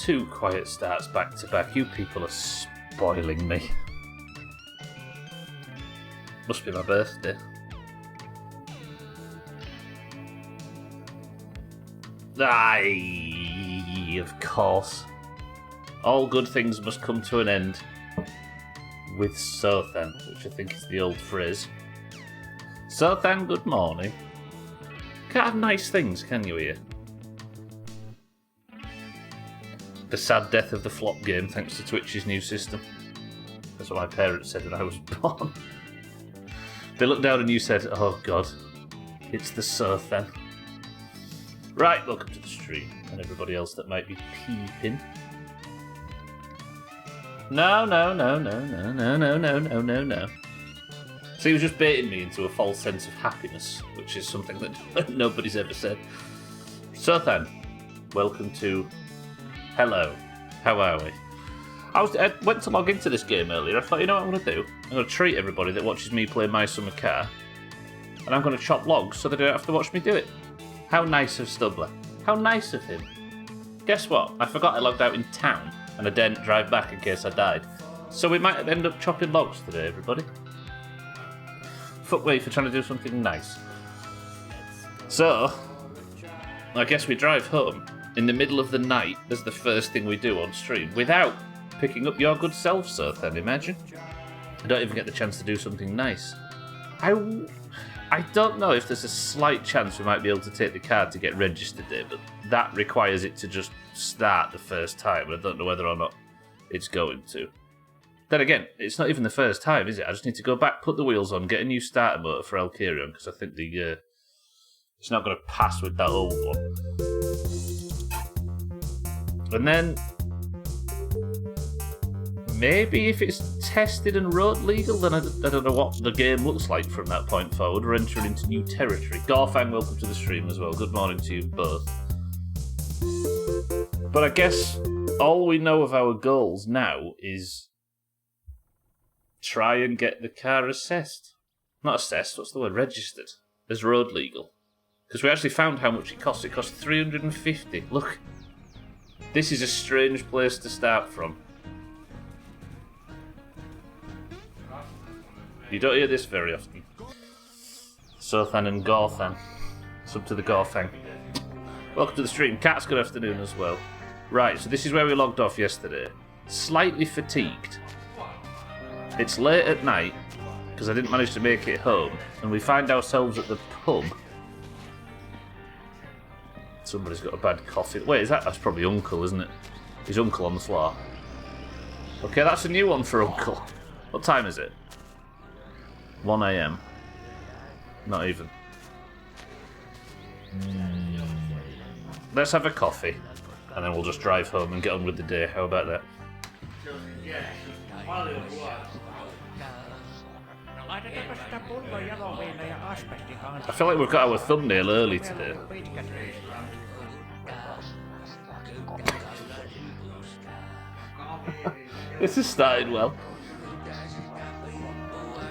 2 quiet starts back to back. You people are spoiling me. Must be my birthday. Aye, of course. All good things must come to an end. With Sothan, which I think is the old phrase. Sothan, good morning. Can't have nice things, can you here? The sad death of the flop game thanks to Twitch's new system. That's what my parents said when I was born. They looked down and you said, oh god, it's the Sothan. Right, welcome to the stream, and everybody else that might be peeping. No. So he was just baiting me into a false sense of happiness, which is something that nobody's ever said. Sothan, welcome to... Hello, how are we? I went to log into this game earlier. I thought, you know what I'm going to do? I'm going to treat everybody that watches me play My Summer Car, and I'm going to chop logs so they don't have to watch me do it. How nice of Stubbler. How nice of him. Guess what? I forgot I logged out in town, and I didn't drive back in case I died. So we might end up chopping logs today, everybody. Fuck me for trying to do something nice. So, I guess we drive home in the middle of the night as the first thing we do on stream, without picking up your good self, Sothan, imagine. I don't even get the chance to do something nice. I don't know if there's a slight chance we might be able to take the card to get registered there, but that requires it to just start the first time, and I don't know whether or not it's going to. Then again, it's not even the first time, is it? I just need to go back, put the wheels on, get a new starter motor for Alkirion, because I think it's not going to pass with that old one. And then maybe if it's tested and road legal, then I don't know what the game looks like from that point forward. We're entering into new territory. Gorfang, welcome to the stream as well. Good morning to you both. But I guess all we know of our goals now is try and get the car assessed. Not assessed, what's the word? Registered as road legal. Because we actually found how much it costs. It costs 350. Look, this is a strange place to start from. You don't hear this very often. Sothan and Gorthan. Sub to the Gorfang. Welcome to the stream. Cat's good afternoon as well. Right, so this is where we logged off yesterday. Slightly fatigued. It's late at night, because I didn't manage to make it home, and we find ourselves at the pub. Somebody's got a bad coffee. Wait, that's probably Uncle, isn't it? His Uncle on the floor. Okay, that's a new one for Uncle. What time is it? 1 AM. Not even. Let's have a coffee, and then we'll just drive home and get on with the day. How about that? I feel like we've got our thumbnail early today. This has started well.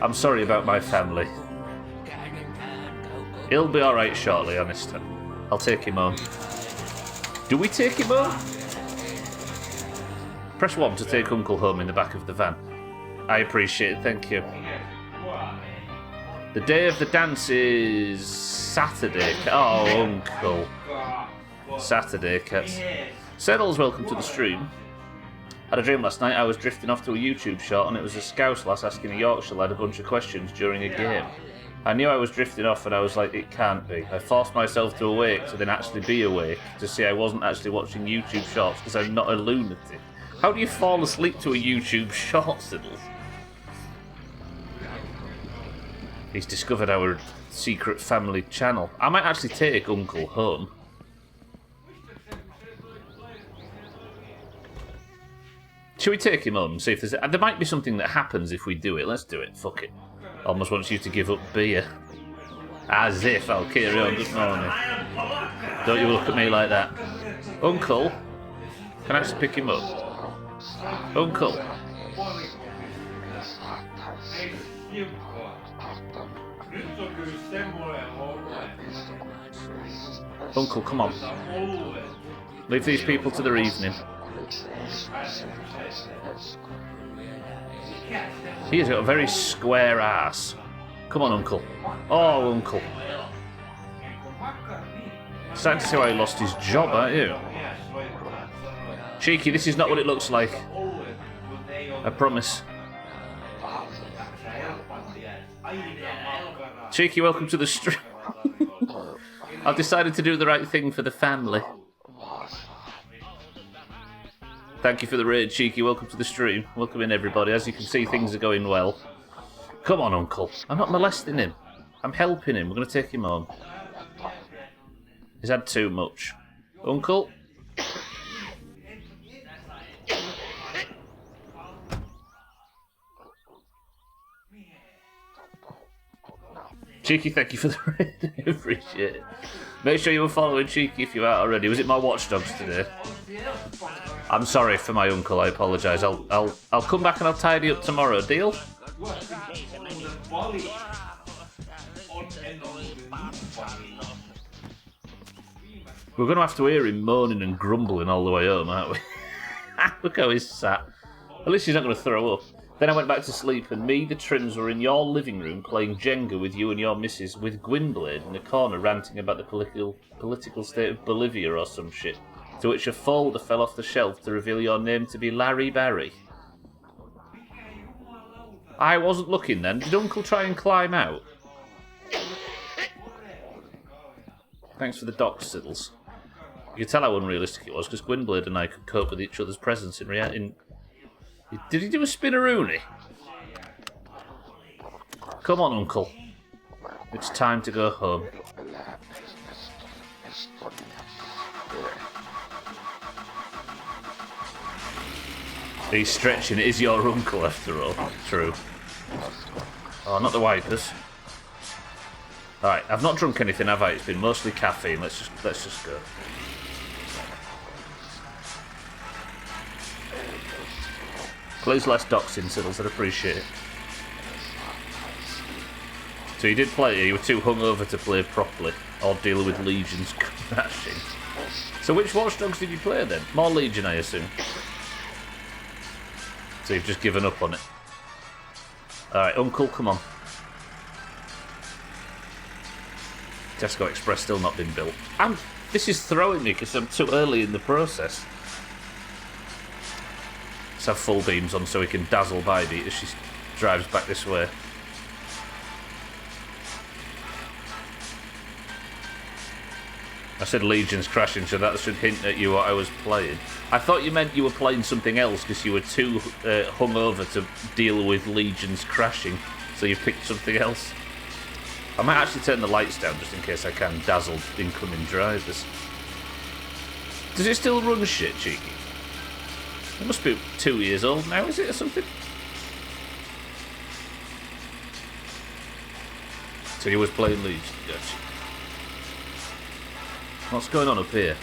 I'm sorry about my family. He'll be alright shortly, honest. I'll take him home. Do we take him home? Press 1 to take Uncle home in the back of the van. I appreciate it, thank you. The day of the dance is Saturday. Oh, Uncle. Saturday, cats. Settles, welcome to the stream. Had a dream last night. I was drifting off to a YouTube shot and it was a Scouse lass asking a Yorkshire lad a bunch of questions during a game. I knew I was drifting off and I was like, it can't be. I forced myself to awake to then actually be awake to see I wasn't actually watching YouTube shorts because I'm not a lunatic. How do you fall asleep to a YouTube short, Siddles? He's discovered our secret family channel. I might actually take Uncle home. Should we take him home and see if there's... There might be something that happens if we do it. Let's do it. Fuck it. Almost wants you to give up beer. As if. I'll carry on. Good morning. Don't you look at me like that. Uncle, can I just pick him up? Uncle. Uncle, come on. Leave these people to their evening. He's got a very square ass. Come on, Uncle. Oh, Uncle. Starting to see why he lost his job, aren't you? Cheeky, this is not what it looks like. I promise. Cheeky, welcome to the stream. I've decided to do the right thing for the family. Thank you for the raid, Cheeky. Welcome to the stream. Welcome in, everybody. As you can see, things are going well. Come on, Uncle. I'm not molesting him. I'm helping him. We're going to take him home. He's had too much. Uncle? Cheeky, thank you for the raid. I appreciate it. Make sure you were following Cheeky if you aren't already. Was it my watchdogs today? I'm sorry for my uncle. I apologise. I'll come back and I'll tidy up tomorrow. Deal? We're going to have to hear him moaning and grumbling all the way home, aren't we? Look how he's sat. At least he's not going to throw up. Then I went back to sleep, and me, the Trims, were in your living room playing Jenga with you and your missus, with Gwynblade in the corner ranting about the political state of Bolivia or some shit, to which a folder fell off the shelf to reveal your name to be Larry Barry. I wasn't looking then. Did Uncle try and climb out? Thanks for the dock siddles. You can tell how unrealistic it was, because Gwynblade and I could cope with each other's presence in reality. Did he do a spinneroonie? Come on, Uncle. It's time to go home. He's stretching. It is your uncle, after all. True. Oh, not the wipers. Alright, I've not drunk anything, have I? It's been mostly caffeine. Let's just go. Please less doxing, Siddles, I'd appreciate it. So you did play it, you were too hungover to play properly, or deal with Legion's crashing. So which Watch Dogs did you play then? More Legion, I assume. So you've just given up on it. Alright, Uncle, come on. Tesco Express still not been built. This is throwing me because I'm too early in the process. Let's have full beams on so we can dazzle Bybee as she drives back this way. I said Legion's crashing, so that should hint at you what I was playing. I thought you meant you were playing something else because you were too hungover to deal with Legion's crashing, so you picked something else. I might actually turn the lights down just in case I can dazzle incoming drivers. Does it still run shit, Cheeky? It must be 2 years old now, is it, or something? So he was playing Legion, gotcha. What's going on up here?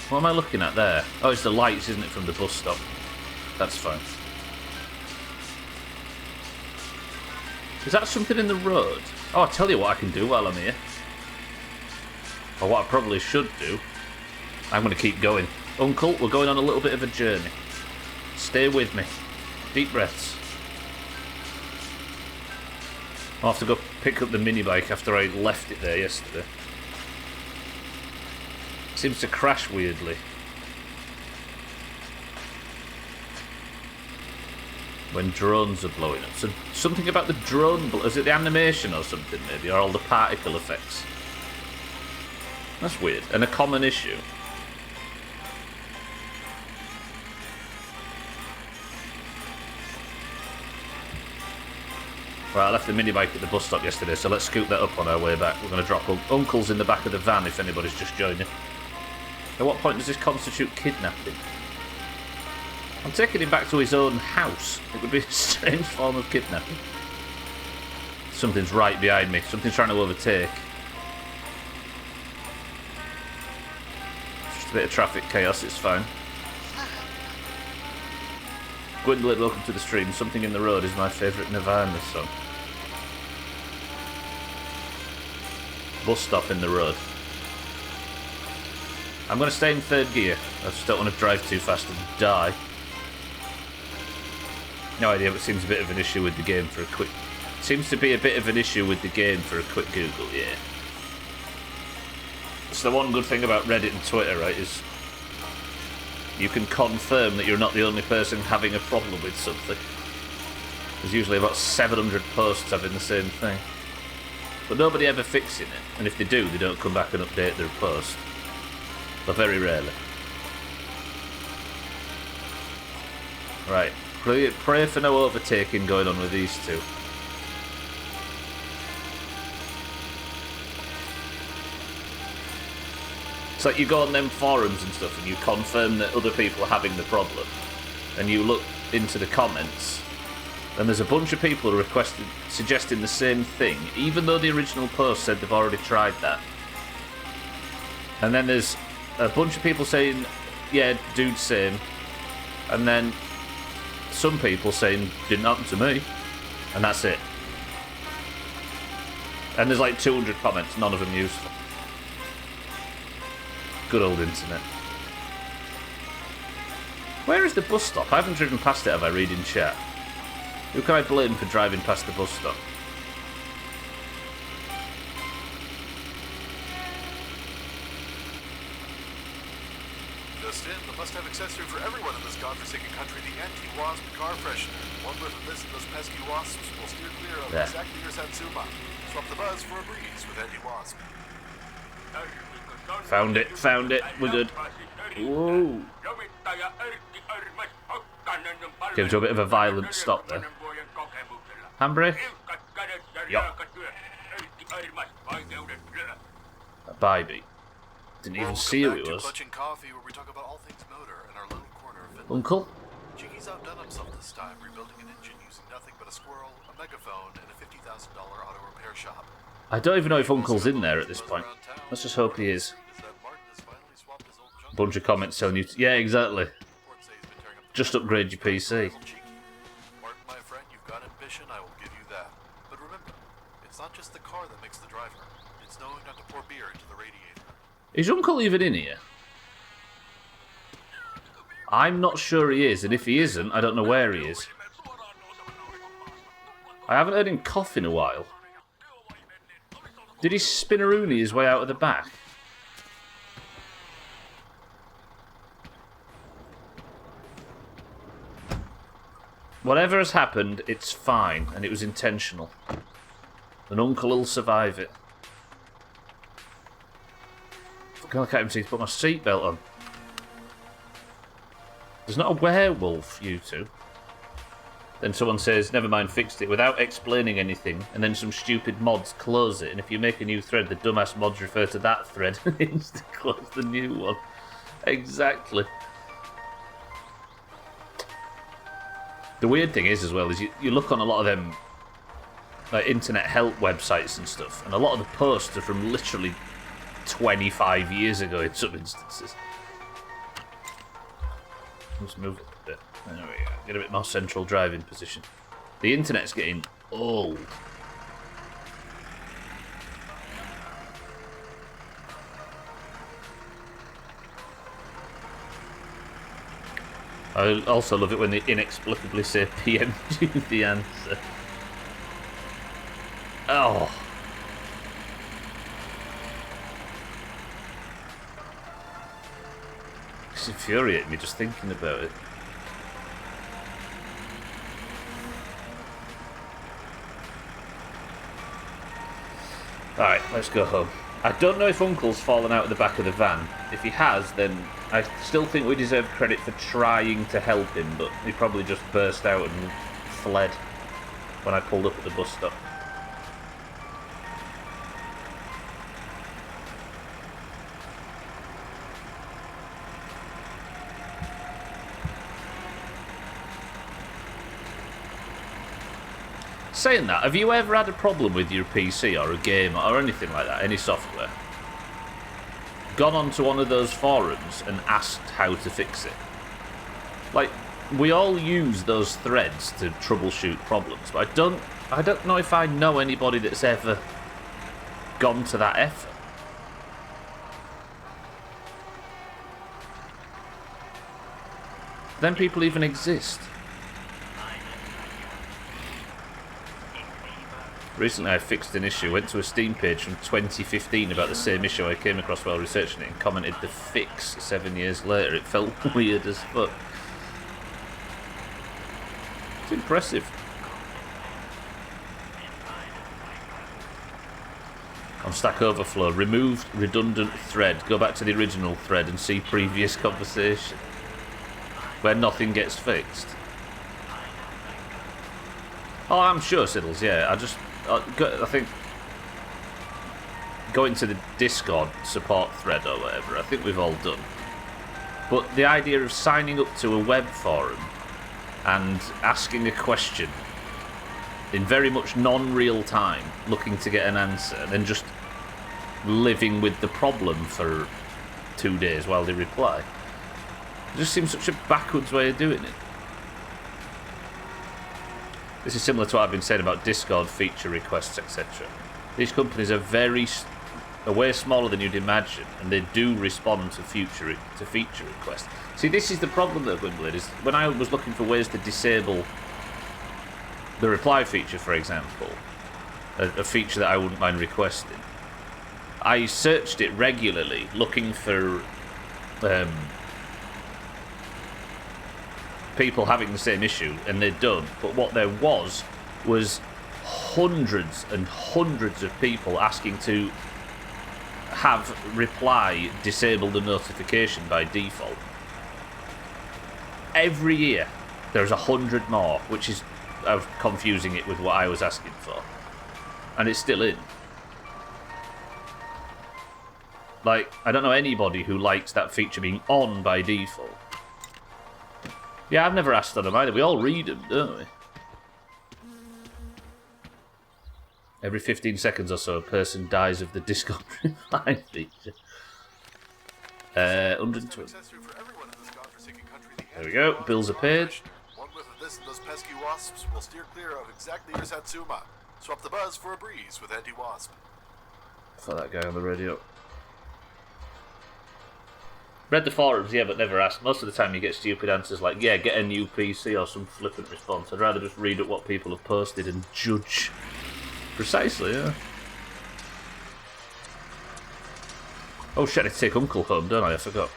What am I looking at there? Oh, it's the lights, isn't it, from the bus stop? That's fine. Is that something in the road? Oh, I'll tell you what I can do while I'm here. Or what I probably should do. I'm going to keep going. Uncle, we're going on a little bit of a journey. Stay with me. Deep breaths. I'll have to go pick up the mini bike after I left it there yesterday. It seems to crash weirdly. When drones are blowing up. So something about the drone... Is it the animation or something, maybe? Or all the particle effects? That's weird. And a common issue. Right, I left the mini bike at the bus stop yesterday, so let's scoot that up on our way back. We're going to drop Uncle's in the back of the van if anybody's just joining. At what point does this constitute kidnapping? I'm taking him back to his own house. It would be a strange form of kidnapping. Something's right behind me. Something's trying to overtake. Just a bit of traffic chaos, it's fine. Gwynblade, welcome to the stream. Something in the Road is my favourite Nirvana song. Bus stop in the road. I'm going to stay in third gear. I just don't want to drive too fast and die. No idea, but it seems a bit of an issue with the game for a quick... Seems to be a bit of an issue with the game for a quick Google, yeah. So the one good thing about Reddit and Twitter, right, is you can confirm that you're not the only person having a problem with something. There's usually about 700 posts having the same thing. But nobody ever fixing it, and if they do, they don't come back and update their post. But very rarely. Right, pray for no overtaking going on with these two. It's like you go on them forums and stuff and you confirm that other people are having the problem, and you look into the comments and there's a bunch of people suggesting the same thing, even though the original post said they've already tried that. And then there's a bunch of people saying, yeah, dude, same. And then some people saying, didn't happen to me. And that's it. And there's like 200 comments, none of them useful. Good old internet. Where is the bus stop? I haven't driven past it, have I, read in chat? Who can I blame for driving past the bus stop? Just in, the must-have accessory for everyone in this godforsaken country, the anti-wasp car freshener. One whiff of this and those pesky wasps will steer clear of exactly your Satsuma. Swap the buzz for a breeze with anti-wasp. Found it, we're good. Whoa. Came to a bit of a violent stop there. Handbrake? Yup. A baby. Didn't even see who it was. Coffee, where we talk about all things motor in our little corner of Finland. Uncle? Cheeky's outdone himself this time, rebuilding an engine using nothing but a squirrel, a megaphone, and a $50,000 auto repair shop. I don't even know if Uncle's in there at this point. Let's just hope he is. Bunch of comments telling you... Yeah, exactly. Just upgrade your PC. Martin, my friend, you've got ambition, I will give you that. But remember, it's not just the car that makes the driver. It's knowing not to pour beer into the radiator. Is Uncle even in here? I'm not sure he is, and if he isn't, I don't know where he is. I haven't heard him cough in a while. Did he spinneroonie his way out of the back? Whatever has happened, it's fine, and it was intentional. And Uncle will survive it. I can't even see to put my seatbelt on. There's not a werewolf, you two. Then someone says, never mind, fixed it, without explaining anything, and then some stupid mods close it, and if you make a new thread, the dumbass mods refer to that thread and insta-close the new one. Exactly. The weird thing is, as well, is you look on a lot of them like internet help websites and stuff, and a lot of the posts are from literally 25 years ago in some instances. Let's move it a bit. There we go. Get a bit more central driving position. The internet's getting old. I also love it when they inexplicably say PMG the answer. Oh. It's infuriating me just thinking about it. Alright, let's go home. I don't know if Uncle's fallen out of the back of the van. If he has, then I still think we deserve credit for trying to help him, but he probably just burst out and fled when I pulled up at the bus stop. Saying that, have you ever had a problem with your PC or a game or anything like that, any software? Gone onto one of those forums and asked how to fix it? Like, we all use those threads to troubleshoot problems, but I don't know if I know anybody that's ever gone to that effort. Then people even exist. Recently I fixed an issue, went to a Steam page from 2015 about the same issue I came across while researching it and commented the fix 7 years later. It felt weird as fuck. It's impressive. On Stack Overflow, removed redundant thread. Go back to the original thread and see previous conversation. Where nothing gets fixed. Oh, I'm sure, Siddles, yeah. I think going to the Discord support thread or whatever, I think we've all done. But the idea of signing up to a web forum and asking a question in very much non-real time, looking to get an answer, and then just living with the problem for 2 days while they reply. It just seems such a backwards way of doing it. This is similar to what I've been saying about Discord feature requests, etc. These companies are way smaller than you'd imagine, and they do respond to feature requests. See, this is the problem though, Gwynblade, is when I was looking for ways to disable the reply feature, for example, a feature that I wouldn't mind requesting, I searched it regularly, looking for people having the same issue, and they don't. But what there was hundreds and hundreds of people asking to have reply disable the notification by default. Every year there's 100 more, which is confusing it with what I was asking for, and it's still in. Like, I don't know anybody who likes that feature being on by default. Yeah, I've never asked on them either. We all read them, don't we? Every 15 seconds or so, a person dies of the Discord reply feature. 120. There we go. Bills are paid. One whiff of this and those pesky wasps will steer clear of exactly your Satsuma. Swap the buzz for a breeze with anti-wasp. For that guy on the radio. Read the forums, yeah, but never asked. Most of the time you get stupid answers like, yeah, get a new PC or some flippant response. I'd rather just read up what people have posted and judge. Precisely, yeah. Oh shit, I need to take Uncle home, don't I? I forgot.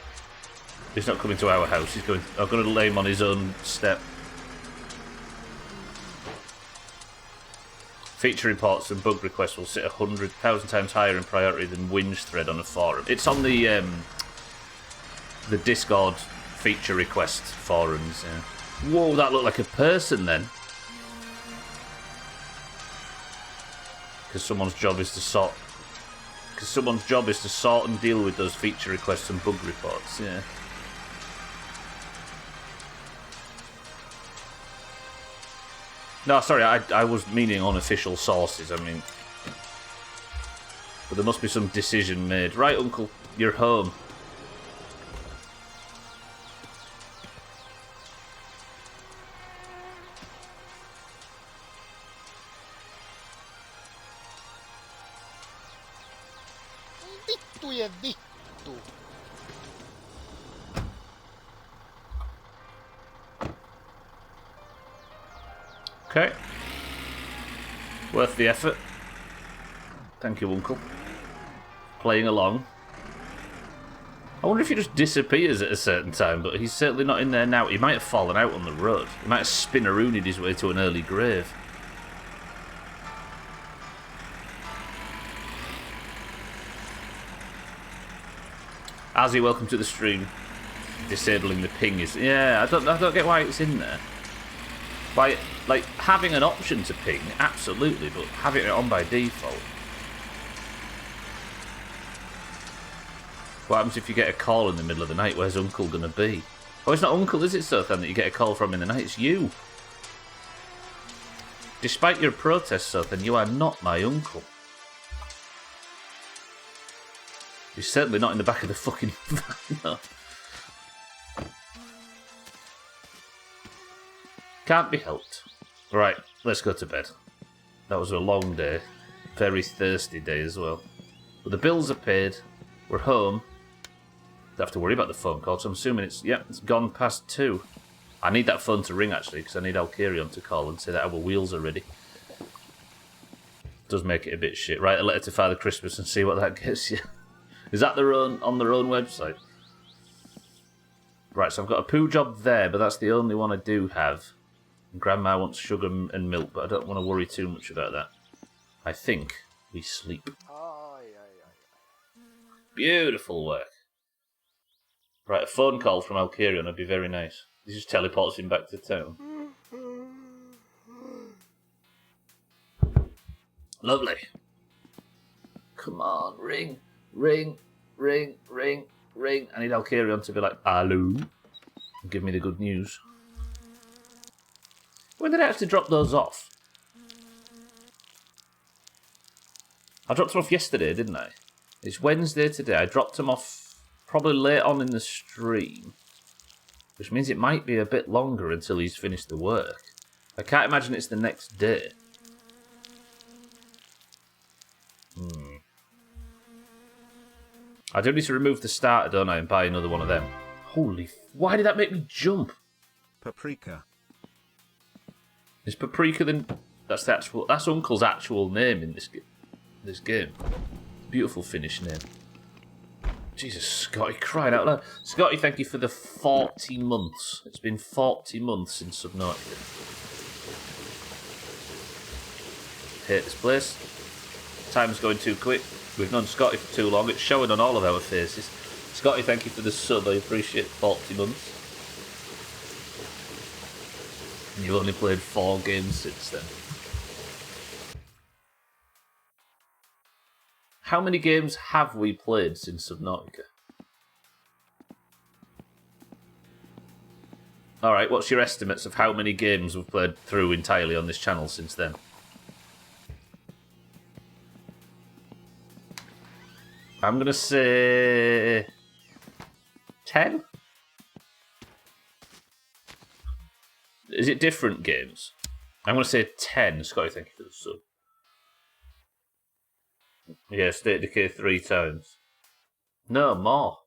He's not coming to our house. He's going. I'm going to lay him on his own step. Feature reports and bug requests will sit 100,000 times higher in priority than Whinge thread on a forum. It's on the Discord feature request forums. Yeah. Whoa, that looked like a person then. Because someone's job is to sort. Because someone's job is to sort and deal with those feature requests and bug reports. Yeah. No, sorry, I was meaning unofficial sources. I mean, but there must be some decision made. Right, Uncle, you're home. Okay. Worth the effort. Thank you, Uncle. Playing along. I wonder if he just disappears at a certain time, but he's certainly not in there now. He might have fallen out on the road. He might have spinneroonied his way to an early grave. Azzy, welcome to the stream. Disabling the ping is... Yeah, I don't get why it's in there. Why, like, having an option to ping, absolutely, but having it on by default. What happens if you get a call in the middle of the night? Where's Uncle going to be? Oh, it's not Uncle, is it, Sothan, that you get a call from in the night? It's you. Despite your protest, Sothan, you are not my uncle. You're certainly not in the back of the fucking van, no. Can't be helped. Right, let's go to bed. That was a long day. Very thirsty day as well. But the bills are paid. We're home. Don't have to worry about the phone call, so I'm assuming it's gone past 2. I need that phone to ring, actually, because I need Alkirion to call and say that our wheels are ready. Does make it a bit shit. Write a letter to Father Christmas and see what that gets you. Is that on their own website? Right, so I've got a poo job there, but that's the only one I do have. Grandma wants sugar and milk, but I don't want to worry too much about that. I think we sleep. Beautiful work. Right, a phone call from Alkirion would be very nice. He just teleports him back to town. Lovely. Come on, ring, ring, ring, ring, ring. I need Alkirion to be like, hello, and give me the good news. When did I have to drop those off? I dropped them off yesterday, didn't I? It's Wednesday today. I dropped them off probably late on in the stream, which means it might be a bit longer until he's finished the work. I can't imagine it's the next day. I do need to remove the starter, don't I, and buy another one of them. Holy... Why did that make me jump? Paprika. Is Paprika then... That's Uncle's actual name in this game. Beautiful Finnish name. Jesus, Scotty, crying out loud. Scotty, thank you for the 40 months. It's been 40 months since Subnautica. Hate this place. Time's going too quick. We've known Scotty for too long. It's showing on all of our faces. Scotty, thank you for the sub. I appreciate 40 months. And you've only played 4 games since then. How many games have we played since Subnautica? Alright, what's your estimates of how many games we've played through entirely on this channel since then? I'm going to say... 10? Is it different games? I'm going to say 10. Scotty, thank you for the sub. Yeah, State of Decay 3 times. No, more.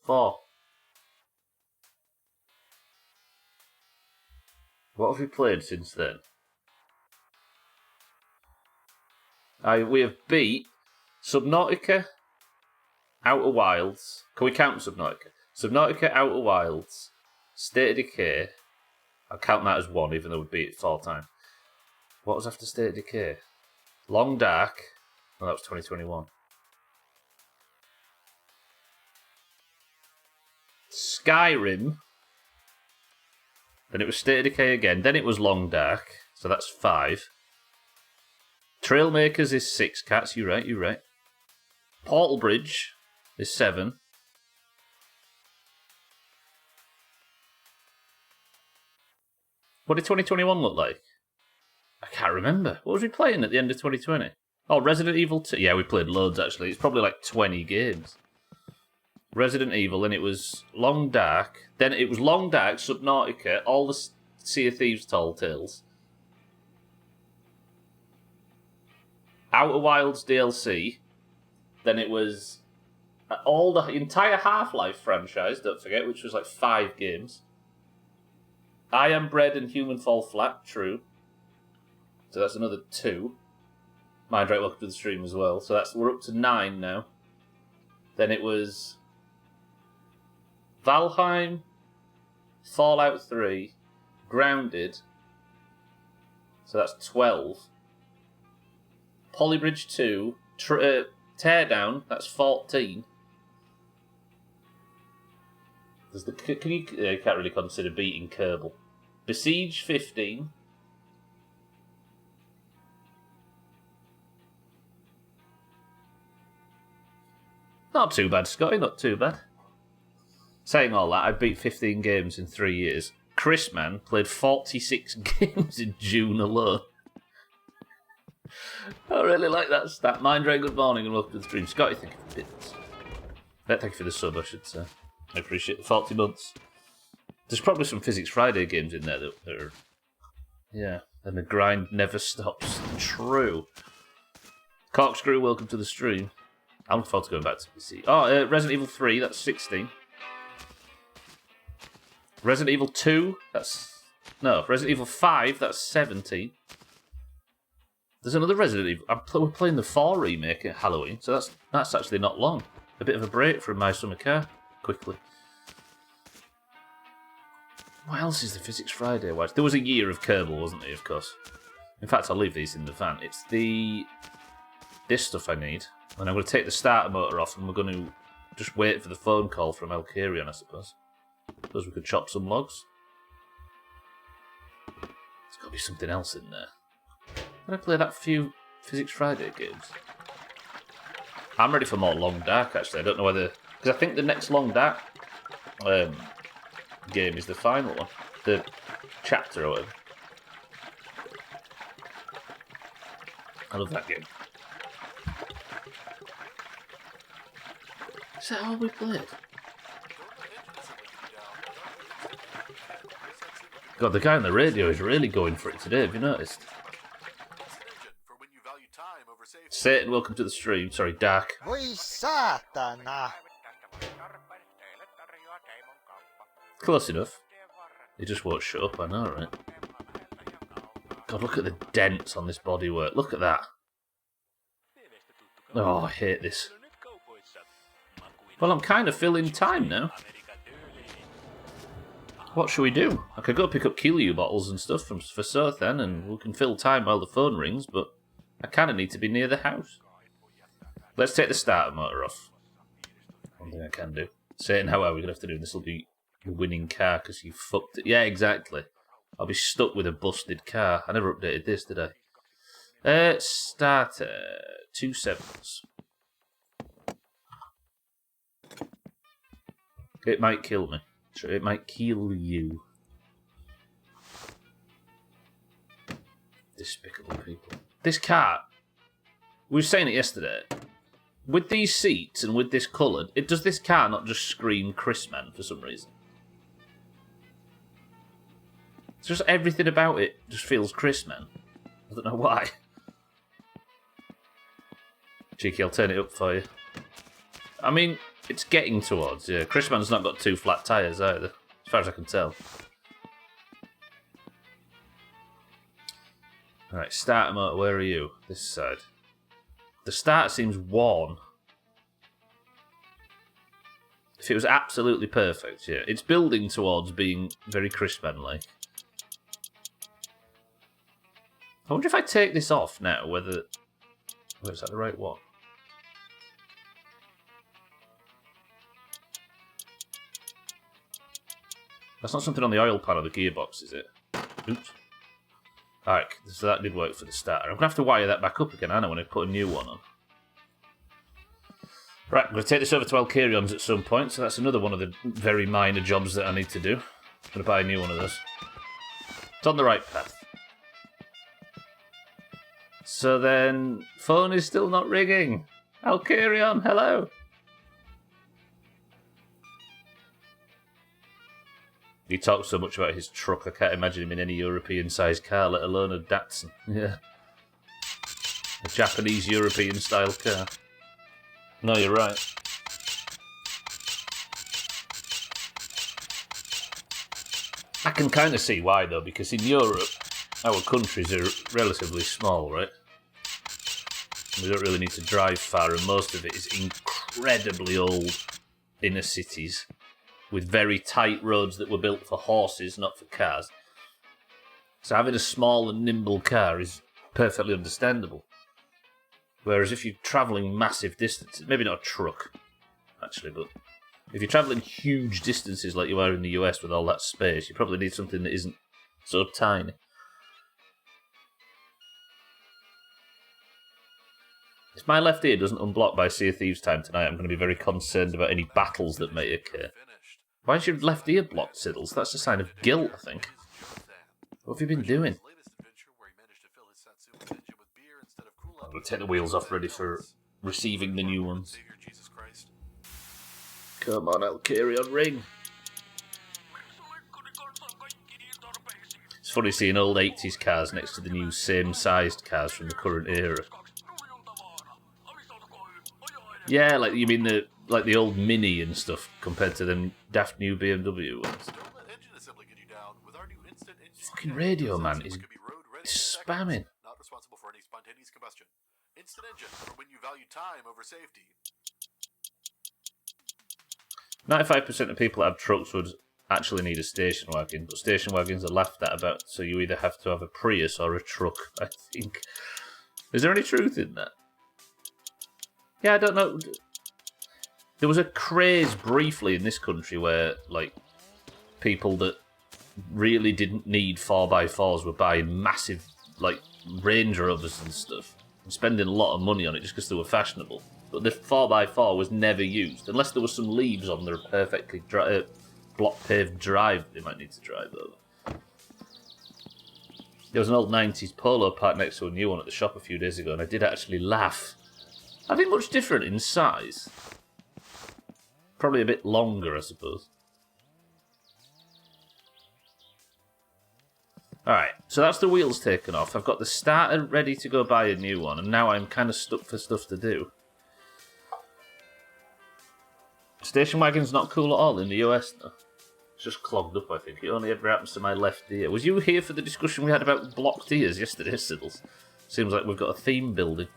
4. What have we played since then? We have beat Subnautica, Outer Wilds. Can we count Subnautica? Subnautica, Outer Wilds, State of Decay. I'll count that as 1, even though we beat it 4 times. What was after State of Decay? Long Dark. Oh, that was 2021. Skyrim. Then it was State of Decay again. Then it was Long Dark. So that's 5. Trailmakers is 6. Cats, you're right. Portal Bridge is 7. What did 2021 look like? I can't remember. What was we playing at the end of 2020? Oh, Resident Evil 2. Yeah, we played loads, actually. It's probably like 20 games. Resident Evil, then it was Long Dark. Then it was Long Dark, Subnautica, all the Sea of Thieves Tall Tales. Outer Wilds DLC. Then it was all the entire Half-Life franchise, don't forget, which was like 5 games. I Am Bread and Human Fall Flat, true. So that's another 2. Mindrake, welcome to the stream as well. So we're up to 9 now. Then it was Valheim, Fallout 3, Grounded. So that's 12. Polybridge 2, Teardown, that's 14. You can't really consider beating Kerbal. Besiege 15. Not too bad, Scotty, not too bad. Saying all that, I beat 15 games in 3 years. Chris, man, played 46 games in June alone. I really like that stat. Mindrake, good morning and welcome to the stream. Scotty, thank you for the bits. Thank you for the sub, I should say. I appreciate the 40 months. There's probably some Physics Friday games in there that are... Yeah, and the grind never stops. True. Corkscrew, welcome to the stream. I'm looking forward to going back to PC. Oh, Resident Evil 3, that's 16. Resident Evil 2, that's... No, Resident Evil 5, that's 17. There's another Resident Evil. We're playing the 4 remake at Halloween, so that's actually not long. A bit of a break from My Summer Car, quickly. What else is the Physics Friday watch? There was a year of Kerbal, wasn't there, of course. In fact, I'll leave these in the van. It's this stuff I need. And I'm going to take the starter motor off and we're going to just wait for the phone call from Elkarion, I suppose. Suppose we could chop some logs. There's got to be something else in there. Did I play that few Physics Friday games? I'm ready for more Long Dark, actually. I don't know whether... Because I think the next Long Dark game is the final one. The chapter or whatever. I love that game. Is that all we played? God, the guy on the radio is really going for it today, have you noticed? Satan, welcome to the stream. Sorry, Dark. Voi saatana! Close enough. He just won't shut up, I know, right? God, look at the dents on this bodywork. Look at that. Oh, I hate this. Well, I'm kind of filling time now. What should we do? I could go pick up Killiu bottles and stuff for Sothan, and we can fill time while the phone rings, but I kind of need to be near the house. Let's take the starter motor off. One thing I can do. Satan, how are we going to have to do? This will be the winning car because you fucked it. Yeah, exactly. I'll be stuck with a busted car. I never updated this, did I? Starter. 2 7s. It might kill me. It might kill you. Despicable people. This car, we were saying it yesterday, with these seats and with this colour, does this car not just scream Chris Man for some reason? It's just everything about it just feels Chris Man. I don't know why. Cheeky, I'll turn it up for you. I mean, it's getting towards, yeah. Chris Man's not got 2 flat tyres either, as far as I can tell. Alright, starter motor, where are you? This side. The starter seems worn. If it was absolutely perfect, yeah. It's building towards being very Chris Man-like. I wonder if I take this off now, whether... Oh, is that the right one? That's not something on the oil pan or the gearbox, is it? Oops. Alright, so that did work for the starter. I'm going to have to wire that back up again, I know, when I put a new one on. Right, I'm going to take this over to Elkarion's at some point, so that's another one of the very minor jobs that I need to do. I'm going to buy a new one of those. It's on the right path. So then, phone is still not ringing. Elkarion, hello. He talks so much about his truck, I can't imagine him in any European-sized car, let alone a Datsun. Yeah. A Japanese European-style car. No, you're right. I can kind of see why, though, because in Europe, our countries are relatively small, right? We don't really need to drive far, and most of it is incredibly old inner cities with very tight roads that were built for horses, not for cars. So having a small and nimble car is perfectly understandable. Whereas if you're travelling massive distances, maybe not a truck, actually, but if you're travelling huge distances like you are in the US with all that space, you probably need something that isn't so tiny. If my left ear doesn't unblock by Sea of Thieves time tonight, I'm going to be very concerned about any battles that may occur. Why is your left ear blocked, Siddles? That's a sign of guilt, I think. What have you been doing? I'm going to take the wheels off, ready for receiving the new ones. Come on, Elkarion, ring. It's funny seeing old 80s cars next to the new same-sized cars from the current era. Yeah, like you mean the old Mini and stuff compared to them daft new BMW ones. fucking radio man is spamming. Not responsible for any spontaneous combustion. Instant engine for when you value time over safety. 95% of people that have trucks would actually need a station wagon, but station wagons are laughed at about, so you either have to have a Prius or a truck, I think. Is there any truth in that? Yeah, I don't know. There was a craze briefly in this country where, like, people that really didn't need 4x4s were buying massive, like, Range Rovers and stuff, and spending a lot of money on it just because they were fashionable. But the 4x4 was never used, unless there were some leaves on their perfectly block-paved drive they might need to drive over. There was an old 90s Polo parked next to a new one at the shop a few days ago, and I did actually laugh. Are they much different in size? Probably a bit longer, I suppose. Alright, so that's the wheels taken off. I've got the starter ready to go buy a new one, and now I'm kind of stuck for stuff to do. Station wagon's not cool at all in the US, though. It's just clogged up, I think. It only ever happens to my left ear. Was you here for the discussion we had about blocked ears yesterday, Siddles? Seems like we've got a theme building.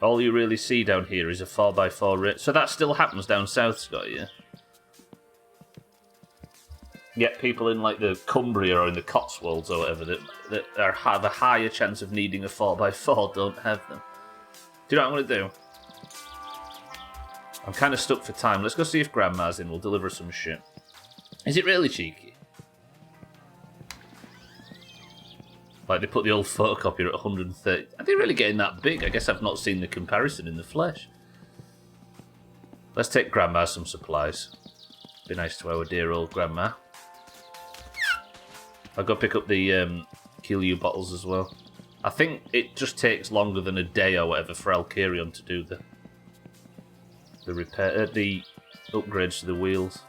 All you really see down here is a 4x4 So that still happens down south, Scott, yeah? Yet people in, like, the Cumbria or in the Cotswolds or whatever that have a higher chance of needing a 4x4 don't have them. Do you know what I'm going to do? I'm kind of stuck for time. Let's go see if Grandma's in. We'll deliver some shit. Is it really cheeky? Like, they put the old photocopier at 130. Are they really getting that big? I guess I've not seen the comparison in the flesh. Let's take Grandma some supplies. Be nice to our dear old Grandma. I'll go pick up the Kilyu bottles as well. I think it just takes longer than a day or whatever for Alkarion to do the repair, the upgrades to the wheels.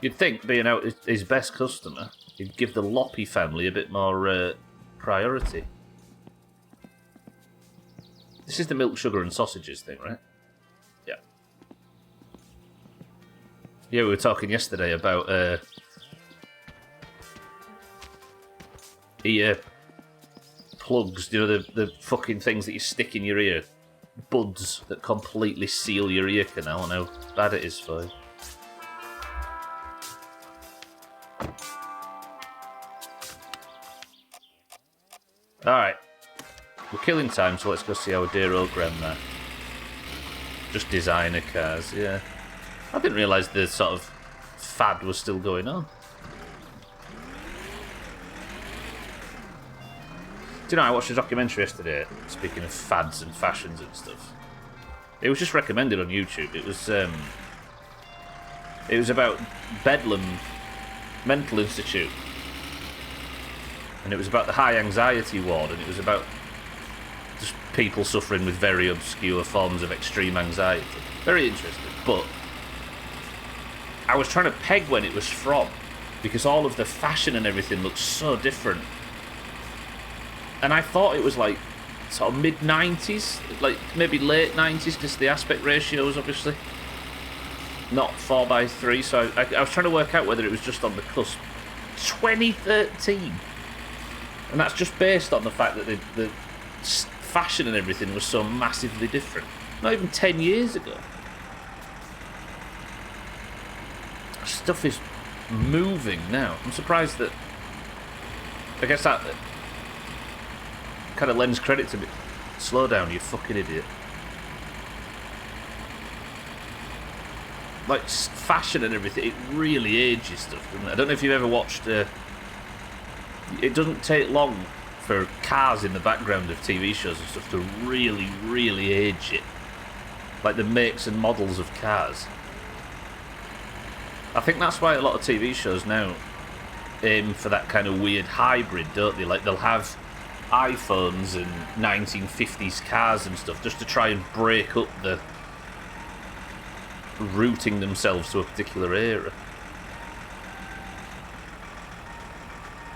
You'd think, being out his best customer, he'd give the Loppy family a bit more priority. This is the milk, sugar and sausages thing, right? Yeah. Yeah, we were talking yesterday about ear plugs, you know, the fucking things that you stick in your ear. Buds that completely seal your ear canal and how bad it is for you. Alright. We're killing time, so let's go see our dear old Grandma. Just designer cars, yeah. I didn't realise the sort of fad was still going on. Do you know, I watched a documentary yesterday, speaking of fads and fashions and stuff. It was just recommended on YouTube. It was about Bedlam Mental Institute. And it was about the high anxiety ward, and it was about just people suffering with very obscure forms of extreme anxiety. Very interesting, but I was trying to peg when it was from, because all of the fashion and everything looks so different. And I thought it was like sort of mid-90s, like maybe late 90s, because the aspect ratio is obviously not 4:3, so I was trying to work out whether it was just on the cusp. 2013! And that's just based on the fact that the fashion and everything was so massively different. Not even 10 years ago. Stuff is moving now. I'm surprised that... I guess that kind of lends credit to me. Slow down, you fucking idiot. Like, fashion and everything, it really ages stuff, doesn't it? I don't know if you've ever watched... it doesn't take long for cars in the background of TV shows and stuff to really, really age it. Like the makes and models of cars. I think that's why a lot of TV shows now aim for that kind of weird hybrid, don't they? Like, they'll have iPhones and 1950s cars and stuff just to try and break up the rooting themselves to a particular era.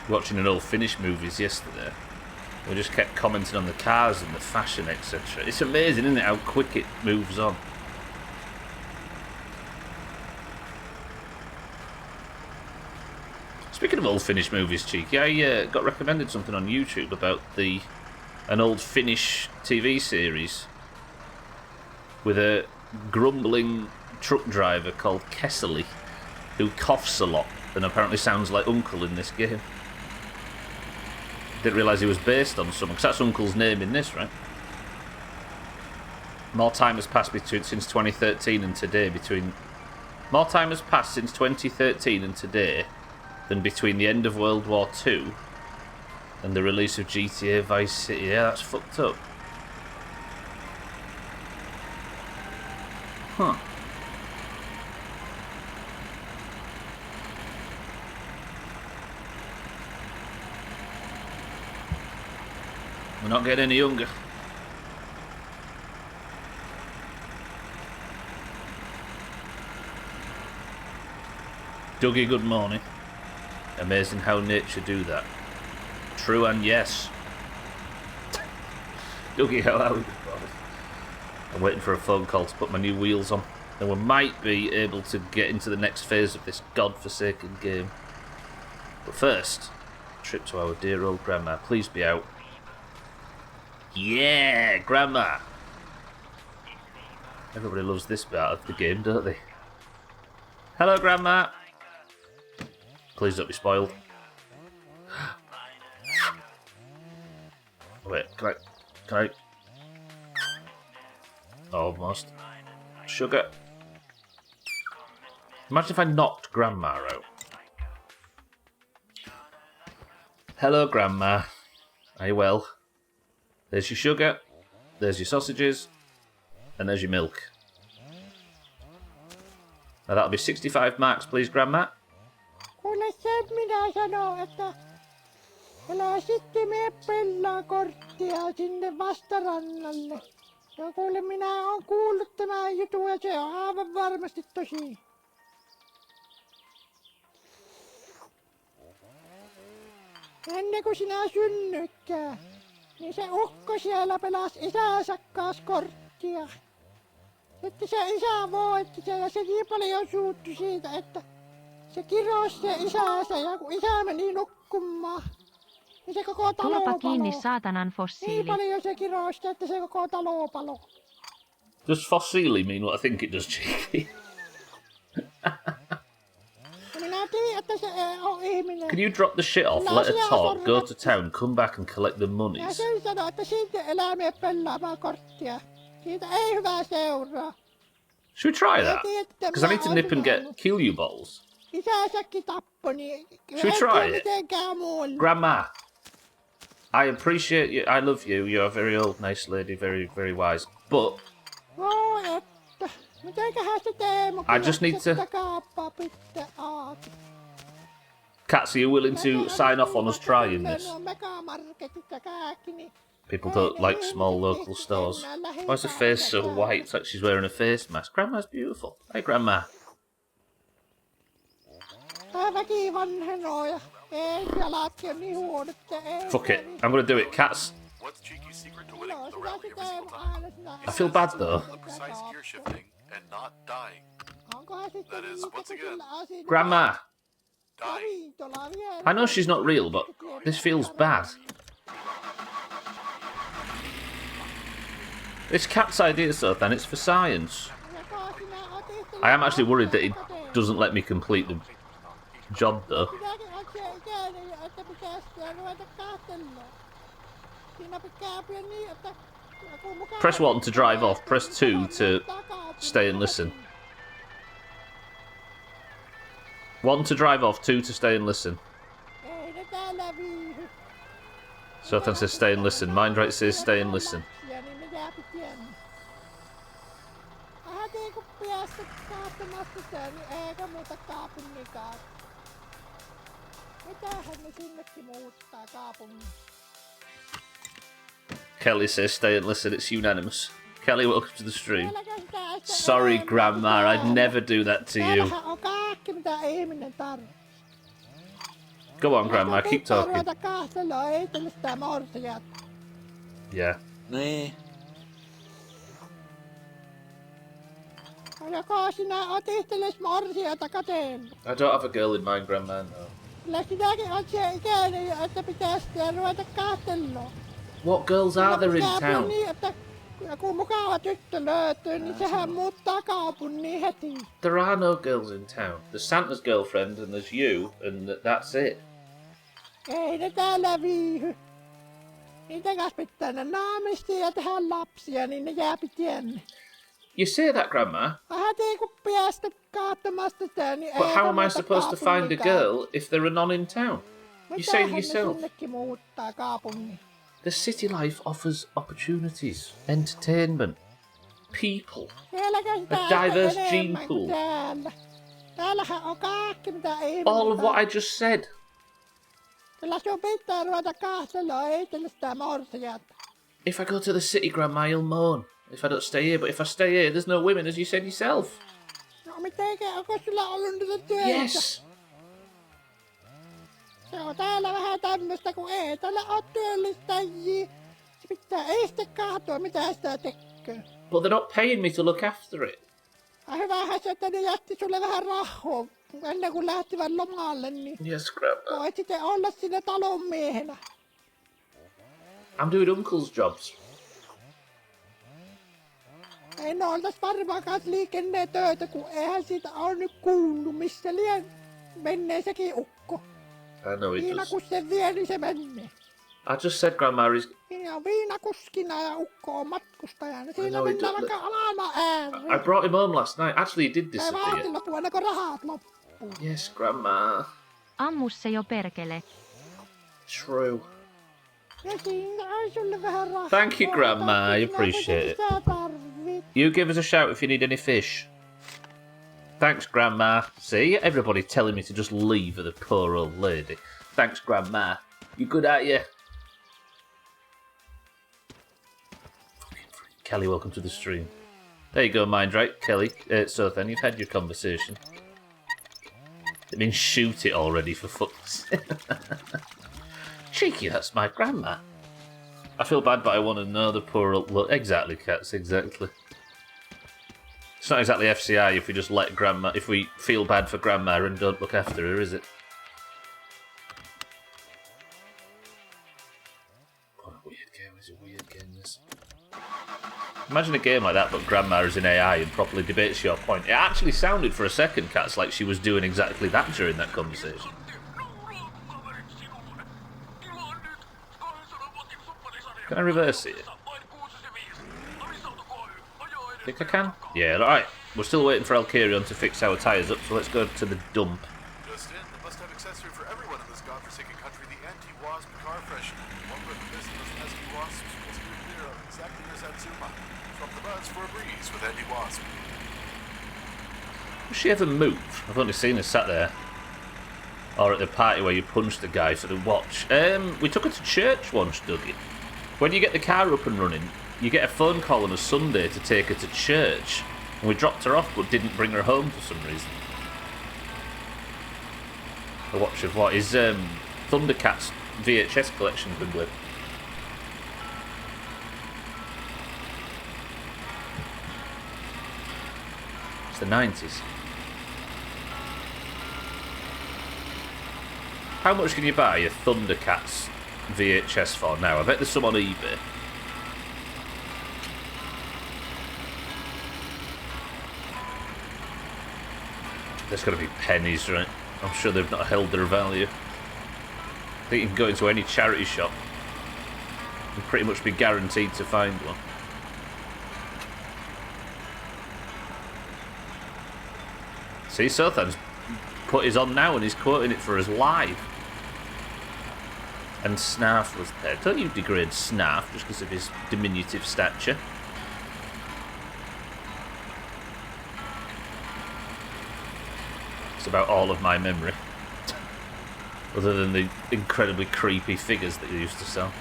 Watching an old Finnish movies yesterday, we just kept commenting on the cars and the fashion, etc. It's amazing, isn't it, how quick it moves on. Speaking of old Finnish movies, Cheeky, I got recommended something on YouTube about an old Finnish TV series with a grumbling truck driver called Kesseli, who coughs a lot and apparently sounds like Uncle in this game. Didn't realise he was based on someone, because that's Uncle's name in this, right? More time has passed since 2013 and today More time has passed since 2013 and today than between the end of World War II and the release of GTA Vice City. Yeah, that's fucked up. Huh. We're not getting any younger. Dougie, good morning. Amazing how nature do that. True and yes. Dougie, how are we? I'm waiting for a phone call to put my new wheels on. Then we might be able to get into the next phase of this godforsaken game. But first, a trip to our dear old grandma. Please be out. Yeah, grandma! Everybody loves this part of the game, don't they? Hello, grandma! Please don't be spoiled. Wait, can I... Almost. Sugar. Imagine if I knocked grandma out. Hello, grandma. Are you well? There's your sugar, there's your sausages, and there's your milk. Now that'll be 65 marks, please, grandma. Kuule sen minä sanon, että älä sitten mene pelaa korttia sinne vastarannalle. Ja kuule minä oon kuullut tämän jutun ja se on aivan varmasti tosi. Ennen kuin sinä synnytkään, niin se ukko siellä pelasi isänsä kanssa korttia. Että se isä voitti sen ja se niin paljon suuttui siitä, että se kirosi se isänsä ja kun isä meni nukkumaan, niin se koko talo Tulapa paloi. kiinni saatanan fossiili. Niin paljon se kirosi, että se koko talo paloi. Does fossili mean what I think it does, Cheeky? Minä tiedän, että se on ihminen. Can you drop the shit off, let her talk, go to town, come back and collect the Ja monies? sen sanoi, että siitä elää mene pelaamaan korttia. Siitä ei hyvää seuraa. Should we try that? Because I need to nip and get kill you balls. Isänsäkin tappoi, niin Should we try it? mitenkään muulle. Grandma, I appreciate you, I love you, you're a very old, nice lady, very, very wise, but Voi että, mitenköhän se Teemu I just need to- kaappaa pitää aati. Cats, are you willing to sign off on us trying this? No megamarketit ja kaikki, niin People don't like small local stores. Why is her face so white? It's like she's wearing a face mask. Grandma's beautiful. Hey, Grandma. väki vanhenoo ja ei jalatkin on niin huonot, että ei. Fuck it. I'm gonna do it. Cats, What's Cheeky's secret to winning No, the sitä rally every sitä single time? aina sitä. I feel bad though. Precise gear shifting and not dying. Onkohan sitten That is, niitä, once kun again, sillä asia- Dying. Grandma, Ravintola vielä. I know she's not real, but this feels bad. This cat's idea, so then it's for science. Joka sinä otit I am actually worried that he doesn't let me complete the job though. Minäkin on se ikäinen, että pitäisi ruveta kahtelemaan. Siinä pitää niin, että kun mukaan... Press 1 to drive off, press 2 to stay and listen. 1 to drive off, 2 to stay and listen. Ei ne täällä viihy. So then says stay and listen. Mind right says stay and listen. Niin ne jääpi tiennyt. Vähän niin kuin päästä kaahtamassa sitä, niin eikä muuta kaupunnikaan. Mitähän ne sinnekin muuttaa kaupungin? Kelly says stay and listen. It's unanimous. Kelly, welcome to the stream. Vieläkö sitä että Sorry, enemmän Grandma. pitää? I'd never do that to you. Täällähän on kaikki, mitä ihminen tarvitsee. Go on, Grandma. Keep talking. Ruveta kahtelemaan, ei tälle sitä morsiat. Yeah. Niin. Joko sinä oot itelles morsiata kateen? I don't have a girl in mind, Grandma. No. Kyllä sitäkin on se ikäinen, että pitää sitten ruveta katsella. What girls are there in town? Niin, että kun mukava tyttö löytyy, niin sehän muuttaa kaupungin heti. There are no girls in town. There's Santa's girlfriend and there's you and that's it. Ei ne täällä viihy. Niitä kanssa pitää ne naamistia ja tehdä lapsia, niin ne jääpi tienne. You say that, Grandma, Vähän kun päästä katsomasta sitä, niin but ei how am I kannata supposed to find a kaupunkiin girl if there are none in town? You say it Mitähän ne yourself. sinnekin muuttaa kaupungin? The city life offers opportunities, entertainment, people, Sielläkö sitä A diverse enemmän gene kuin pool. täällä. Täällähän on kaikki mitä ihmettä. all of what I just said. Kyllä sun pitää ruveta katsella, ei teille sitä morsianta. If I go to the city, Grandma, you'll moan if I don't stay here, but if I stay here, there's no women, as you said yourself. No mitenkään, onko sulla ollut niitä töitä? Yes. Se on täällä vähän tämmöstä, kun ei täällä oo työllistäjiä. Se pitää itse katsoa, mitä sitä tekee. But they're not paying me to look after it. Hyvähän se, että ne jätti sulle vähän rahaa ennen kuin lähtivät lomalle, niin Yes, Grandma. voit sitten olla siinä talon miehenä. I'm doing Uncle's jobs. Ei ne oltais varmaankaan liikennetöitä, kun eihän siitä ole nyt kuullut, missä lien menee sekin ukko. I know he Viina does. kun se vie, niin se menee. I just said, Grandma, he's... Siinä on viinakuskina ja ukko on matkustajana. Siinä know he mennään does. vaikka alama ääreen. I brought him home last night. Actually, he did Ei disappear. vaati loppua ennen kuin rahat loppuu. Yes, Grandma. Ammu se jo perkele. True. Ja siinä on sulle vähän rahaa. Thank you, Grandma. I appreciate it. Mitä tarvit? You give us a shout if you need any fish. Thanks, Grandma. See, everybody telling me to just leave the poor old lady. Thanks, Grandma. You good at you? Kelly, welcome to the stream. There you go, Mindrake. Kelly, so then you've had your conversation. I mean, shoot it already, for fuck's sake. Cheeky, that's my grandma. I feel bad, but I want to know the poor old... Look, exactly, cats, exactly. It's not exactly FCI if we just let grandma... If we feel bad for grandma and don't look after her, is it? What a weird game. It's a weird game, this. Imagine a game like that, but grandma is in AI and properly debates your point. It actually sounded for a second, Cats, like she was doing exactly that during that conversation. Can I reverse it? Think I can? Yeah, alright. We're still waiting for Alcarion to fix our tyres up, so let's go to the dump. Just in, the must-have accessory for everyone in this godforsaken country, the anti-wasp car freshener. One whiff of this and those pesky wasps will steer clear of exactly near Satsuma. Swap the buzz for a breeze with anti-wasp. Does she ever move? I've only seen her sat there. Or at the party where you punch the guy for the watch. We took her to church once, Dougie. When you get the car up and running, you get a phone call on a Sunday to take her to church. And we dropped her off but didn't bring her home for some reason. A watch of what? Is Thundercats VHS collection been with? It's the 90s. How much can you buy a Thundercats VHS for now? I bet there's some on eBay. There's got to be pennies, right? I'm sure they've not held their value. I think you can go into any charity shop and pretty much be guaranteed to find one. See, Sothan's put his on now and he's quoting it for us live. And Snarf was there. Don't you degrade Snarf just because of his diminutive stature. It's about all of my memory. Other than the incredibly creepy figures that he used to sell.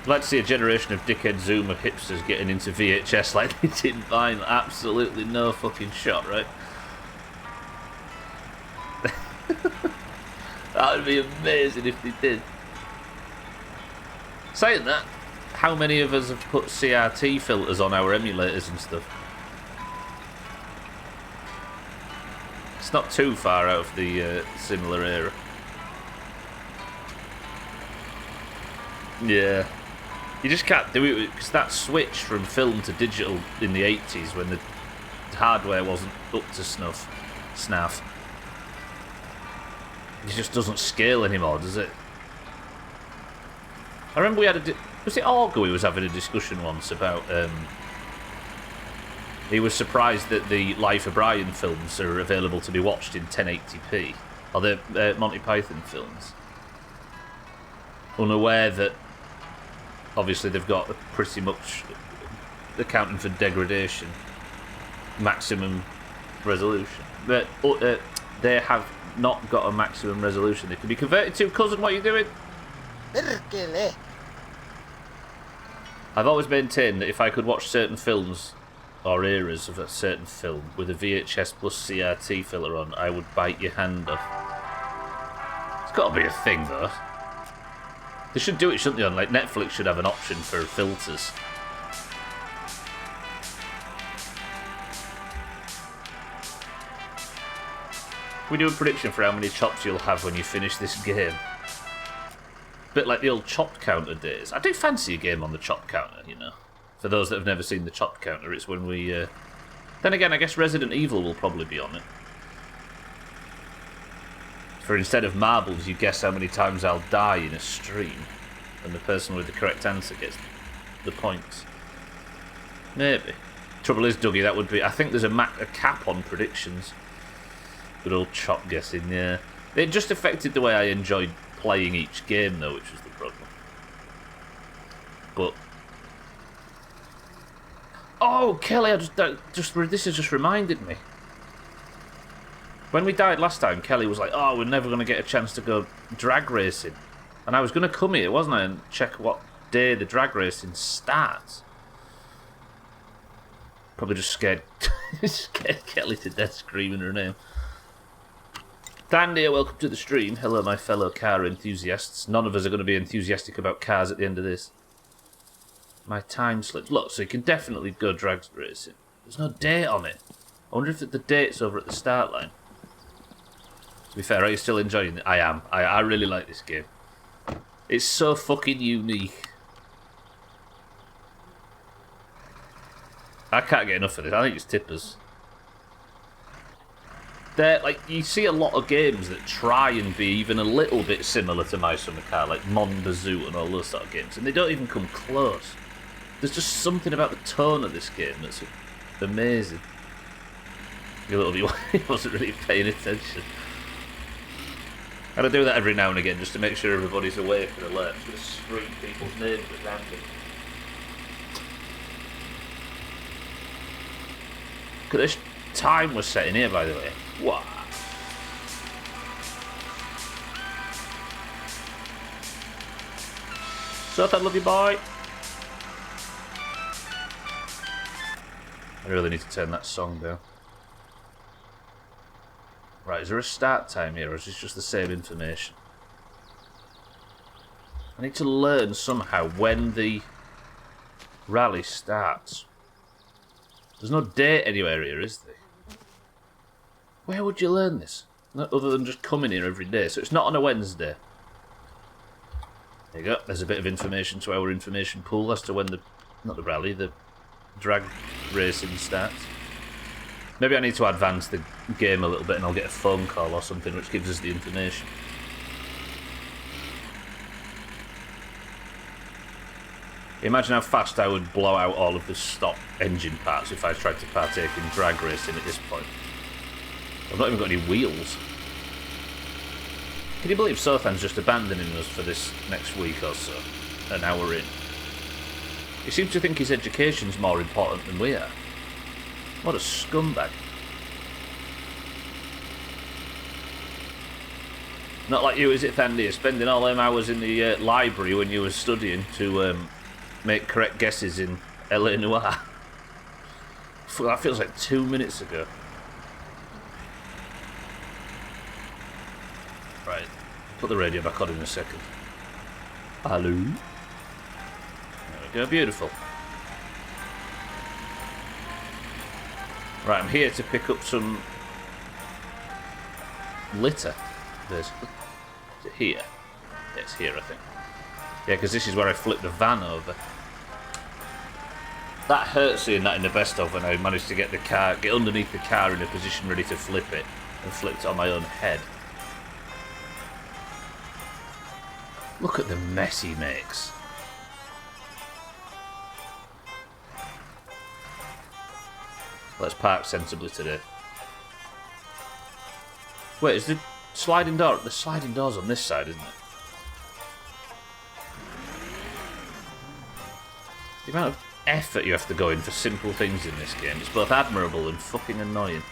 I'd like to see a generation of dickhead Zoomer hipsters getting into VHS like they did mine. Absolutely no fucking shot, right? That would be amazing if they did. Saying that, how many of us have put CRT filters on our emulators and stuff? It's not too far out of the similar era. Yeah. You just can't do it because that switch from film to digital in the 80s when the hardware wasn't up to snuff. It just doesn't scale anymore, does it? I remember we had was it Orgo who was having a discussion once about he was surprised that the Life of Brian films are available to be watched in 1080p, or the Monty Python films, unaware that obviously they've got pretty much, accounting for degradation, maximum resolution. But they have not got a maximum resolution they can be converted to. Cousin, what are you doing? Perkele. I've always maintained that if I could watch certain films or eras of a certain film with a VHS plus CRT filler on, I would bite your hand off. It's got to be a thing, though. They should do it, shouldn't they? Like, Netflix should have an option for filters. We do a prediction for how many chops you'll have when you finish this game. Bit like the old chop counter days. I do fancy a game on the chop counter, you know. For those that have never seen the chop counter, it's when we... Then again, I guess Resident Evil will probably be on it. For instead of marbles, you guess how many times I'll die in a stream, and the person with the correct answer gets the points. Maybe. Trouble is, Dougie, that would be... I think there's a cap on predictions. Good old chop guessing, yeah. It just affected the way I enjoyed playing each game, though, which was the problem. But... Oh, Kelly, this has just reminded me. When we died last time, Kelly was like, oh, we're never going to get a chance to go drag racing. And I was going to come here, wasn't I, and check what day the drag racing starts. Probably just scared Kelly to death screaming her name. Dan here, welcome to the stream. Hello, my fellow car enthusiasts. None of us are going to be enthusiastic about cars at the end of this. My time slipped. Look, so you can definitely go drag racing. There's no date on it. I wonder if the date's over at the start line. To be fair, are you still enjoying it? I am. I really like this game. It's so fucking unique. I can't get enough of this. I think it's tippers. They're, like, you see a lot of games that try and be even a little bit similar to My Summer Car, like Monda Zoo and all those sort of games, and they don't even come close. There's just something about the tone of this game that's amazing. A little bit, he wasn't really paying attention. And I do that every now and again just to make sure everybody's awake and alert. I'm just scream people's names at random. Look at this time was set in here, by the way. What? So I love you, boy. I really need to turn that song down. Right, is there a start time here, or is this just the same information? I need to learn somehow when the rally starts. There's no date anywhere here, is there? Where would you learn this? Other than just coming here every day. So it's not on a Wednesday. There you go. There's a bit of information to our information pool as to when the... Not the rally, the drag racing starts. Maybe I need to advance the game a little bit and I'll get a phone call or something which gives us the information. Imagine how fast I would blow out all of the stock engine parts if I tried to partake in drag racing at this point. I've not even got any wheels. Can you believe Sothan's just abandoning us for this next week or so? An hour in. He seems to think his education's more important than we are. What a scumbag. Not like you, is it, Thandy? Spending all them hours in the library when you were studying to make correct guesses in LA Noire. That feels like 2 minutes ago. Right, put the radio back on in a second. Hello? There we go, beautiful. Right, I'm here to pick up some litter. Is it here? Yeah, it's here, I think. Yeah, because this is where I flipped the van over. That hurt seeing that in the best of when I managed to get underneath the car in a position ready to flip it, and flipped it on my own head. Look at the mess he makes. Let's park sensibly today. Wait, is the sliding door? The sliding door's on this side, isn't it? The amount of effort you have to go in for simple things in this game, it's both admirable and fucking annoying.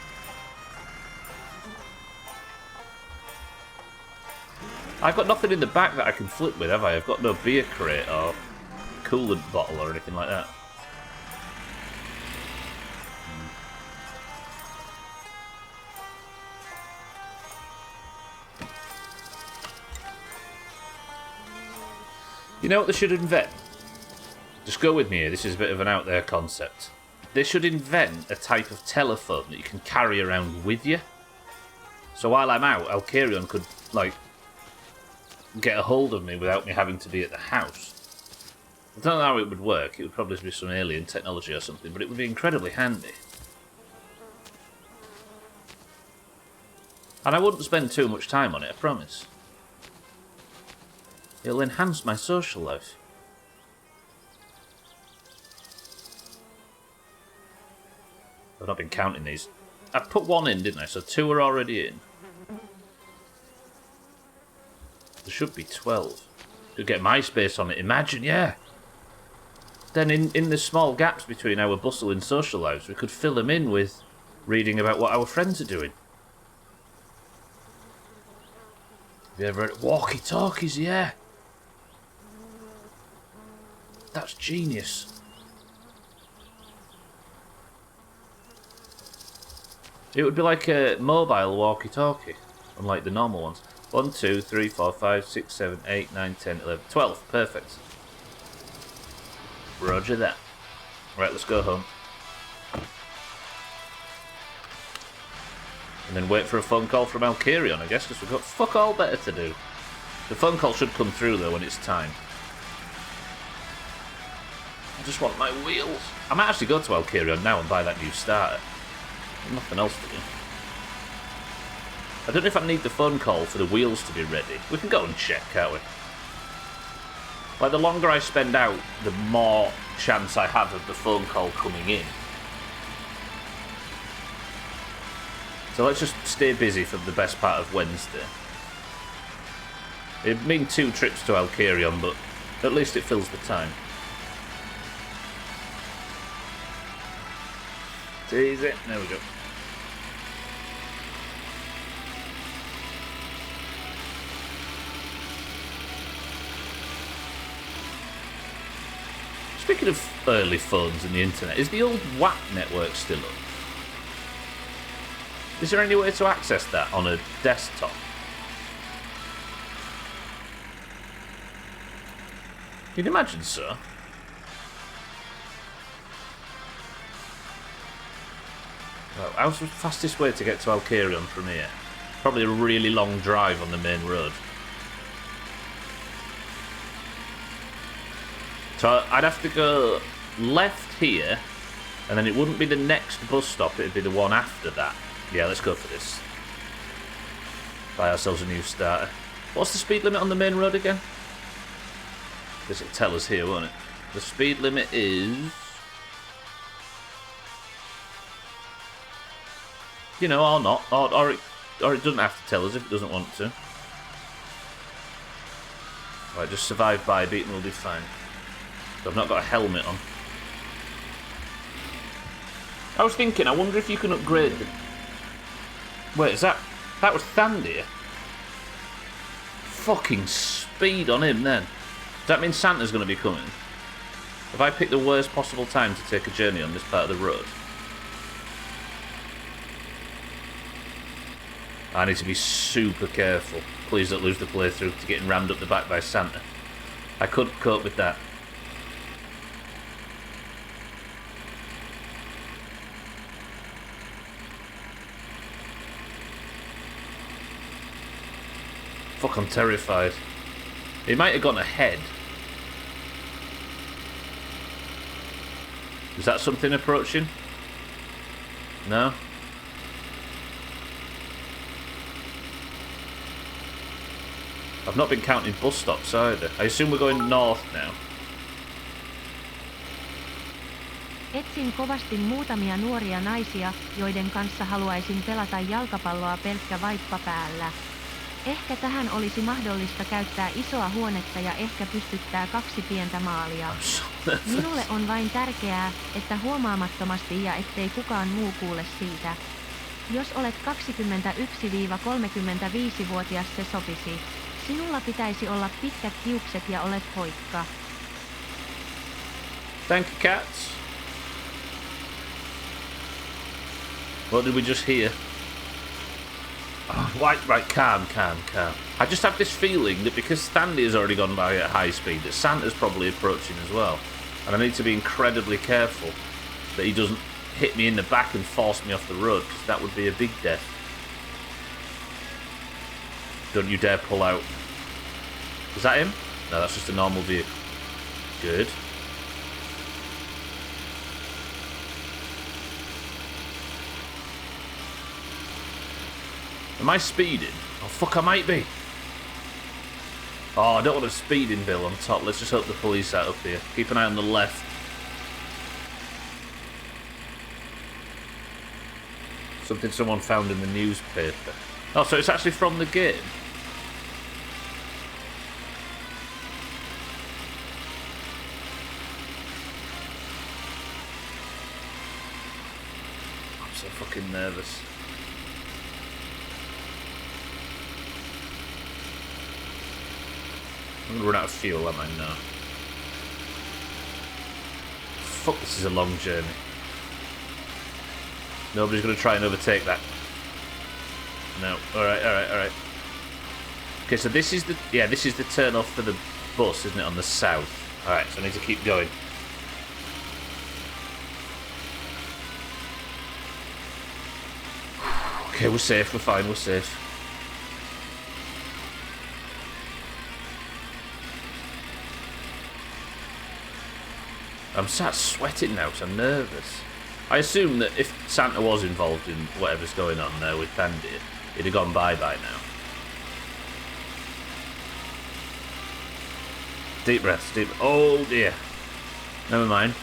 I've got nothing in the back that I can flip with, have I? I've got no beer crate or coolant bottle or anything like that. You know what they should invent? Just go with me here, this is a bit of an out there concept. They should invent a type of telephone that you can carry around with you. So while I'm out, Alkarion could, like, get a hold of me without me having to be at the house. I don't know how it would work, it would probably be some alien technology or something, but it would be incredibly handy. And I wouldn't spend too much time on it, I promise. It'll enhance my social life. I've not been counting these. I put one in, didn't I? So 2 are already in. There should be 12. Could get MySpace on it, imagine, yeah. Then in the small gaps between our bustling social lives, we could fill them in with reading about what our friends are doing. Have you ever heard of walkie-talkies? Yeah. That's genius. It would be like a mobile walkie-talkie, unlike the normal ones. 1, 2, 3, 4, 5, 6, 7, 8, 9, 10, 11, 12. Perfect. Roger that. Right, let's go home. And then wait for a phone call from Alkarion, I guess, because we've got fuck all better to do. The phone call should come through, though, when it's time. I just want my wheels. I might actually go to Alkarion now and buy that new starter. Nothing else to do. I don't know if I need the phone call for the wheels to be ready. We can go and check, can't we? Like, the longer I spend out, the more chance I have of the phone call coming in. So let's just stay busy for the best part of Wednesday. It'd mean 2 trips to Alkarion, but at least it fills the time. Easy. There we go. Speaking of early phones and the internet, is the old WAP network still up? Is there any way to access that on a desktop? You'd imagine so. Well, how's the fastest way to get to Alkarion from here? Probably a really long drive on the main road. So I'd have to go left here, and then it wouldn't be the next bus stop, it'd be the one after that. Yeah, let's go for this. Buy ourselves a new starter. What's the speed limit on the main road again? This will tell us here, won't it? The speed limit is... You know, or not. Or it doesn't have to tell us if it doesn't want to. Right, just survive by beat and we'll be fine. I've not got a helmet on. I was thinking, I wonder if you can upgrade the... Wait, is that... That was Thandir? Fucking speed on him, then. Does that mean Santa's going to be coming? Have I picked the worst possible time to take a journey on this part of the road? I need to be super careful. Please don't lose the playthrough to getting rammed up the back by Santa. I couldn't cope with that. Fuck, I'm terrified. He might have gone ahead. Is that something approaching? No? I've not been counting bus stops either. I assume we're going north now. Etsin kovasti muutamia nuoria naisia, joiden kanssa haluaisin pelata jalkapalloa pelkkä vaippa päällä. Ehkä tähän olisi mahdollista käyttää isoa huonetta ja ehkä pystyttää 2 pientä maalia. Minulle on vain tärkeää, että huomaamattomasti ja ettei kukaan muu kuule siitä. Jos olet 21-35-vuotias, se sopisi. Sinulla pitäisi olla pitkät hiukset ja olet hoikka. Thank you, cats. What did we just hear? Oh, right, calm. I just have this feeling that because Standy has already gone by at high speed, that Santa's probably approaching as well. And I need to be incredibly careful that he doesn't hit me in the back and force me off the road, because that would be a big death. Don't you dare pull out. Is that him? No, that's just a normal vehicle. Good. Am I speeding? Oh, fuck, I might be. Oh, I don't want a speeding bill on top. Let's just hope the police are up here. Keep an eye on the left. Something someone found in the newspaper. Oh, so it's actually from the game. I'm so fucking nervous. I'm gonna run out of fuel, am I? No. Fuck, this is a long journey. Nobody's gonna try and overtake that. No. Alright. Okay, so this is the turn off for the bus, isn't it, on the south? Alright, so I need to keep going. Okay, we're safe, we're fine, we're safe. I'm sat sweating now because I'm nervous. I assume that if Santa was involved in whatever's going on there with Bandit, he'd have gone by now. Deep breaths, deep. Oh dear. Never mind.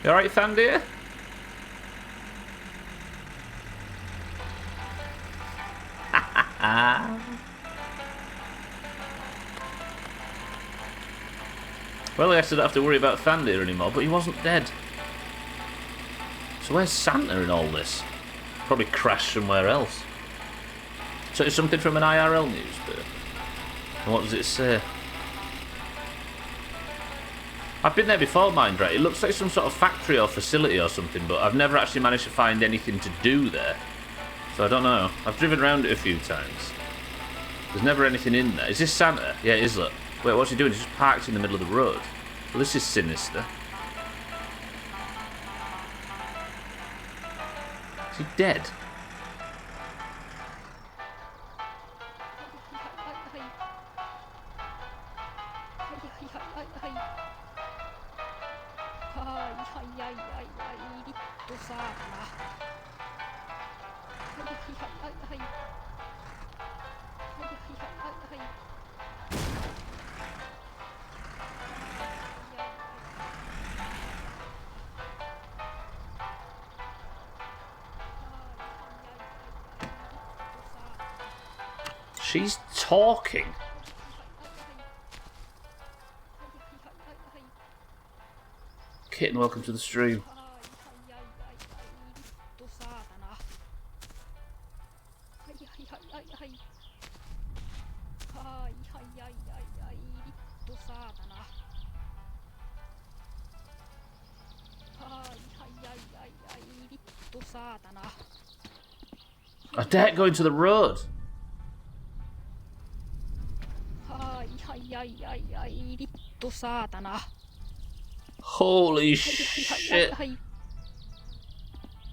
You alright, Thandir? Well, I guess I don't have to worry about Thandir anymore, but he wasn't dead. So where's Santa in all this? Probably crashed somewhere else. So it's something from an IRL newspaper. And what does it say? I've been there before, mind right. It looks like some sort of factory or facility or something, but I've never actually managed to find anything to do there. So I don't know. I've driven around it a few times. There's never anything in there. Is this Santa? Yeah, it is, look. Wait, what's he doing? He's just parked in the middle of the road. Well, this is sinister. Is he dead? She's talking. Kitten, welcome to the stream. I dare go into the road. Holy shit.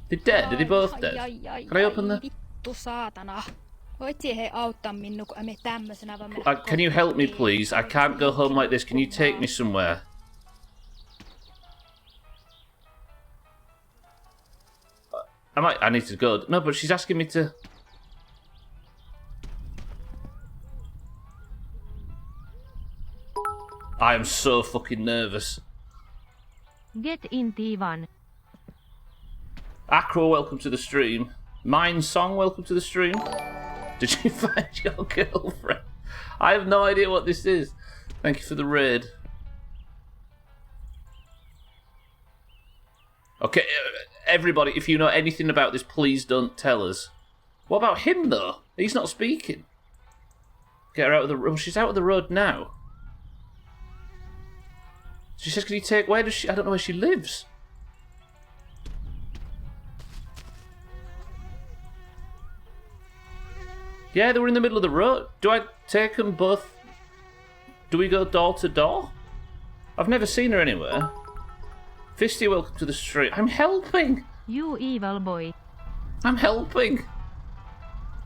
They're dead? Are they both dead? Can I open the... Vittu saatana. Voit siihen auttaa minua, kun me tämmöisenä vaan... Can you help me, please? I can't go home like this. Can you take me somewhere? I need to go. No, but she's asking me to... I am so fucking nervous. Get in, Tivan. Aqua, welcome to the stream. Mine Song, welcome to the stream. Did you find your girlfriend? I have no idea what this is. Thank you for the raid. Okay, everybody, if you know anything about this, please don't tell us. What about him, though? He's not speaking. Get her out of the road. She's out of the road now. She says, can you take... Where does she... I don't know where she lives. Yeah, they were in the middle of the road. Do I take them both? Do we go door to door? I've never seen her anywhere. Fisty, welcome to the street. I'm helping. You evil boy. I'm helping.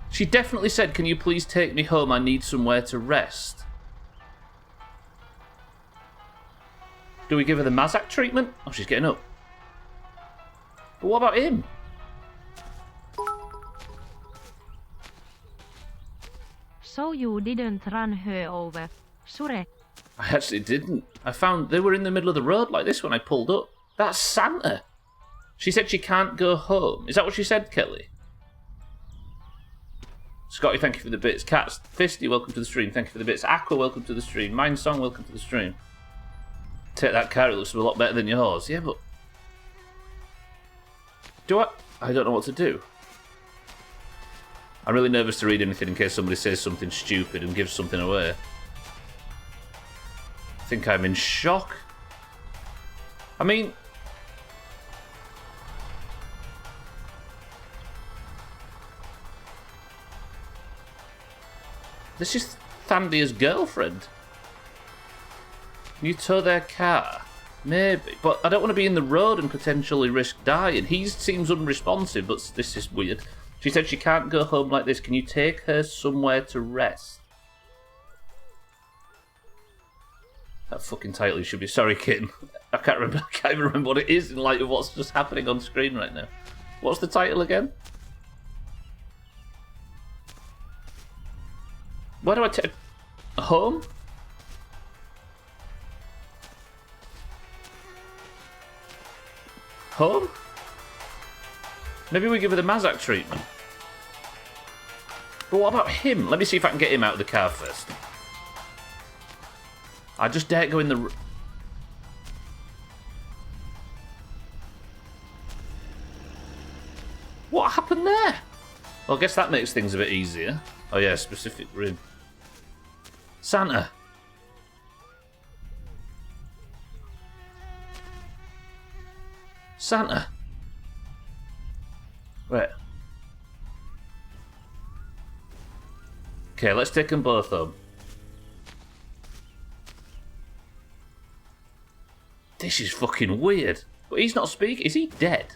She definitely said, can you please take me home? I need somewhere to rest. Do we give her the Mazak treatment? Oh, she's getting up. But what about him? So you didn't run her over. Sure. I actually didn't. I found they were in the middle of the road like this when I pulled up. That's Santa. She said she can't go home. Is that what she said, Kelly? Scotty, thank you for the bits. Cats, Fisty, welcome to the stream. Thank you for the bits. Aqua, welcome to the stream. Mine Song, welcome to the stream. Take that car, it looks a lot better than yours. Yeah, but... Do I... I don't know what to do. I'm really nervous to read anything in case somebody says something stupid and gives something away. I think I'm in shock. I mean... This is Thandia's girlfriend. Can you tow their car? Maybe. But I don't want to be in the road and potentially risk dying. He seems unresponsive, but this is weird. She said she can't go home like this. Can you take her somewhere to rest? That fucking title should be... Sorry, kitten. I can't even remember what it is in light of what's just happening on screen right now. What's the title again? Where do I take... Home? Home? Maybe we give her the Mazak treatment. But what about him? Let me see if I can get him out of the car first. I just dare go in the... What happened there? Well, I guess that makes things a bit easier. Oh yeah, specific room. Santa. Santa. Right. Okay, let's take them both home. This is fucking weird. But he's not speaking. Is he dead?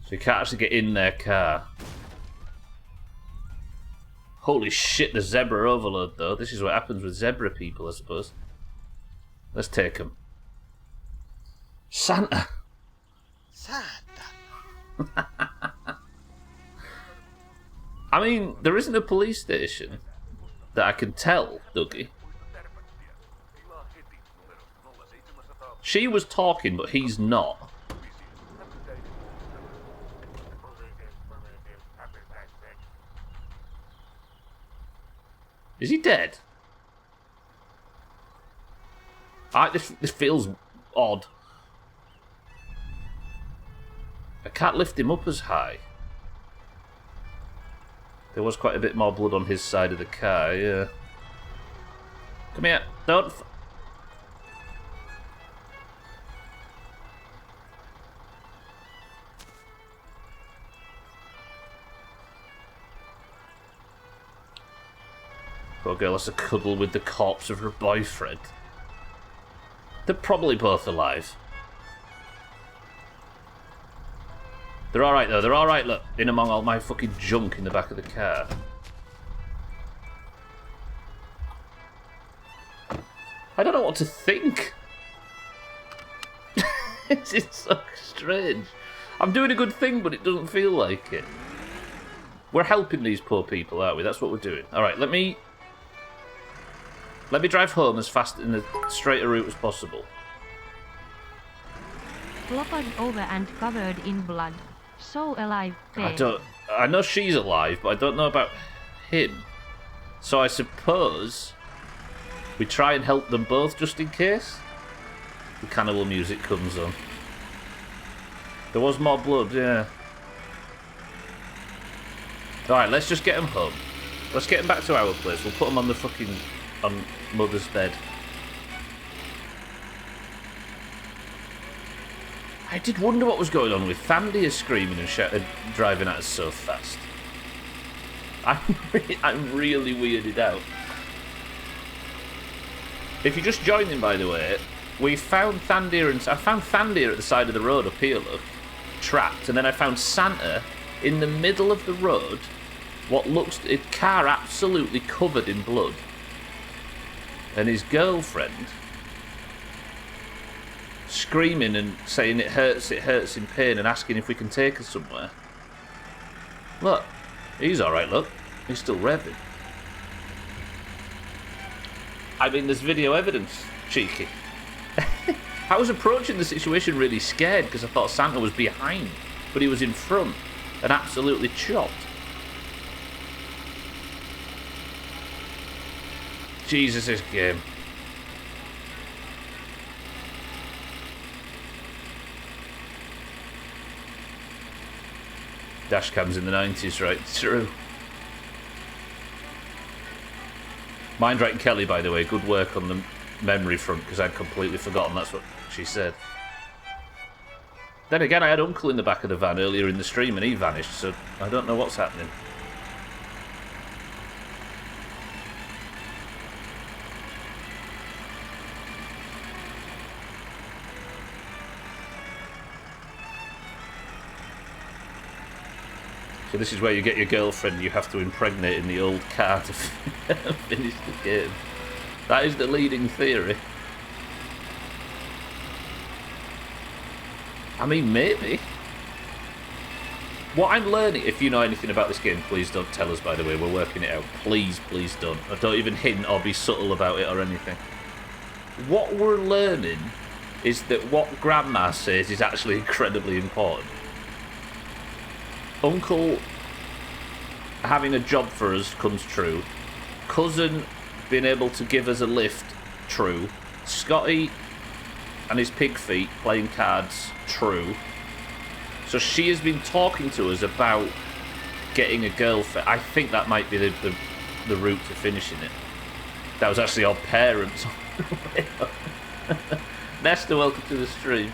So you can't actually get in their car. Holy shit, the zebra overload though. This is what happens with zebra people, I suppose. Let's take them. Santa. Santa. I mean, there isn't a police station that I can tell, Dougie. She was talking, but he's not. Is he dead? This feels odd. I can't lift him up as high. There was quite a bit more blood on his side of the car, yeah. Come here. Don't... Poor girl has to cuddle with the corpse of her boyfriend. They're probably both alive. They're alright though, they're alright, look, in among all my fucking junk in the back of the car. I don't know what to think. It's so strange. I'm doing a good thing, but it doesn't feel like it. We're helping these poor people, aren't we? That's what we're doing. Alright, let me drive home as fast in as straight a route as possible. Floppered over and covered in blood. So alive, I know she's alive, but I don't know about him. So I suppose we try and help them both just in case. The cannibal music comes on. There was more blood, yeah. Alright, let's just get them home. Let's get them back to our place. We'll put them on the fucking... on Mother's bed. I did wonder what was going on with Thandia screaming and driving at us so fast. I'm really weirded out. If you're just joining, by the way, we found Thandia, and I found Thandia at the side of the road up here, look, trapped, and then I found Santa in the middle of the road, what looks a car absolutely covered in blood, and his girlfriend screaming and saying it hurts in pain, and asking if we can take her somewhere. Look, he's alright, look. He's still revving. I mean, there's video evidence, cheeky. I was approaching the situation really scared because I thought Santa was behind, but he was in front and absolutely chopped. Jesus, this game. Dashcams in the 90s, right? True. Mindright and Kelly, by the way, good work on the memory front, because I'd completely forgotten that's what she said. Then again, I had Uncle in the back of the van earlier in the stream and he vanished, so I don't know what's happening. So this is where you get your girlfriend you have to impregnate in the old car to finish the game. That is the leading theory. I mean, maybe. What I'm learning, if you know anything about this game, please don't tell us, by the way. We're working it out. Please, please don't. Or don't even hint or be subtle about it or anything. What we're learning is that what Grandma says is actually incredibly important. Uncle having a job for us comes true. Cousin being able to give us a lift, true. Scotty and his pig feet playing cards, true. So she has been talking to us about getting a girlfriend. I think that might be the route to finishing it. That was actually our parents. Nesta, welcome to the stream.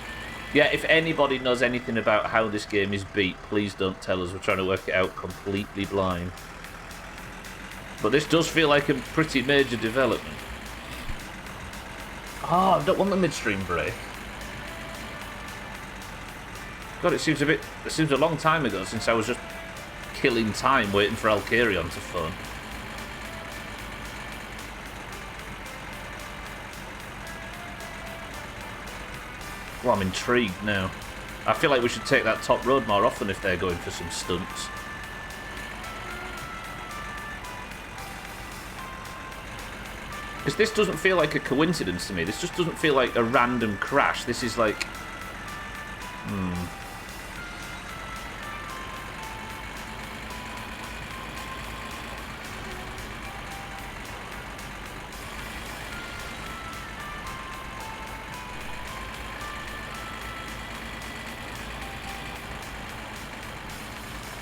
Yeah, if anybody knows anything about how this game is beat, please don't tell us. We're trying to work it out completely blind. But this does feel like a pretty major development. Oh, I don't want the midstream break. God, it seems a long time ago since I was just killing time waiting for Alkarion to phone. Well, I'm intrigued now. I feel like we should take that top road more often if they're going for some stunts. Because this doesn't feel like a coincidence to me. This just doesn't feel like a random crash. This is like...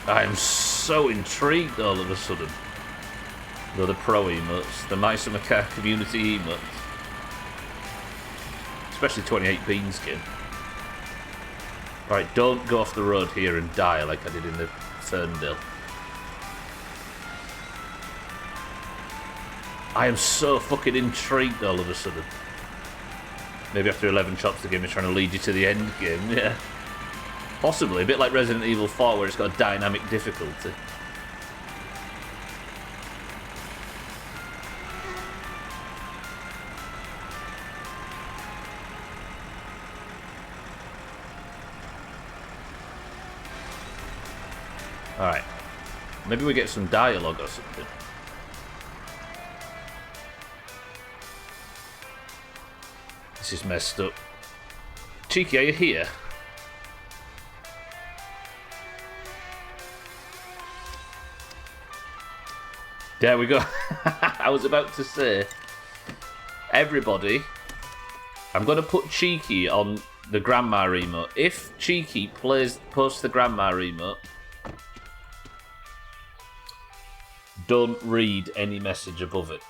I am so intrigued all of a sudden. The pro emotes, the Mice and Macaque community emotes. Especially 28 Bean skin. Right, don't go off the road here and die like I did in the Ferndale. I am so fucking intrigued all of a sudden. Maybe after 11 shots the game is trying to lead you to the end game, yeah. Possibly, a bit like Resident Evil 4 where it's got a dynamic difficulty. Alright. Maybe we get some dialogue or something. This is messed up. Cheeky, are you here? There we go. I was about to say, everybody, I'm going to put Cheeky on the Grandma emote. If Cheeky posts the Grandma emote, don't read any message above it.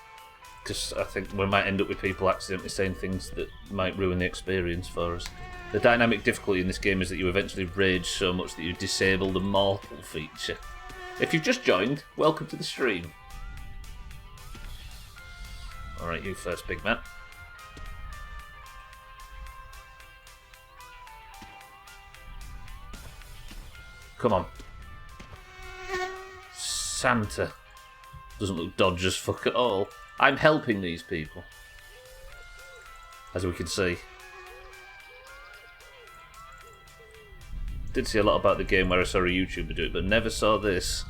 Because I think we might end up with people accidentally saying things that might ruin the experience for us. The dynamic difficulty in this game is that you eventually rage so much that you disable the mortal feature. If you've just joined, welcome to the stream. Alright, you first, big man. Come on. Santa. Doesn't look dodge as fuck at all. I'm helping these people. As we can see. Did see a lot about the game where I saw a YouTuber do it, but never saw this.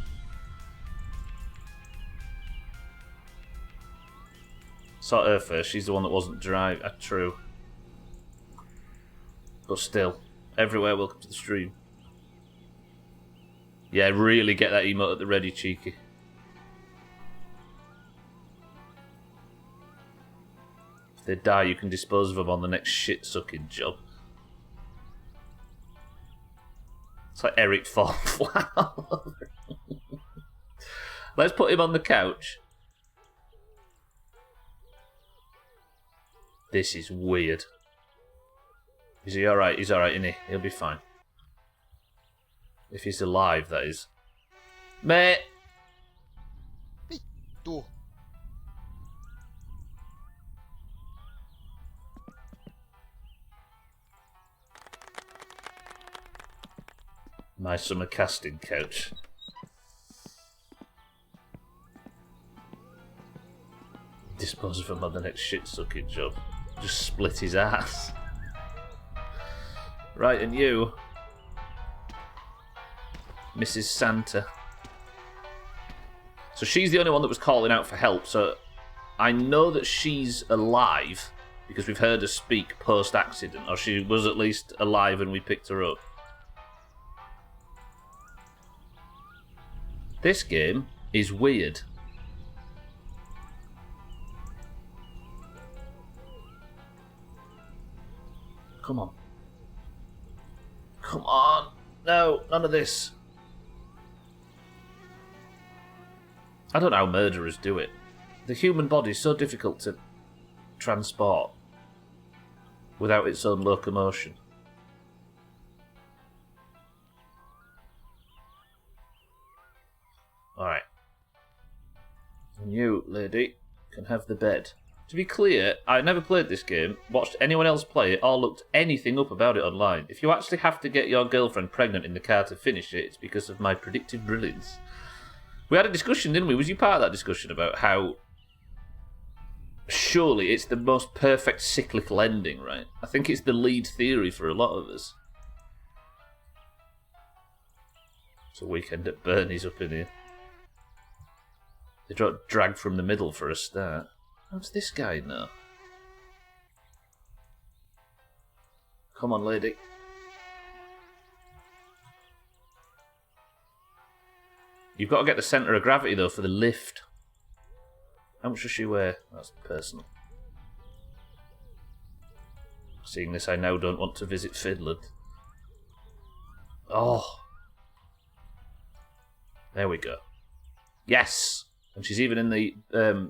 Saw her first, she's the one that wasn't true. But still, everywhere, welcome to the stream. Yeah, really get that emote at the ready, Cheeky. If they die, you can dispose of them on the next shit-sucking job. It's like Eric falling flat all over. Let's put him on the couch. This is weird. Is he alright? He's alright, isn't he? He'll be fine. If he's alive, that is. Mate! Vittu. My summer casting couch. Dispose of him on the next shit-sucking job. Just split his ass. Right, and you, Mrs. Santa. So she's the only one that was calling out for help, so I know that she's alive because we've heard her speak post-accident, or she was at least alive and we picked her up. This game is weird. Come on. Come on. No, none of this. I don't know how murderers do it. The human body is so difficult to transport without its own locomotion. Alright. And you, lady, can have the bed. To be clear, I never played this game, watched anyone else play it, or looked anything up about it online. If you actually have to get your girlfriend pregnant in the car to finish it, it's because of my predictive brilliance. We had a discussion, didn't we? Was you part of that discussion about how surely it's the most perfect cyclical ending, right? I think it's the lead theory for a lot of us. It's a weekend at Bernie's up in here. They got dragged from the middle for a start. How does this guy know? Come on, lady. You've got to get the centre of gravity, though, for the lift. How much does she weigh? That's personal. Seeing this, I now don't want to visit Finland. Oh. There we go. Yes! And she's even in the...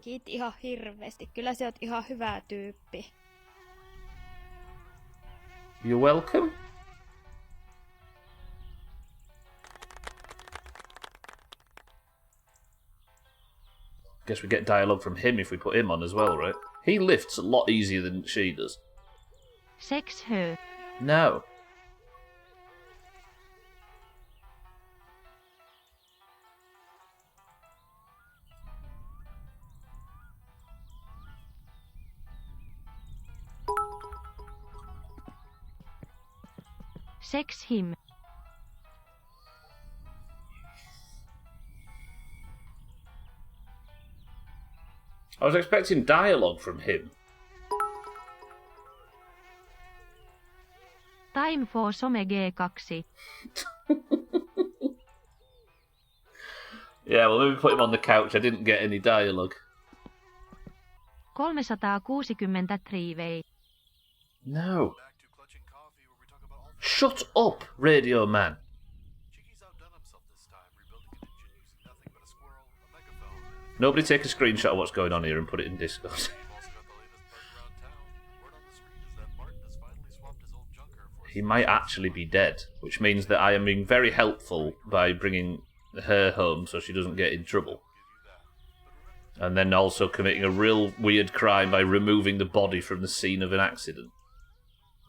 Kiitti ihan hirveästi. Kyllä sä oot ihan hyvä tyyppi. You're welcome. Guess we get dialogue from him if we put him on as well, right? He lifts a lot easier than she does. Sex her. No. Sex him. I was expecting dialogue from him. Time for some G2. Yeah, well, maybe put him on the couch. I didn't get any dialogue. 363 No. Back to Clutching Coffee, where we talk about all the Shut up, Radio Man. Cheeky's outdone himself this time, rebuilding an engine using nothing but a squirrel, a megaphone, and Nobody take a screenshot of what's going on here and put it in Discord. we've also got the latest buzz around town. Word on the street is that Martin has finally swapped his old junker for He might actually be dead, which means that I am being very helpful by bringing her home so she doesn't get in trouble. And then also committing a real weird crime by removing the body from the scene of an accident.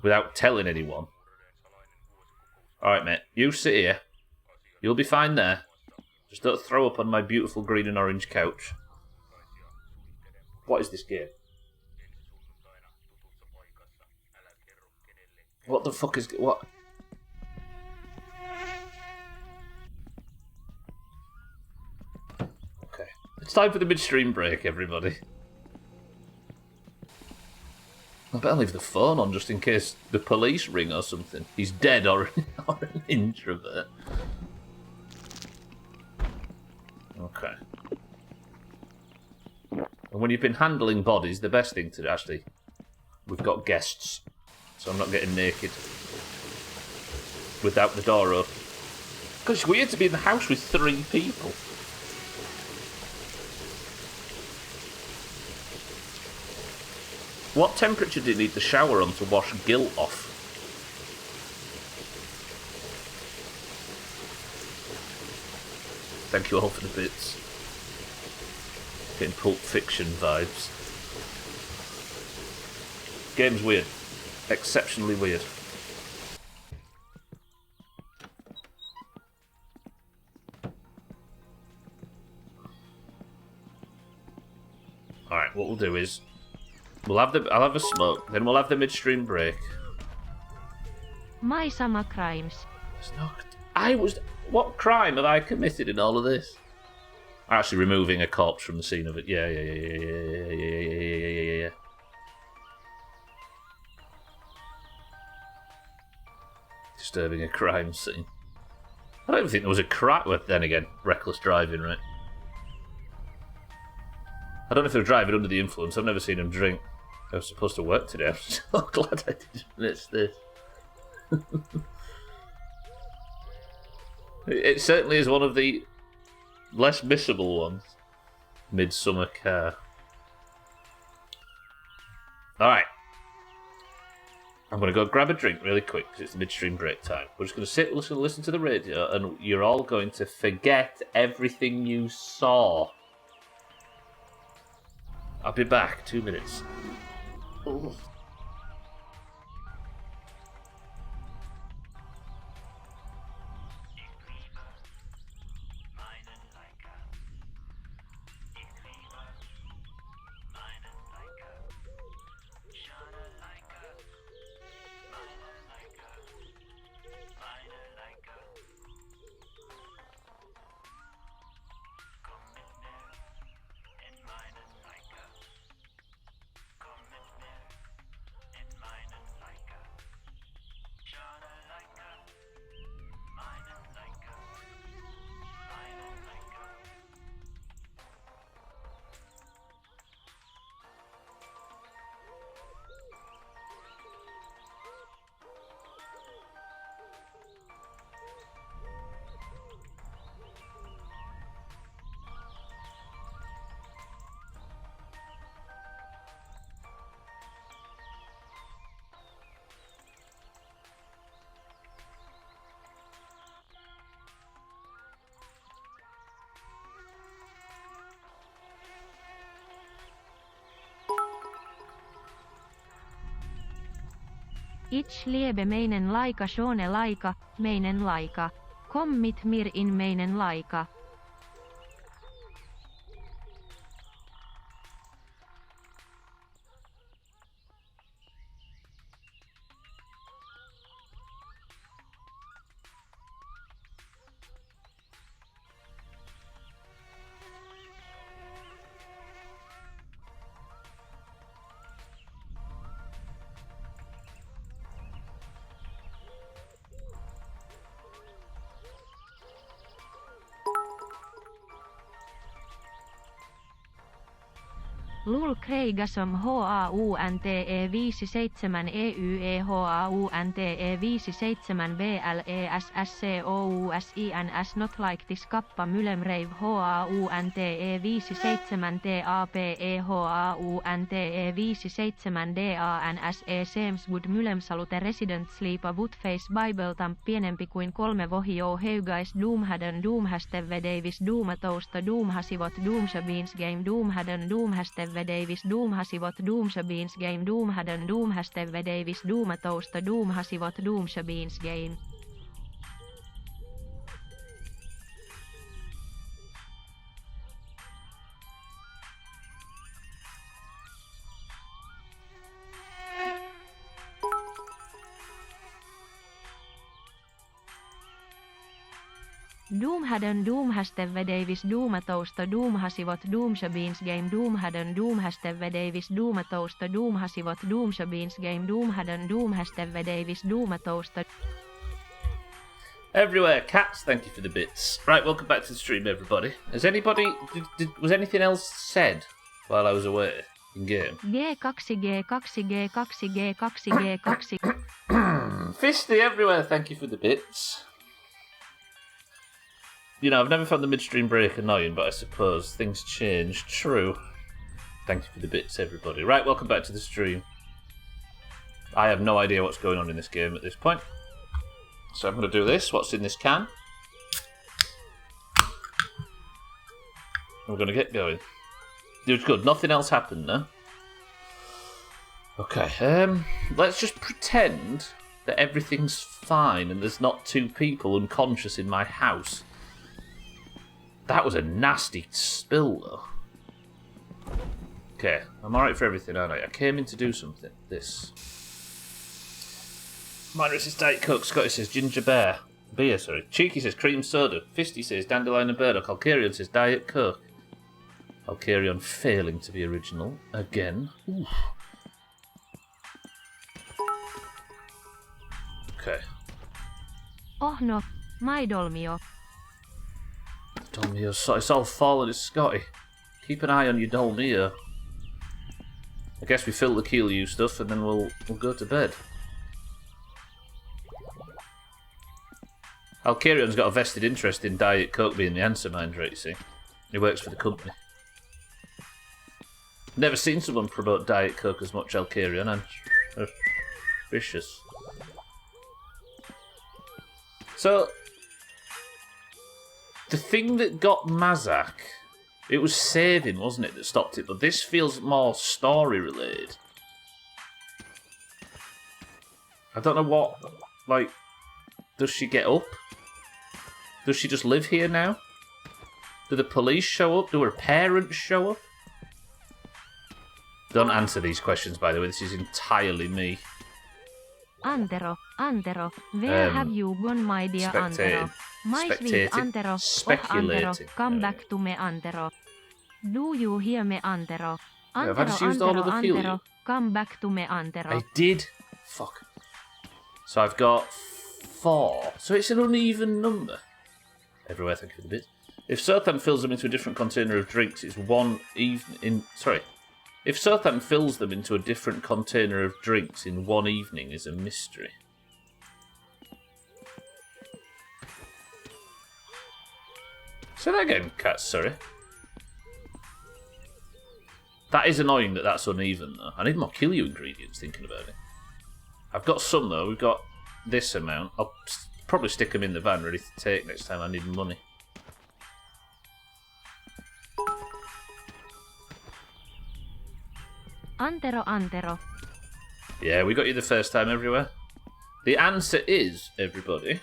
Without telling anyone. Alright, mate. You sit here. You'll be fine there. Just don't throw up on my beautiful green and orange couch. What is this game? What the fuck is... What? Okay. It's time for the midstream break, everybody. I better leave the phone on just in case the police ring or something. He's dead or an introvert. Okay. And when you've been handling bodies, the best thing to do, actually, we've got guests, so I'm not getting naked without the door open. Because it's weird to be in the house with 3 people. What temperature do you need the shower on to wash guilt off? Thank you all for the bits. Getting Pulp Fiction vibes. Game's weird. Exceptionally weird. Alright, what we'll do is I'll have a smoke, then we'll have the midstream break. My summer crimes. What crime have I committed in all of this? Actually removing a corpse from the scene of it. Yeah. Disturbing a crime scene. I don't even think there was a crime. Well, then again, reckless driving, right? I don't know if they were driving under the influence. I've never seen him drink. I was supposed to work today. I'm so glad I didn't miss this. It certainly is one of the less missable ones. Midsummer Car. Alright. I'm going to go grab a drink really quick because it's the midstream break time. We're just going to sit, listen to the radio, and you're all going to forget everything you saw. I'll be back. 2 minutes. Ooh. Ich liebe meinen laika shone laika, meinen laika. Kom mit mir in meinen laika. Lul Kreigasom HAUNTE 57 EYE HAUNTE 57 BLESSCOUSINS Not Like This Kappa Mylemreiv HAUNTE 57 TAPE HAUNTE 57 DANSE Seems Good Mylemsalute Resident Sleep a Woodface Bible Tamp pienempi kuin 3 vohio Heugais Doomhaden Doomhasteve Davis Doomatousta Doomhasivot Doomshabeans Game Doomhaden Doomhasteve Davis Doomhasivot Doomshabeans Game Doomhaden Doomhasteve Davis Doomatousta Doomhasivot Doomshabeans Game Doomhaden Doomhasteve Davis Doomatousta Doomhasivot Doomshabeans Game Doomhaden Doomhasteve Davis Doomatousta Doomhasivot Doomshabeans Game Doomhaden Doomhasteve Davis Doomatousta Everywhere, cats, thank you for the bits. Right, welcome back to the stream, everybody. Has anybody... was anything else said while I was away in game? G2G2G2G2G2G2 Fisty everywhere, thank you for the bits. You know, I've never found the midstream break annoying, but I suppose things change. True. Thank you for the bits, everybody. Right, welcome back to the stream. I have no idea what's going on in this game at this point. So I'm going to do this. What's in this can? We're going to get going. It was good. Nothing else happened, no? Okay, let's just pretend that everything's fine and there's not 2 people unconscious in my house. That was a nasty spill, though. Okay, I'm alright for everything, aren't I? I came in to do something. This. Myra says Diet Coke. Scotty says Ginger Beer. Beer, sorry. Cheeky says Cream Soda. Fisty says Dandelion and Burdock. Alcarion says Diet Coke. Alcarion failing to be original. Again. Ooh. Okay. Oh no, my Dolmio. Dolmio, it's all fallen, it's Scotty. Keep an eye on your Dolmio. I guess we fill the Keelyu stuff and then we'll go to bed. Alcarion's got a vested interest in Diet Coke being the answer minder, you see. He works for the company. Never seen someone promote Diet Coke as much, Alcarion. I'm vicious. So, the thing that got Mazak, it was saving, wasn't it, that stopped it? But this feels more story-related. I don't know what, like, does she get up? Does she just live here now? Do the police show up? Do her parents show up? Don't answer these questions, by the way. This is entirely me. Antero, where have you gone, my dear Antero? My sweet Antero, oh Antero, come back to me, Antero. Do you hear me, Antero? Antero, come back to me, Antero. I did? Fuck. So I've got 4. So it's an uneven number. Everywhere, thank you for the bit. If Sothan fills them into a different container of drinks, it's one evening... Sorry. If Sothan fills them into a different container of drinks in one evening is a mystery. Say that again, Cat, sorry. That is annoying that that's uneven, though. I need more Keelyu ingredients, thinking about it. I've got some, though. We've got this amount. I'll probably stick them in the van, ready to take next time I need money. Antero. Yeah, we got you the first time everywhere. The answer is, everybody...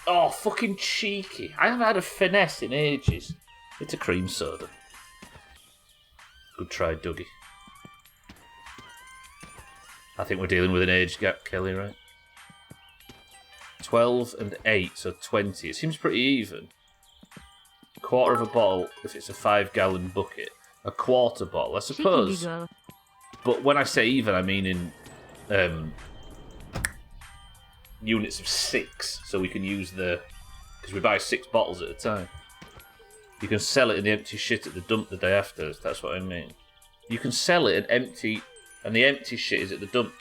Oh, fucking cheeky. I haven't had a finesse in ages. It's a cream soda. Good try, Dougie. I think we're dealing with an age gap, Kelly, right? 12 and 8, so 20. It seems pretty even. Quarter of a bottle if it's a 5-gallon bucket. A quarter bottle, I suppose. But when I say even, I mean in units of 6. So we can use the... Because we buy 6 bottles at a time. You can sell it in the empty shit at the dump the day after. That's what I mean. You can sell it and empty... And the empty shit is at the dump.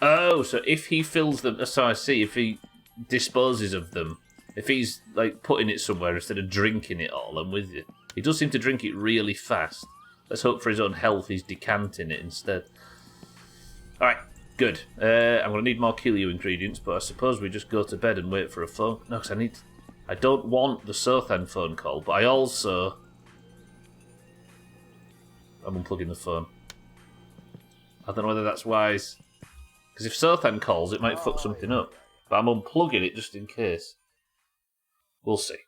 Oh, so if he fills them... So I see, if he disposes of them, if he's like putting it somewhere instead of drinking it all, I'm with you. He does seem to drink it really fast. Let's hope for his own health he's decanting it instead. Alright, good. I'm going to need more kill you ingredients, but I suppose we just go to bed and wait for a phone... No, because I don't want the Sothan phone call, but I also... I'm unplugging the phone. I don't know whether that's wise. Because if Sothan calls, it might fuck something up. But I'm unplugging it just in case. We'll see.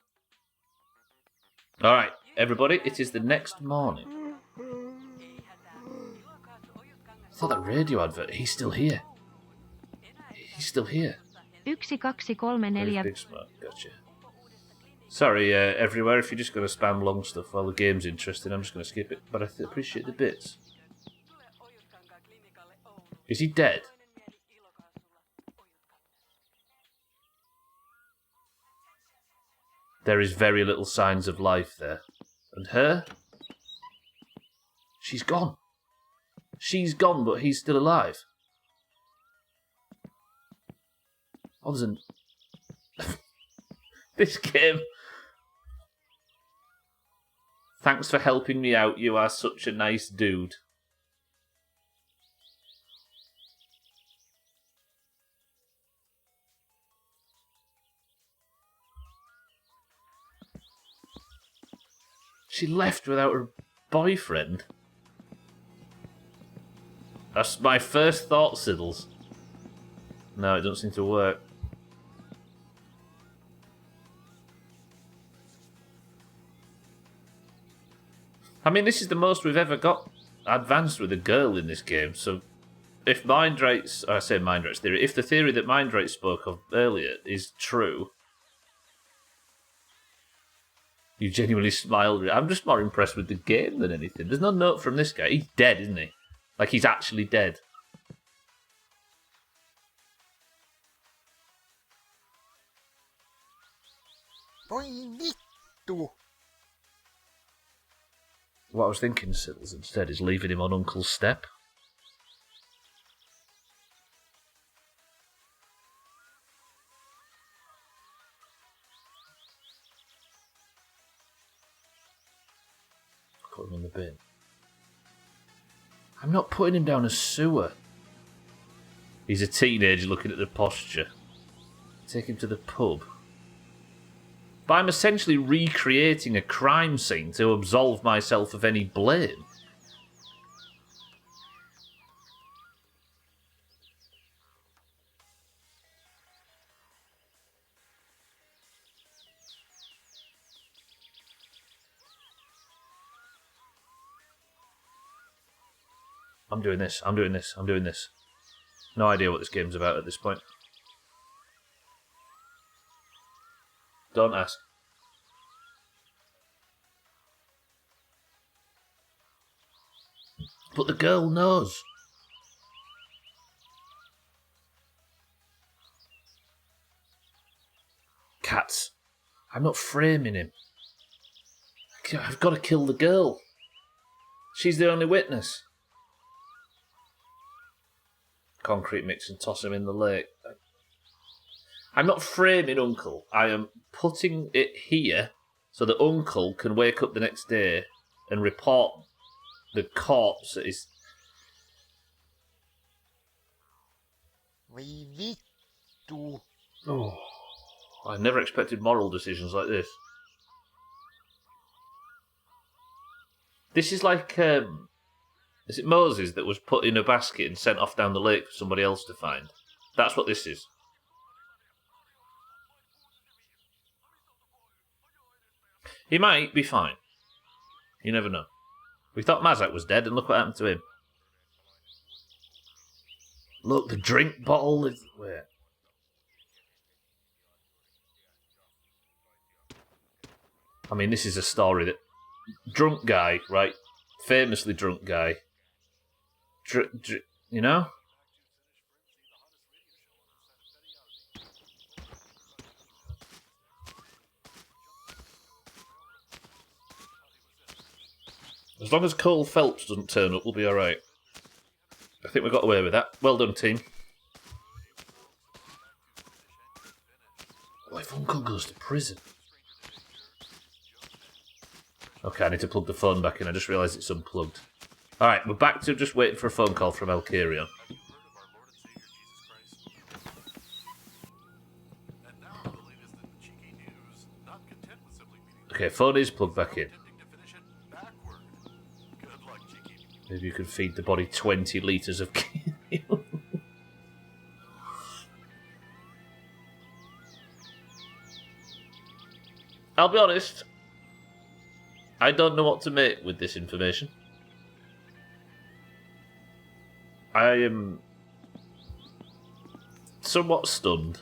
Alright, everybody, it is the next morning. I thought that radio advert, he's still here. He's still here. 1, 2, 3, 4. Big smart, gotcha. Sorry, everywhere, if you're just going to spam long stuff while the game's interesting, I'm just going to skip it. But I appreciate the bits. Is he dead? There is very little signs of life there. And her? She's gone. She's gone, but he's still alive. Oh, there's an... This game... Thanks for helping me out. You are such a nice dude. She left without her boyfriend. That's my first thought, Siddles. No, it doesn't seem to work. I mean, this is the most we've ever got advanced with a girl in this game, so if I say mind rights theory, if the theory that mind rights spoke of earlier is true, you genuinely smiled. I'm just more impressed with the game than anything. There's no note from this guy. He's dead, isn't he? Like, he's actually dead. Voi vittu. What I was thinking, Siddles, instead, is leaving him on Uncle's step. Put him in the bin. I'm not putting him down a sewer. He's a teenager looking at the posture. Take him to the pub. But I'm essentially recreating a crime scene to absolve myself of any blame. I'm doing this. No idea what this game's about at this point. Don't ask. But the girl knows. Cats. I'm not framing him. I've got to kill the girl. She's the only witness. Concrete mix and toss him in the lake. I'm not framing Uncle. I am putting it here so that Uncle can wake up the next day and report the corpse that is... Voi vittu. Oh, I never expected moral decisions like this. This is like, is it Moses that was put in a basket and sent off down the lake for somebody else to find? That's what this is. He might be fine. You never know. We thought Mazak was dead, and look what happened to him. Look, the drink bottle is... Where? I mean, this is a story that... Drunk guy, right? Famously drunk guy. You know? As long as Cole Phelps doesn't turn up, we'll be alright. I think we got away with that. Well done, team. What if Uncle goes to prison? Okay, I need to plug the phone back in. I just realised it's unplugged. Alright, we're back to just waiting for a phone call from Elkarion. Okay, phone is plugged back in. Maybe you could feed the body 20 litres of kale. I'll be honest. I don't know what to make with this information. I am somewhat stunned.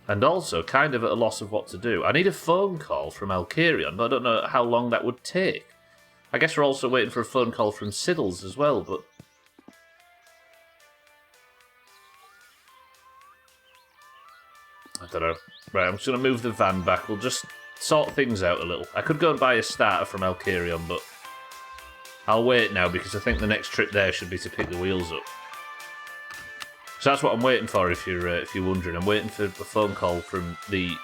And also kind of at a loss of what to do. I need a phone call from Elkarion, but I don't know how long that would take. I guess we're also waiting for a phone call from Siddles as well, but... I don't know. Right, I'm just going to move the van back. We'll just sort things out a little. I could go and buy a starter from Elkarion, but I'll wait now because I think the next trip there should be to pick the wheels up. So that's what I'm waiting for, if you're wondering. I'm waiting for a phone call from the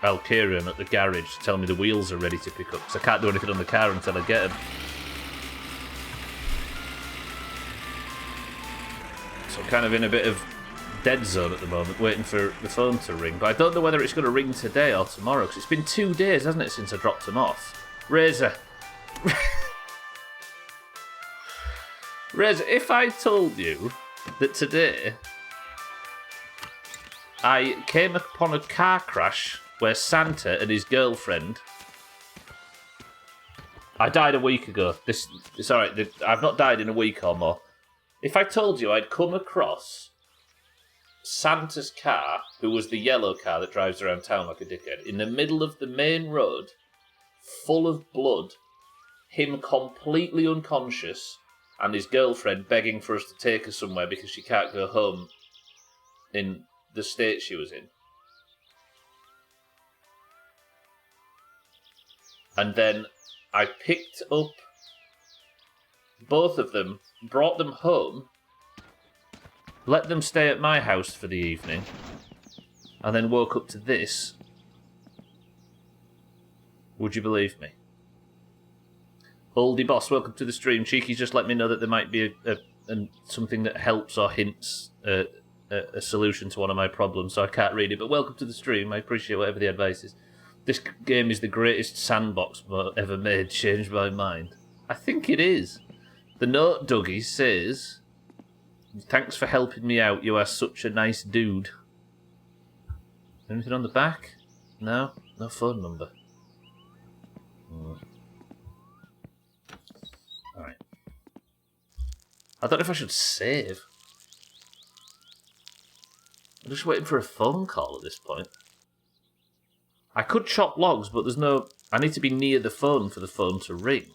Elkarion at the garage to tell me the wheels are ready to pick up, because I can't do anything on the car until I get them. So I'm kind of in a bit of dead zone at the moment, waiting for the phone to ring. But I don't know whether it's going to ring today or tomorrow, because it's been 2 days, hasn't it, since I dropped him off. Razor. Razor, if I told you that today I came upon a car crash where Santa and his girlfriend... I died a week ago. It's alright, I've not died in a week or more. If I told you I'd come across Santa's car, who was the yellow car that drives around town like a dickhead, in the middle of the main road, full of blood, him completely unconscious, and his girlfriend begging for us to take her somewhere because she can't go home in the state she was in. And then I picked up both of them, brought them home, let them stay at my house for the evening, and then woke up to this. Would you believe me? Oldie Boss, welcome to the stream. Cheeky's just let me know that there might be something that helps or hints a solution to one of my problems, so I can't read it. But welcome to the stream. I appreciate whatever the advice is. This game is the greatest sandbox ever made. Changed my mind. I think it is. The note Dougie says, "Thanks for helping me out. You are such a nice dude." Anything on the back? No? No phone number. Alright. I don't know if I should save. I'm just waiting for a phone call at this point. I could chop logs, but there's no... I need to be near the phone for the phone to ring.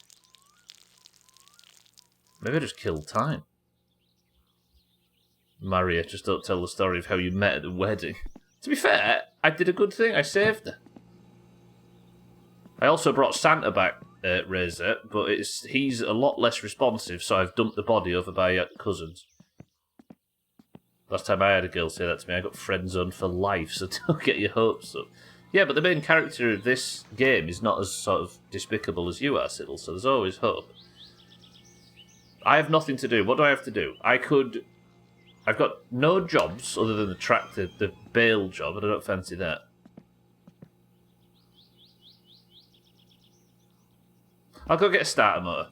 Maybe I just killed time. Maria, just don't tell the story of how you met at the wedding. To be fair, I did a good thing. I saved her. I also brought Santa back, Razor, but he's a lot less responsive, so I've dumped the body over by cousins. Last time I had a girl say that to me, I got friend zoned for life, so don't get your hopes up. Yeah, but the main character of this game is not as sort of despicable as you are, Siddle, so there's always hope. I have nothing to do. What do I have to do? I've got no jobs other than the bail job, but I don't fancy that. I'll go get a starter motor.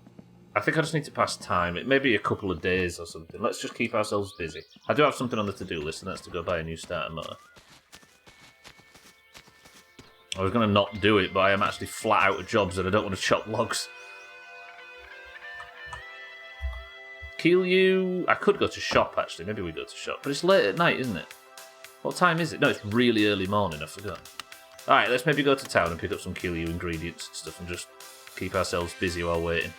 I think I just need to pass time. It may be a couple of days or something. Let's just keep ourselves busy. I do have something on the to-do list, and that's to go buy a new starter motor. I was going to not do it, but I am actually flat out of jobs and I don't want to chop logs. Kill you... I could go to shop, actually. Maybe we go to shop. But it's late at night, isn't it? What time is it? No, it's really early morning. I forgot. Alright, let's maybe go to town and pick up some kill you ingredients and stuff and just keep ourselves busy while waiting.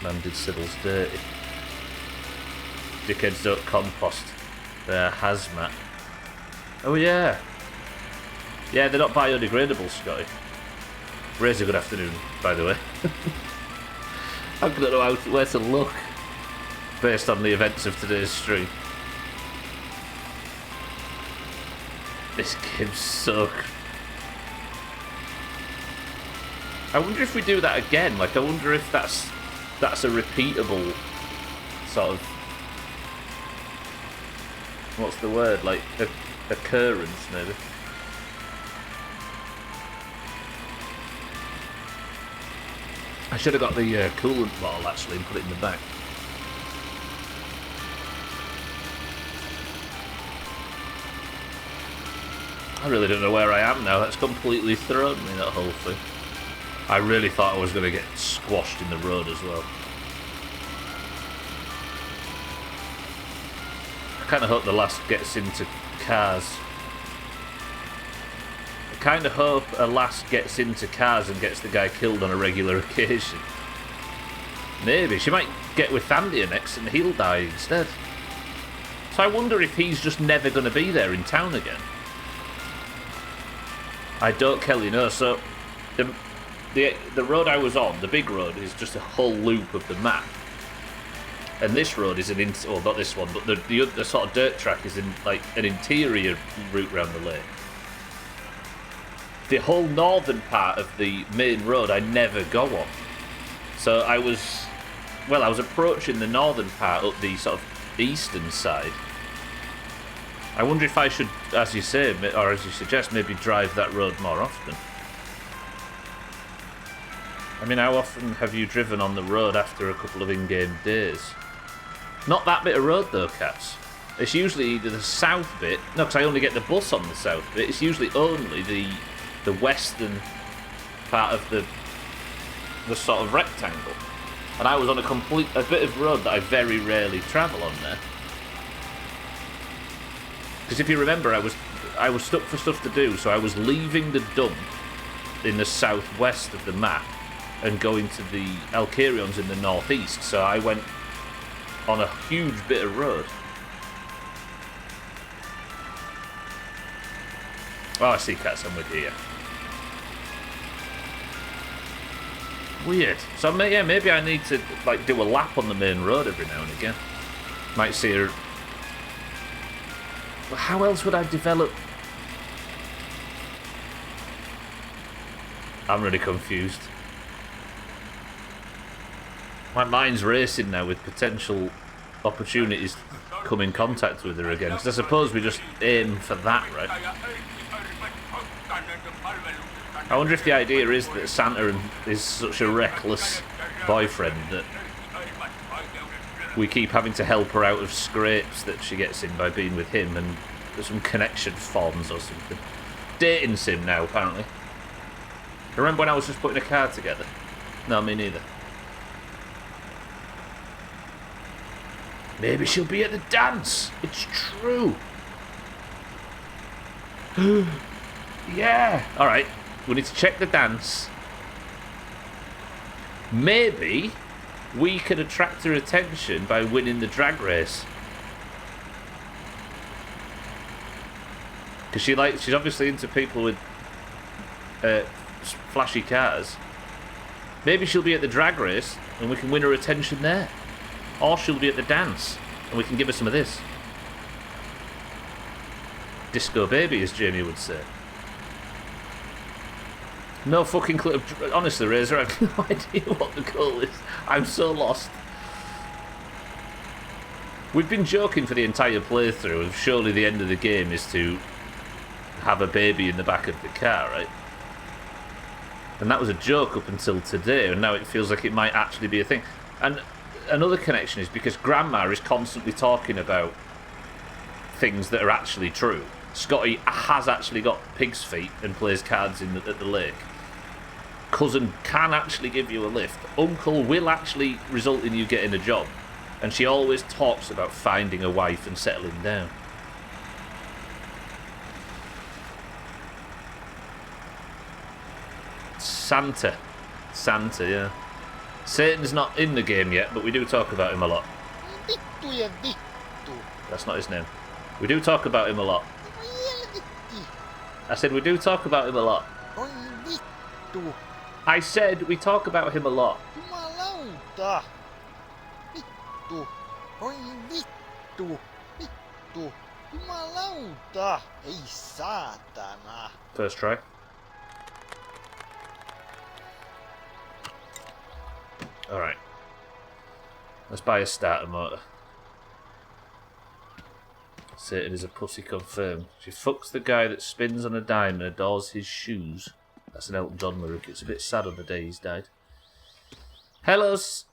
Man did Sybil's dirty. Dickheads don't compost. They're hazmat. Oh yeah. Yeah, they're not biodegradable, Scotty. Ray's a good afternoon, by the way. I don't know where to look based on the events of today's stream. This game's so... I wonder if we do that again. Like, I wonder if that's a repeatable sort of... What's the word? Like, occurrence, maybe. I should have got the coolant bottle, actually, and put it in the back. I really don't know where I am now. That's completely thrown me, that whole thing. I really thought I was going to get squashed in the road as well. I kind of hope the last gets into cars. I kind of hope a lass gets into cars and gets the guy killed on a regular occasion. Maybe. She might get with Thandia next and he'll die instead. So I wonder if he's just never going to be there in town again. I don't, Kelly, know. So the road I was on, the big road, is just a whole loop of the map. And this road is well, not this one, but the sort of dirt track is in like an interior route around the lake. The whole northern part of the main road I never go on. So I was approaching the northern part up the sort of eastern side. I wonder if I should, as you say, or as you suggest, maybe drive that road more often. I mean, how often have you driven on the road after a couple of in-game days? Not that bit of road though, Cats. It's usually either the south bit, no, because I only get the bus on the south bit, it's usually only the western part of the sort of rectangle. And I was on a bit of road that I very rarely travel on there. Because if you remember, I was stuck for stuff to do, so I was leaving the dump in the southwest of the map and going to the Alkarions in the northeast, so I went on a huge bit of road. Oh, I see, Cats, I'm with you. Weird. So yeah, maybe I need to like do a lap on the main road every now and again. Might see her. Well, how else would I develop? I'm really confused. My mind's racing now with potential opportunities to come in contact with her again. Because I suppose we just aim for that, right? I wonder if the idea is that Santa is such a reckless boyfriend that we keep having to help her out of scrapes that she gets in by being with him, and there's some connection forms or something. Dating sim now, apparently. Remember when I was just putting a card together? No, me neither. Maybe she'll be at the dance. It's true. Yeah. All right. We need to check the dance. Maybe we could attract her attention by winning the drag race. Because she's obviously into people with flashy cars. Maybe she'll be at the drag race and we can win her attention there. Or she'll be at the dance and we can give her some of this. Disco baby, as Jamie would say. No fucking clue. Honestly, Razor, I have no idea what the goal is. I'm so lost. We've been joking for the entire playthrough of surely the end of the game is to have a baby in the back of the car, right? And that was a joke up until today, and now it feels like it might actually be a thing. And another connection is because Grandma is constantly talking about things that are actually true. Scotty has actually got pig's feet and plays cards at the lake. Cousin can actually give you a lift. Uncle will actually result in you getting a job. And she always talks about finding a wife and settling down. Santa, yeah. Satan's not in the game yet, but we do talk about him a lot. Vittu ja vittu. That's not his name. We do talk about him a lot. I said we do talk about him a lot. Oi vittu. I said we talk about him a lot. Jumalauta. Vittu. Oi vittu. Vittu. Jumalauta. Ei saatana. First try. Alright. Let's buy a starter motor. Satan is a pussy confirmed. She fucks the guy that spins on a dime and adores his shoes. That's an Elton John lyric. It's a bit sad on the day he's died. Hellos!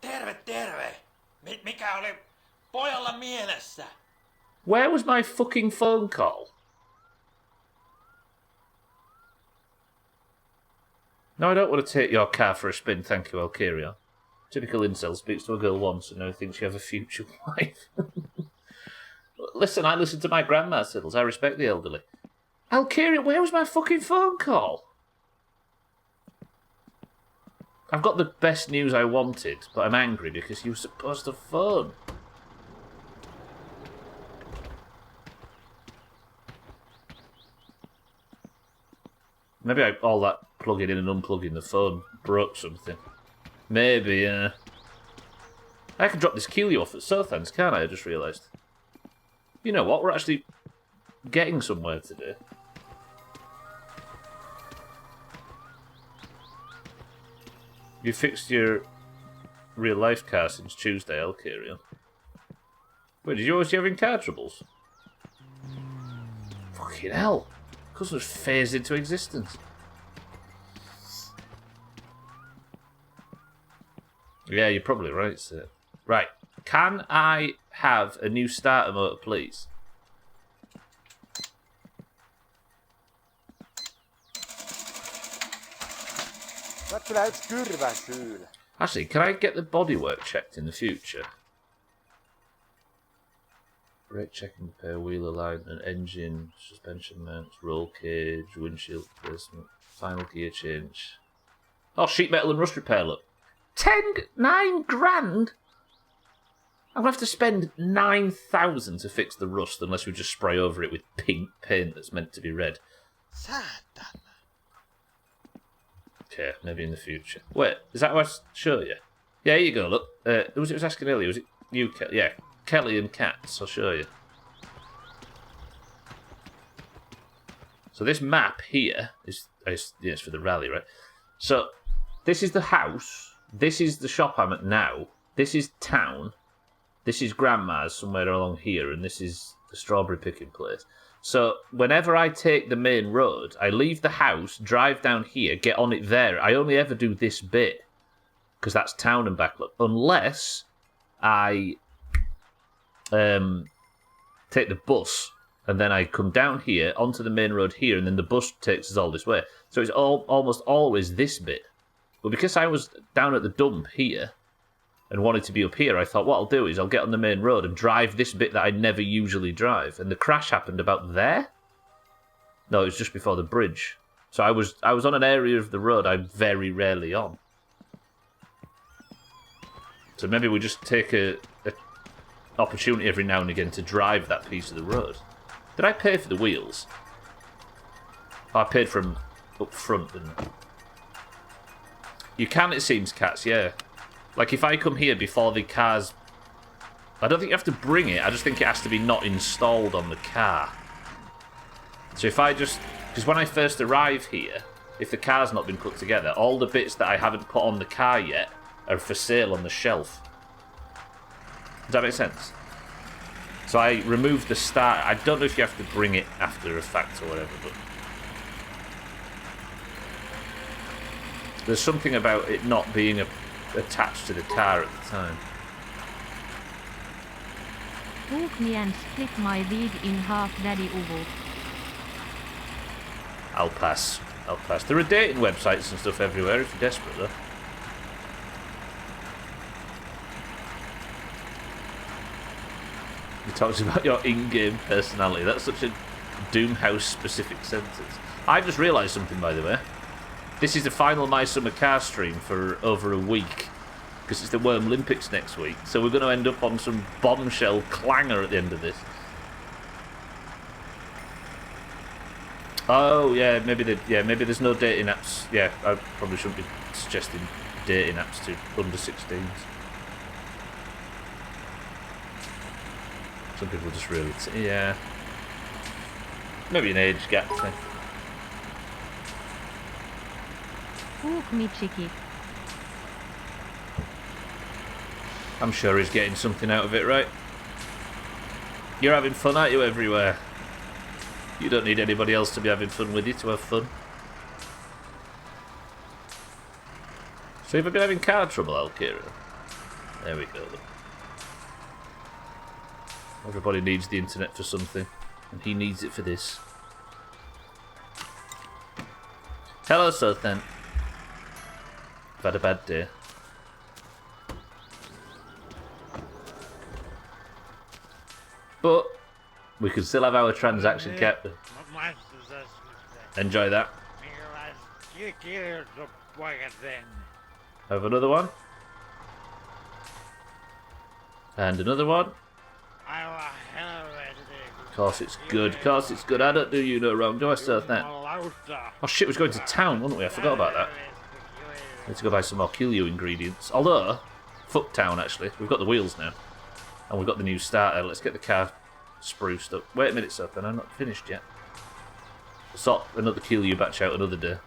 Terve, terve! Mikä oli pojalla mielessä? Where was my fucking phone call? No, I don't want to take your car for a spin, thank you, Alkiria. Typical incel speaks to a girl once and now thinks you have a future wife. Listen, I listen to my grandma, Siddles. I respect the elderly. Alkiria, where was my fucking phone call? I've got the best news I wanted, but I'm angry because you were supposed to phone. Maybe all that plugging in and unplugging the phone broke something. Maybe, yeah. I can drop this Keeley off at Southands, can't I? I just realised. You know what? We're actually getting somewhere today. You fixed your real life car since Tuesday, Alkiria. Wait, did you always having car troubles? Fucking hell. Cousin was phased into existence. Yeah, you're probably right, sir. Right. Can I have a new starter motor, please? Actually, can I get the bodywork checked in the future? Brake checking, repair, wheel alignment, engine, suspension mounts, roll cage, windshield replacement, final gear change. Oh, sheet metal and rust repair, look. 9 grand? I'm going to have to spend 9,000 to fix the rust unless we just spray over it with pink paint that's meant to be red. Saatana. Okay, maybe in the future. Wait, is that what I showed you? Yeah, here you go, look. Who was it was asking earlier? Was it you, Kelly? Yeah, Kelly and Cats, I'll show you. So this map here is it's for the rally, right? So this is the house. This is the shop I'm at now. This is town. This is Grandma's somewhere along here, and this is the strawberry picking place. So whenever I take the main road, I leave the house, drive down here, get on it there. I only ever do this bit because that's town and back. Look, unless I take the bus and then I come down here onto the main road here, and then the bus takes us all this way. So it's almost always this bit. But because I was down at the dump here and wanted to be up here, I thought what I'll do is I'll get on the main road and drive this bit that I never usually drive. And the crash happened about there? No, it was just before the bridge. So I was on an area of the road I'm very rarely on. So maybe we just take a opportunity every now and again to drive that piece of the road. Did I pay for the wheels? Oh, I paid for them up front, didn't I? You can, it seems, Cats, yeah. Like, if I come here before the cars I don't think you have to bring it. I just think it has to be not installed on the car. So if I just... Because when I first arrive here, if the car's not been put together, all the bits that I haven't put on the car yet are for sale on the shelf. Does that make sense? So I removed the start. I don't know if you have to bring it after a fact or whatever, but... There's something about it not being attached to the car at the time. Took me and split my weed in half, Daddy Uvu. I'll pass. I'll pass. There are dating websites and stuff everywhere if you're desperate, though. He talks about your in-game personality. That's such a Doomhaus-specific sentence. I've just realised something, by the way. This is the final My Summer Car stream for over a week. Because it's the Worm Olympics next week. So we're going to end up on some bombshell clanger at the end of this. Oh, yeah, maybe there's no dating apps. Yeah, I probably shouldn't be suggesting dating apps to under 16s. Some people just really... Yeah. Maybe an age gap thing. Took me cheeky. I'm sure he's getting something out of it, right? You're having fun, aren't you, everywhere? You don't need anybody else to be having fun with you to have fun. So have I been having car trouble, Alkira? There we go. Everybody needs the internet for something, and he needs it for this. Hello, Sothan. I've had a bad day. But we can still have our transaction cap. Enjoy that. Have another one. And another one. Of course it's good. Of course it's good. I don't do you no wrong, do I, Sothan? Oh shit, we was going to town, weren't we? I forgot about that. Need to go buy some more Killu ingredients. Although, fuck town actually. We've got the wheels now. And we've got the new starter. Let's get the car spruced up. Wait a minute, Sothan, I'm not finished yet. We'll sort another Killu batch out another day.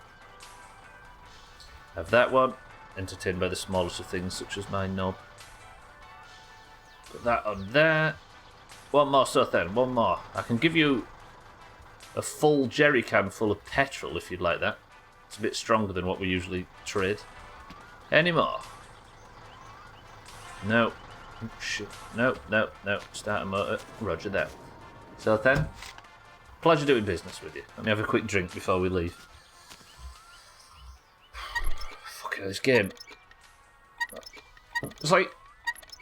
Have that one. Entertained by the smallest of things, such as my knob. Put that on there. One more, Sothan, one more. I can give you a full jerry can full of petrol if you'd like that. It's a bit stronger than what we usually trade. Any more? No. Shit. No. Start a motor. Roger that. Sothan, pleasure doing business with you. Let me have a quick drink before we leave. Fucking hell, this game. It's like...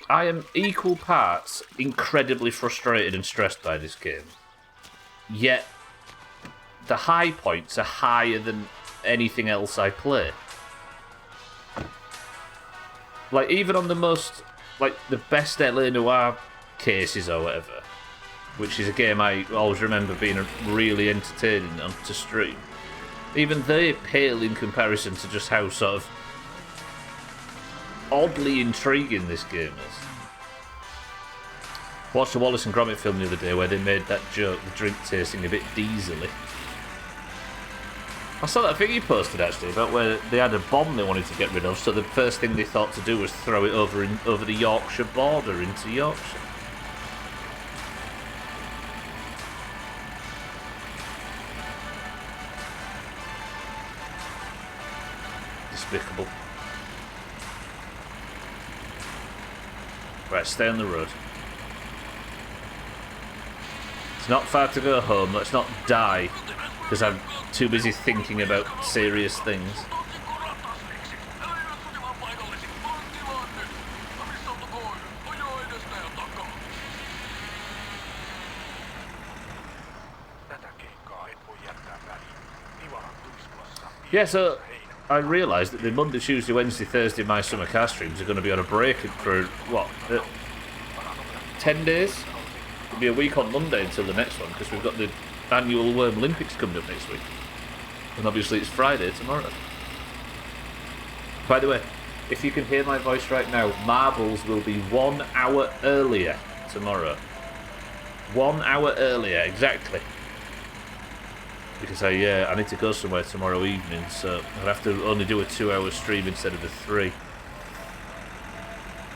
I am equal parts incredibly frustrated and stressed by this game. Yet, the high points are higher than anything else I play. Like, even on the most, like, the best LA Noire cases or whatever, which is a game I always remember being really entertaining on to stream, even they pale in comparison to just how sort of oddly intriguing this game is. Watched the Wallace and Gromit film the other day where they made that joke, the drink tasting a bit diesely. I saw that thing you posted actually about where they had a bomb they wanted to get rid of, so the first thing they thought to do was throw it over the Yorkshire border into Yorkshire. Despicable. Right, stay on the road. It's not far to go home. Let's not die because I'm too busy thinking about serious things. Yeah, so I realised that the Monday, Tuesday, Wednesday, Thursday My Summer Car streams are going to be on a break for, what, 10 days? It'll be a week on Monday until the next one, because we've got the annual Worm Olympics coming up next week. And obviously it's Friday tomorrow. By the way, if you can hear my voice right now, marbles will be 1 hour earlier tomorrow. 1 hour earlier, exactly. Because I need to go somewhere tomorrow evening, so I'll have to only do a 2-hour stream instead of a 3.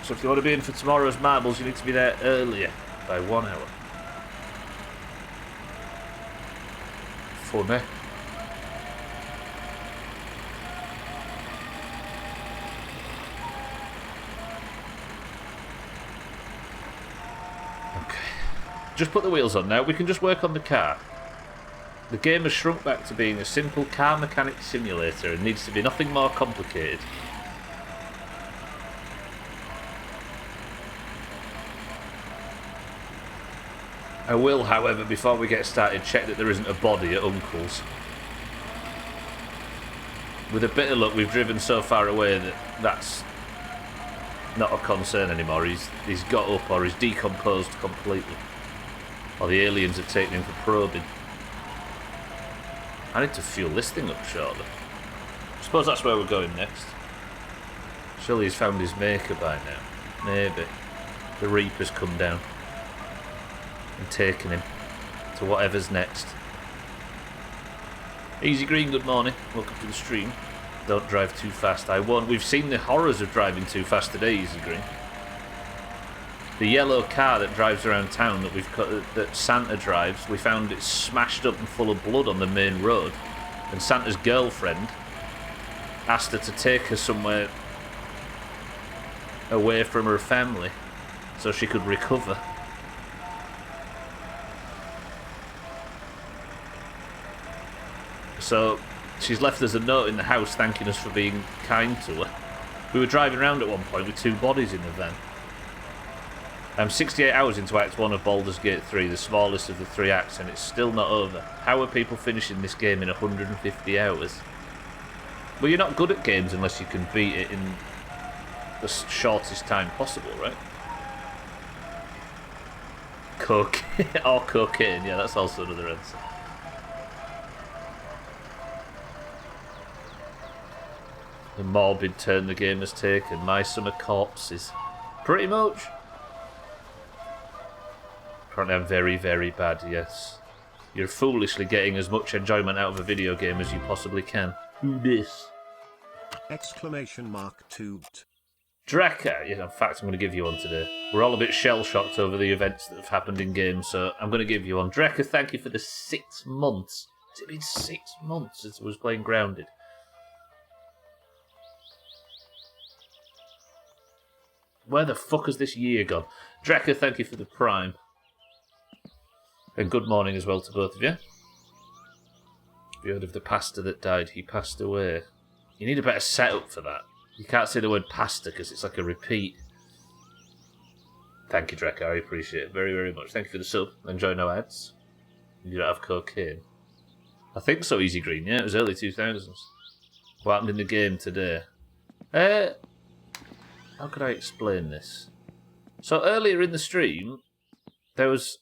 So if you want to be in for tomorrow's marbles, you need to be there earlier by 1 hour. Funny. Just put the wheels on now. We can just work on the car. The game has shrunk back to being a simple car mechanic simulator and needs to be nothing more complicated. I will, however, before we get started, check that there isn't a body at Uncle's. With a bit of luck, we've driven so far away that that's not a concern anymore. He's got up or he's decomposed completely. Or the aliens have taken him for probing. I need to fuel this thing up shortly. I suppose that's where we're going next. Surely he's found his maker by now. Maybe. The Reaper's come down and taken him to whatever's next. Easy Green, good morning. Welcome to the stream. Don't drive too fast, I won't. We've seen the horrors of driving too fast today, Easy Green. The yellow car that drives around town that Santa drives, we found it smashed up and full of blood on the main road. And Santa's girlfriend asked her to take her somewhere away from her family so she could recover. So she's left us a note in the house thanking us for being kind to her. We were driving around at one point with 2 bodies in the van. I'm 68 hours into Act 1 of Baldur's Gate 3, the smallest of the 3 acts, and it's still not over. How are people finishing this game in 150 hours? Well, you're not good at games unless you can beat it in the shortest time possible, right? Cocaine, or cocaine, yeah, that's also another answer. The morbid turn the game has taken. My summer corpses. Pretty much. Apparently I'm very, very bad, yes. You're foolishly getting as much enjoyment out of a video game as you possibly can. Who this? Exclamation mark toot. Drekka! Yeah, in fact, I'm going to give you one today. We're all a bit shell-shocked over the events that have happened in games, so I'm going to give you one. Drekka, thank you for the 6 months. Has it been 6 months since I was playing Grounded? Where the fuck has this year gone? Drekka, thank you for the Prime. And good morning as well to both of you. Have you heard of the pastor that died? He passed away. You need a better setup for that. You can't say the word pastor because it's like a repeat. Thank you, Drekka. I appreciate it very, very much. Thank you for the sub. Enjoy no ads. You don't have cocaine. I think so, Easy Green. Yeah, it was early 2000s. What happened in the game today? How could I explain this? So earlier in the stream, there was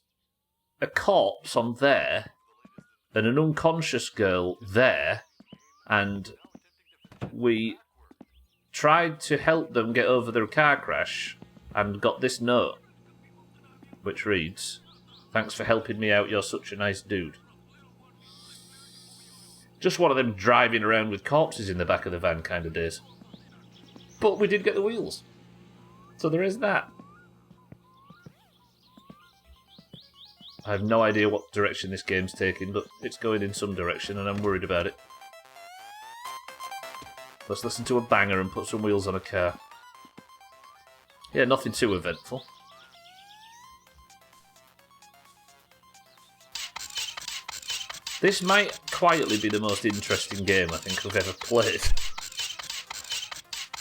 a corpse on there, and an unconscious girl there, and we tried to help them get over their car crash, and got this note, which reads, "Thanks for helping me out, you're such a nice dude." Just one of them driving around with corpses in the back of the van kind of days. But we did get the wheels. So there is that. I have no idea what direction this game's taking, but it's going in some direction and I'm worried about it. Let's listen to a banger and put some wheels on a car. Yeah, nothing too eventful. This might quietly be the most interesting game I think I've ever played.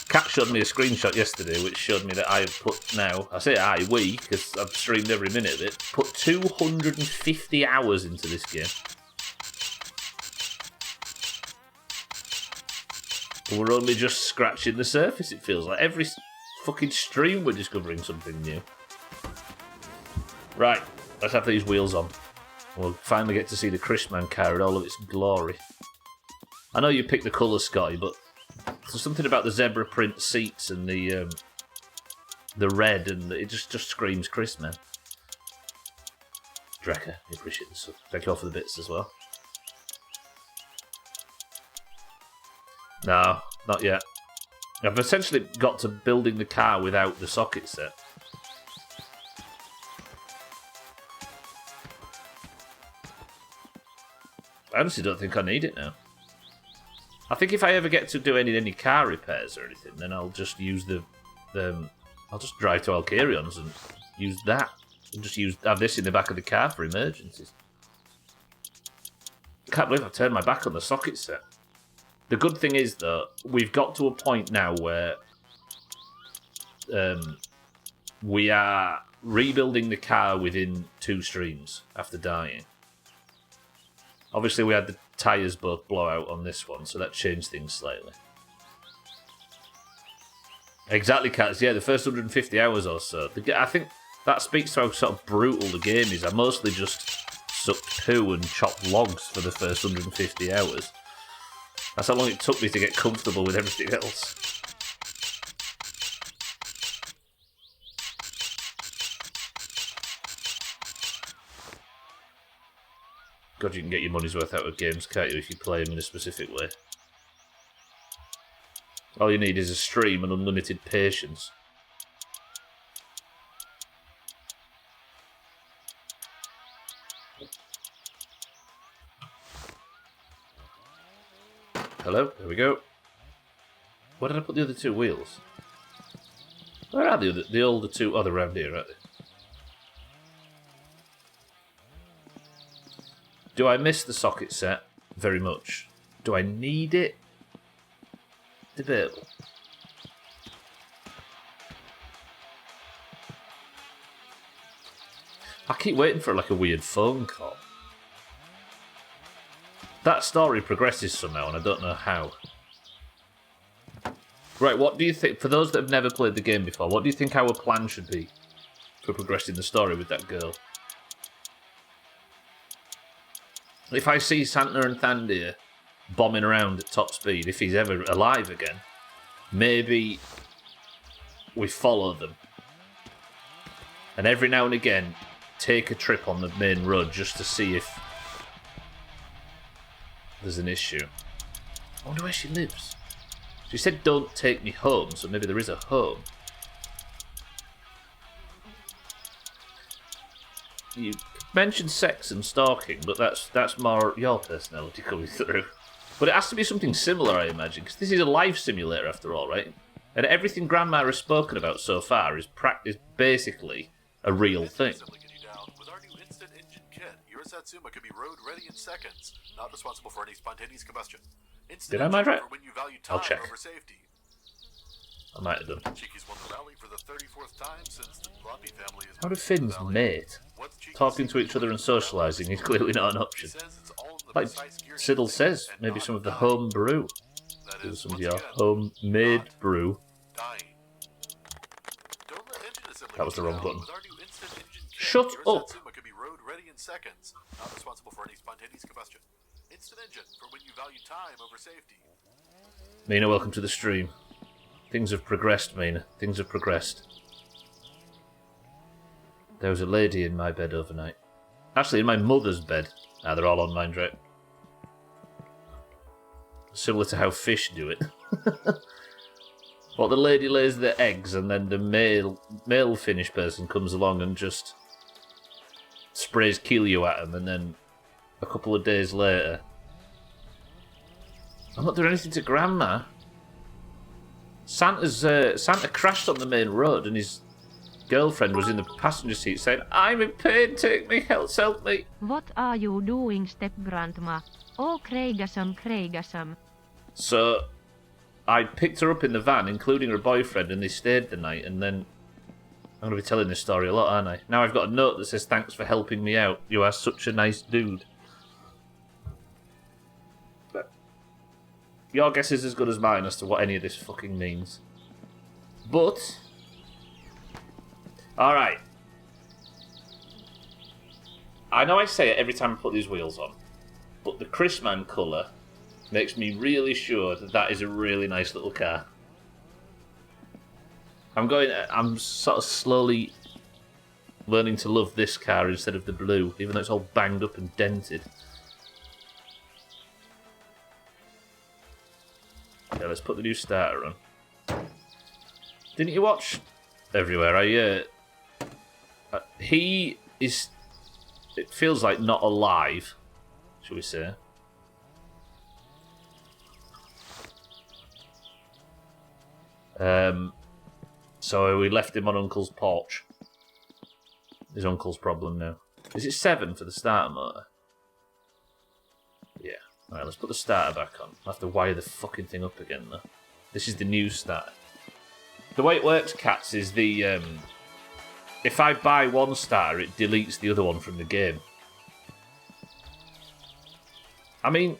Kat showed me a screenshot yesterday which showed me that I've put now, I say we, because I've streamed every minute of it, put 250 hours into this game. But we're only just scratching the surface, it feels like. Every fucking stream we're discovering something new. Right, let's have these wheels on. We'll finally get to see the Chrisman car in all of its glory. I know you picked the colour, Scotty, but There's something about the zebra print seats and the red, and it just screams Chris, man. Drecker, I appreciate this. Thank you all for the bits as well. No, not yet. I've essentially got to building the car without the socket set. I honestly don't think I need it now. I think if I ever get to do any car repairs or anything, then I'll just use I'll just drive to Alcarion's and use that. And just have this in the back of the car for emergencies. I can't believe I turned my back on the socket set. The good thing is, though, we've got to a point now where we are rebuilding the car within 2 streams after dying. Obviously, we had the tyres both blow out on this one, so that changed things slightly. Exactly, Cats. Yeah, the first 150 hours or so. I think that speaks to how sort of brutal the game is. I mostly just sucked poo and chopped logs for the first 150 hours. That's how long it took me to get comfortable with everything else. God, you can get your money's worth out of games, can't you, if you play them in a specific way. All you need is a stream and unlimited patience. Hello, there we go. Where did I put the other 2 wheels? Where are the older 2? Oh, they're around here, aren't they? Do I miss the socket set very much? Do I need it? Debatable. I keep waiting for like a weird phone call. That story progresses somehow, and I don't know how. Right, what do you think, for those that have never played the game before, what do you think our plan should be for progressing the story with that girl? If I see Santa and Thandir bombing around at top speed, if he's ever alive again, maybe we follow them. And every now and again, take a trip on the main road just to see if there's an issue. I wonder where she lives. She said, "Don't take me home," so maybe there is a home. You mentioned sex and stalking, but that's more your personality coming through. But it has to be something similar, I imagine, because this is a life simulator after all, right? And everything Grandma has spoken about so far is basically a real thing. With our new instant engine kit, your Satsuma can be road ready in seconds, not responsible for any spontaneous combustion. Did I mind right? When you value time I'll check. over safety. I might have done. Cheeky's won the rally for the 34th time since the Gloppy family is. How do Finns mate? Talking to each other and socialising is clearly not an option. Like Siddle says, maybe some of the home brew. Do some of your homemade brew. That was the wrong button. Shut up! Can be road ready in seconds, not responsible for any spontaneous combustion. Instant engine for when you value time over safety. Mina, welcome to the stream. Things have progressed, Mina. Things have progressed. There was a lady in my bed overnight. Actually, in my mother's bed. Ah, they're all on mine, right? Similar to how fish do it. Well, the lady lays the eggs, and then the male Finnish person comes along and just sprays Kilio at them, and then a couple of days later, I'm not doing anything to Grandma. Santa crashed on the main road, and his girlfriend was in the passenger seat saying, "I'm in pain, take me, help me." What are you doing, step-grandma? Oh, Craigasum. So, I picked her up in the van, including her boyfriend, and they stayed the night, and then I'm going to be telling this story a lot, aren't I? Now I've got a note that says, "Thanks for helping me out. You are such a nice dude." But your guess is as good as mine as to what any of this fucking means. But alright. I know I say it every time I put these wheels on, but the Chrisman colour makes me really sure that that is a really nice little car. I'm sort of slowly learning to love this car instead of the blue, even though it's all banged up and dented. Okay, let's put the new starter on. Didn't you watch Everywhere? He is... It feels like not alive, shall we say. So we left him on Uncle's porch. His uncle's problem now. Is it 7 for the starter motor? Yeah. Alright, let's put the starter back on. I'll have to wire the fucking thing up again, though. This is the new starter. The way it works, cats, is the... if I buy one starter, it deletes the other one from the game. I mean,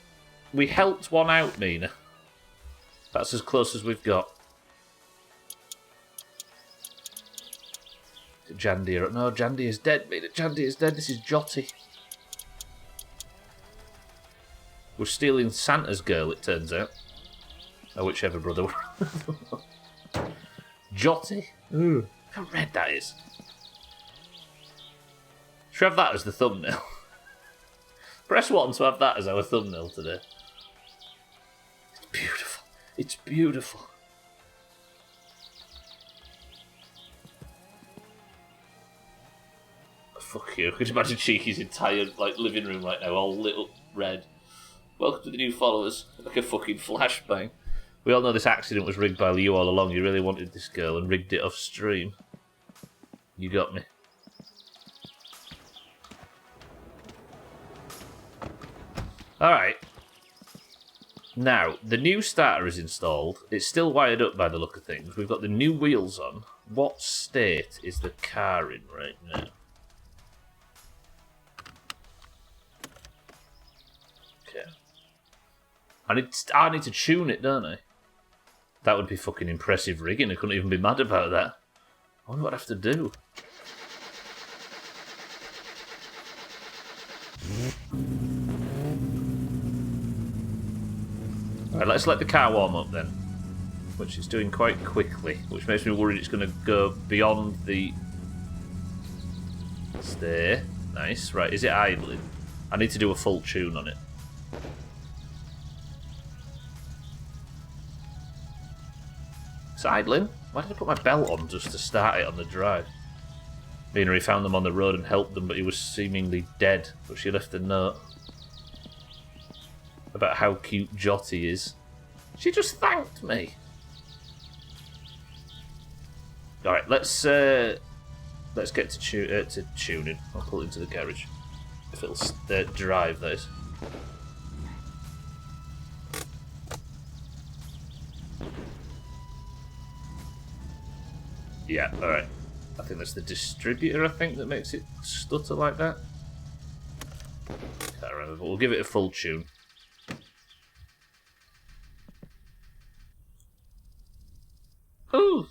we helped one out, Mina. That's as close as we've got. Jandy. No, Jandy is dead, Mina. Jandy is dead. This is Jotty. We're stealing Santa's girl, it turns out. Or whichever brother. Jotty. Ooh, how red that is. Should we have that as the thumbnail? Press 1 to have that as our thumbnail today. It's beautiful. It's beautiful. Fuck you. Could you imagine Cheeky's entire living room right now, all lit up red? Welcome to the new followers. Like a fucking flashbang. We all know this accident was rigged by you all along. You really wanted this girl and rigged it off stream. You got me. Alright. Now, the new starter is installed. It's still wired up by the look of things. We've got the new wheels on. What state is the car in right now? Okay. I need to tune it, don't I? That would be fucking impressive rigging. I couldn't even be mad about that. I wonder what I have to do. Alright, let's let the car warm up then. Which it's doing quite quickly. Which makes me worried it's going to go beyond the... Stay. Nice. Right, is it idling? I need to do a full tune on it. It's idling? Why did I put my belt on just to start it on the drive? Mina, he found them on the road and helped them, but he was seemingly dead. But she left a note about how cute Jotty is. She just thanked me. Alright, let's get to tuning. I'll pull it into the garage. If it'll drive, that is. Yeah, alright. I think that's the distributor, I think, that makes it stutter like that. Can't remember, but we'll give it a full tune. Ooh!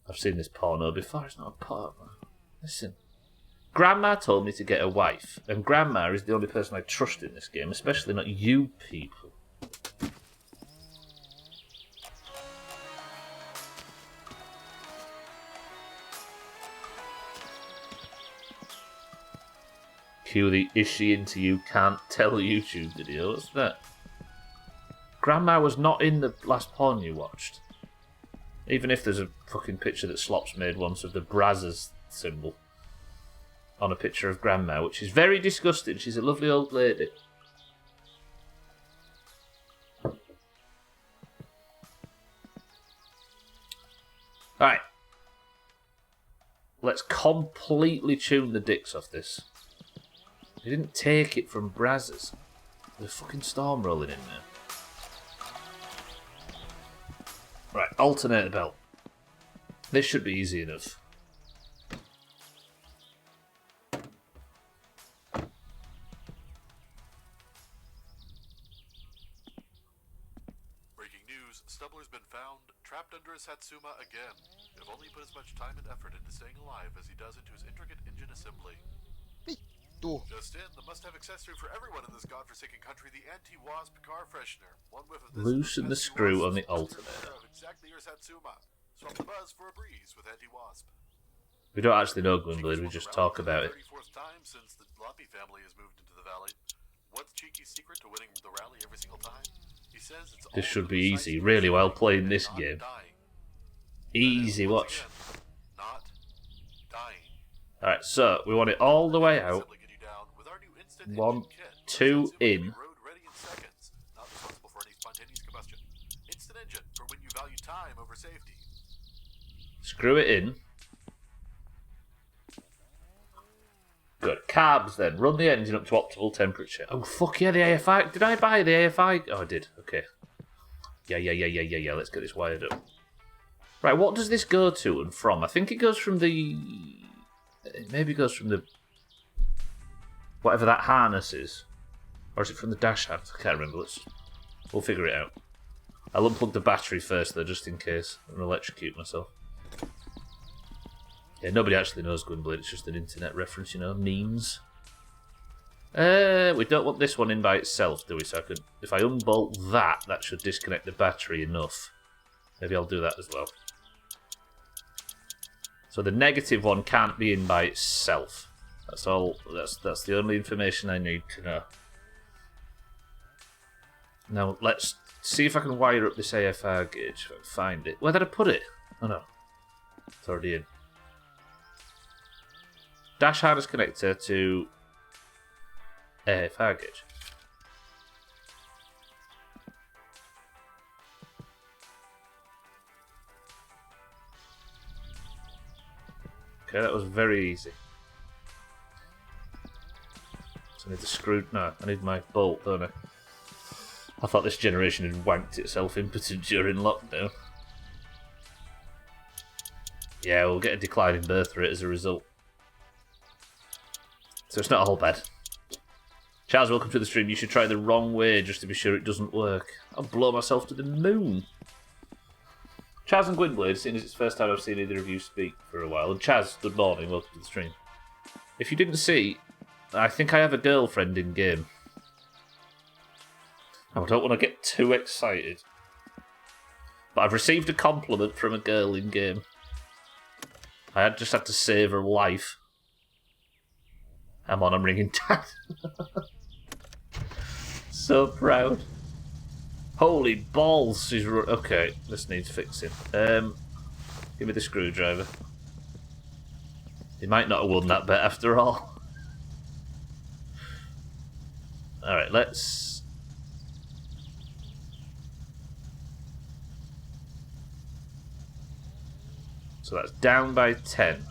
I've seen this porno before, it's not a porno. Listen. Grandma told me to get a wife, and Grandma is the only person I trust in this game, especially not you people. Cue the "is she into you, can't tell" YouTube video. What's that? Grandma was not in the last porn you watched. Even if there's a fucking picture that Slops made once of the Brazzers symbol on a picture of Grandma, which is very disgusting. She's a lovely old lady. Alright. Let's completely tune the dicks off this. They didn't take it from Brazzers. There's a fucking storm rolling in there. Right, alternate the belt. This should be easy enough. Breaking news, Stubbler's been found trapped under a Satsuma again. If only he put as much time and effort into staying alive as he does into his intricate engine assembly. Vittu. Just in, the must-have accessory for everyone in this godforsaken country, the anti-wasp car freshener. One whiff of this Loosen the screw on the alternator. Exactly your Satsuma. Swap the buzz for a breeze with anti-wasp. We don't actually know Gwynblade, we just talk about it. 34th time since the Lumpy family has moved into the valley. What's Cheeky's secret to winning the rally every single time? He says it's This all should be precise easy, really, while playing this not game. dying. Easy, Once watch. again, not dying. Alright, so we want it all the way out. Simply get you down with our new instant 1, engine kit. 2 Satsuma in. road ready in seconds. Not responsible for any spontaneous combustion. Instant engine for when you value time over safety. Screw it in. Good. Carbs then. Run the engine up to optimal temperature. Oh, fuck yeah, the AFI. Did I buy the AFI? Oh, I did. Okay. Yeah. Let's get this wired up. Right, what does this go to and from? I think it goes from the... It maybe goes from the... Whatever that harness is. Or is it from the dash harness? I can't remember. We'll figure it out. I'll unplug the battery first, though, just in case. I'm going to electrocute myself. Yeah, nobody actually knows Gwynblade. It's just an internet reference, you know, memes. We don't want this one in by itself, do we? So I could, if I unbolt that, that should disconnect the battery enough. Maybe I'll do that as well. So the negative one can't be in by itself. That's all. That's the only information I need to know. Now let's see if I can wire up this AFR gauge. If I can find it. Where did I put it? Oh no, it's already in. Dash harness connector to AFR gauge. Okay, that was very easy. So I need the screw. No, I need my bolt, don't I? I thought this generation had wanked itself impotent during lockdown. Yeah, we'll get a decline in birth rate as a result. So it's not all bad. Charles, welcome to the stream. You should try the wrong way just to be sure it doesn't work. I'll blow myself to the moon. Chaz and Gwynblade, seeing as it's the first time I've seen either of you speak for a while. And Chaz, good morning, welcome to the stream. If you didn't see, I think I have a girlfriend in game. I don't want to get too excited. But I've received a compliment from a girl in game. I just had to save her life. I'm ringing Dad. So proud. Holy balls, she's... Okay, this needs fixing. Give me the screwdriver. He might not have won that bet after all. Alright, let's... So that's down by 10.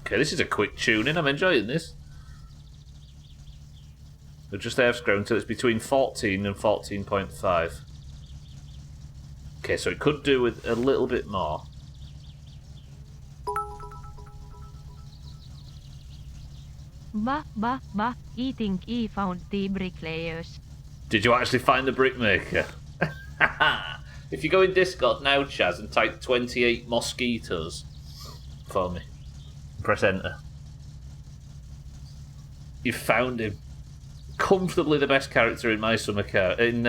Okay, this is a quick tuning. I'm enjoying this. We'll just have scroll until it's between 14 and 14.5. Okay, so it could do with a little bit more. Bah, eating E found the bricklayers. Did you actually find the brickmaker? If you go in Discord now, Chaz, and type 28 mosquitoes for me. Press enter. You found him. Comfortably the best character in my summer car in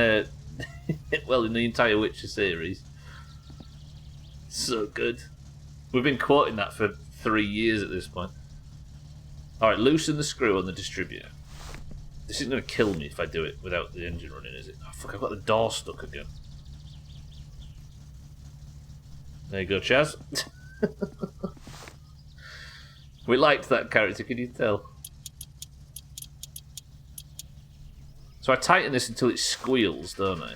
well, in the entire Witcher series. So good. We've been quoting that for 3 years at this point. Alright, loosen the screw on the distributor. This isn't going to kill me if I do it without the engine running, is it? Oh fuck, I've got the door stuck again. There you go, Chaz. We liked that character, can you tell? So I tighten this until it squeals, don't I?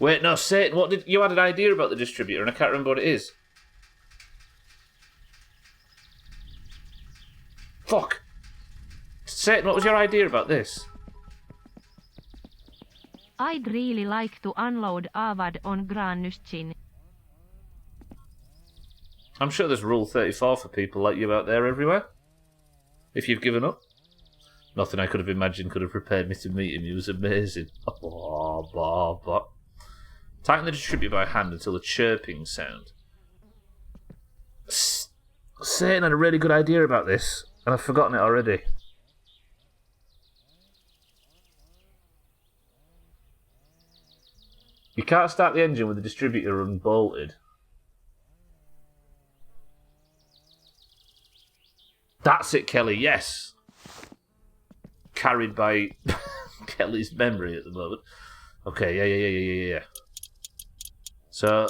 Wait, no, Satan, what did you had an idea about the distributor and I can't remember what it is. Fuck! Satan, what was your idea about this? I'd really like to unload Avad on Granuschin. I'm sure there's Rule 34 for people like you out there everywhere. If you've given up. Nothing I could have imagined could have prepared me to meet him. He was amazing. Tighten the distributor by hand until a chirping sound. Satan had a really good idea about this, and I've forgotten it already. You can't start the engine with the distributor unbolted. That's it, Kelly, yes. Carried by Kelly's memory at the moment. Okay, yeah. So,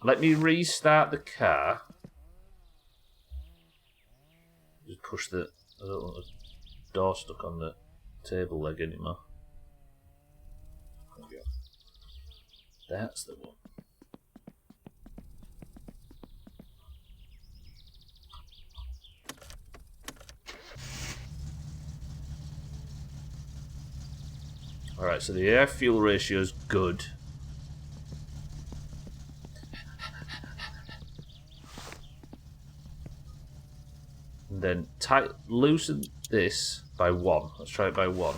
let me restart the car. Just push the... I don't want the door stuck on the table leg anymore. There we go. That's the one. Alright, so the air-fuel ratio is good. And then loosen this by 1. Let's try it by 1.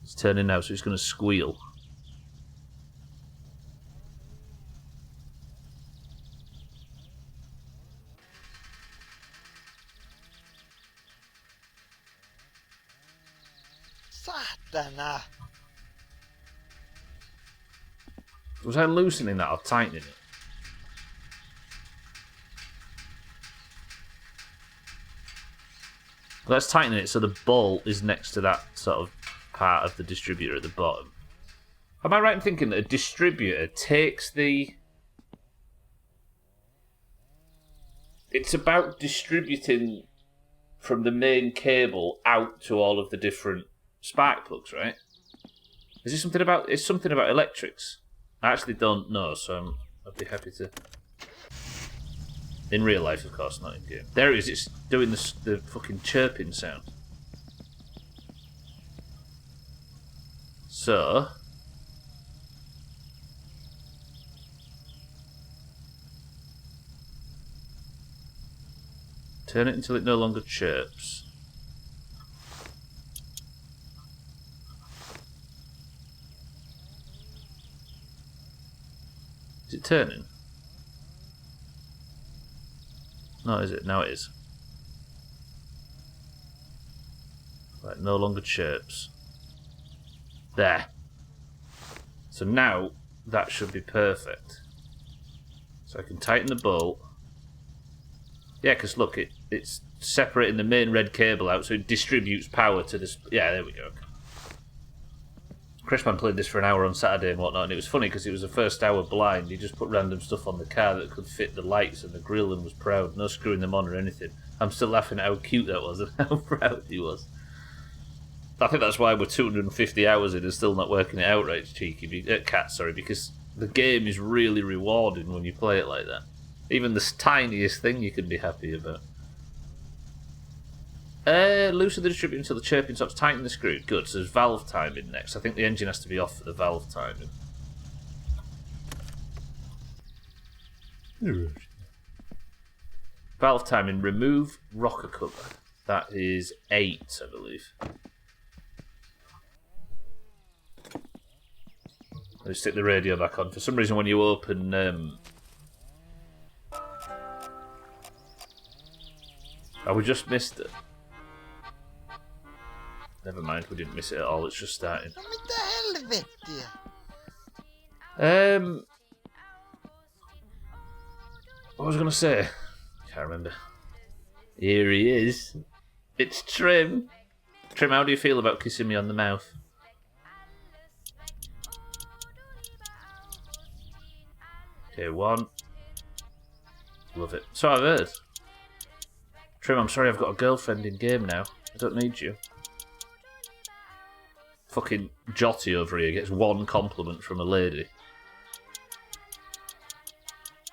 It's turning now, so it's going to squeal. Saatana! Was I loosening that or tightening it? Let's tighten it so the bolt is next to that sort of part of the distributor at the bottom. Am I right in thinking that a distributor takes the... It's about distributing from the main cable out to all of the different spark plugs, right? Is this something about... It's something about electrics. I actually don't know, so I'd be happy to... In real life, of course, not in game. There it is, it's doing the fucking chirping sound. So... Turn it until it no longer chirps. Is it turning? No, is it? Now it is. Right, no longer chirps. There. So now that should be perfect. So I can tighten the bolt. Yeah, because look, it's separating the main red cable out, so it distributes power to this. Yeah, there we go. Chrisman played this for an hour on Saturday and whatnot, and it was funny because it was the first hour blind. He just put random stuff on the car that could fit the lights and the grille and was proud. No screwing them on or anything. I'm still laughing at how cute that was and how proud he was. I think that's why we're 250 hours in and still not working it out right, cheeky. Cat, sorry, because the game is really rewarding when you play it like that. Even the tiniest thing you can be happy about. Loosen the distributor until the chirping stops. Tighten the screw. Good. So there's valve timing next. I think the engine has to be off for the valve timing. Valve timing. Remove rocker cover. That is 8, I believe. Let's stick the radio back on. For some reason, when you open... Oh, we just missed it. Never mind, we didn't miss it at all, it's just starting. Mitä helvettiä? What was I going to say? Can't remember. Here he is. It's Trim. Trim, how do you feel about kissing me on the mouth? Okay, 1. Love it. So I've heard. Trim, I'm sorry I've got a girlfriend in game now. I don't need you. Fucking Jotty over here gets 1 compliment from a lady.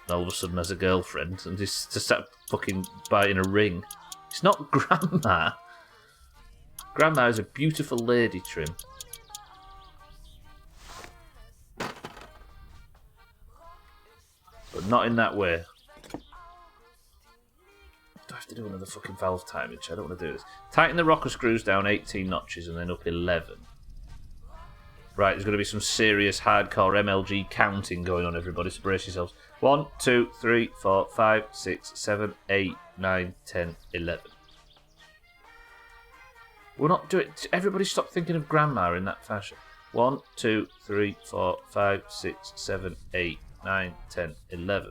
And all of a sudden has a girlfriend and he's just sat fucking biting a ring. It's not Grandma. Grandma is a beautiful lady, Trim. But not in that way. have to do another fucking valve timing. I don't want to do this. Tighten the rocker screws down 18 notches and then up 11. Right, there's going to be some serious hardcore MLG counting going on, everybody, so brace yourselves. 1, 2, 3, 4, 5, 6, 7, 8, 9, 10, 11. We're not doing... Everybody stop thinking of grandma in that fashion. 1, 2, 3, 4, 5, 6, 7, 8, 9, 10, 11.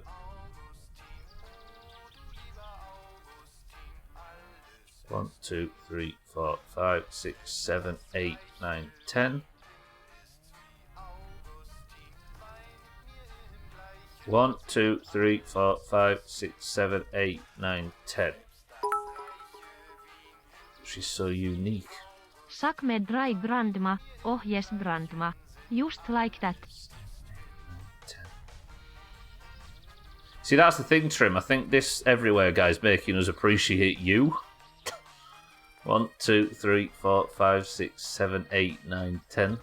One, 2, 3, 4, 5, 6, 7, 8, 9, 10. 1, 2, 3, 4, 5, 6, 7, 8, 9, 10. She's so unique. Suck me dry grandma, oh yes grandma. Just like that. 10. See, that's the thing, Trim. I think this everywhere guy's making us appreciate you. 1, 2, 3, 4, 5, 6, 7, 8, 9, 10.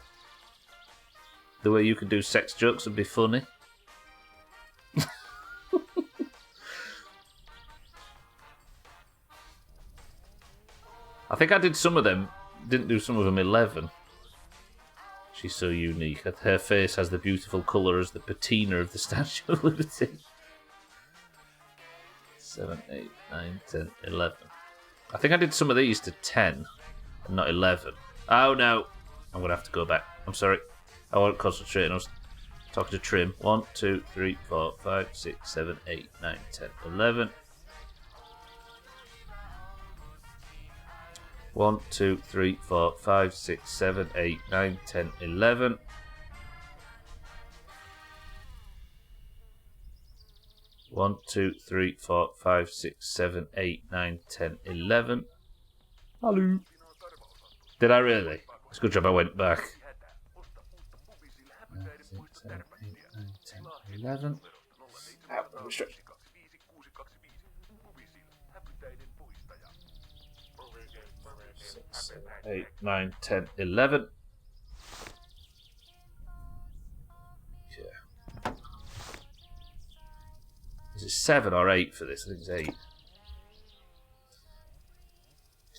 The way you can do sex jokes would be funny. I think I did some of them, didn't do some of them 11. She's so unique. Her face has the beautiful colour as the patina of the Statue of Liberty. 7, 8, 9, 10, 11. I think I did some of these to 10, and not 11. Oh no! I'm going to have to go back. I'm sorry. I wasn't concentrating. I was talking to Trim. 1, 2, 3, 4, 5, 6, 7, 8, 9, 10, 11. 1, 2, 3, 4, 5, 6, 7, 8, 9, 10, 11. 1, 2, 3, 4, 5, 6, 7, 8, 9, 10, 11. Hello. Did I really? It's a good job I went back. 9, 6, 7, 8, 9, 10, 11. Ow, let me stretch. 6, 7, 8, 9, 10, 11. Yeah. Is it 7 or 8 for this? I think it's 8.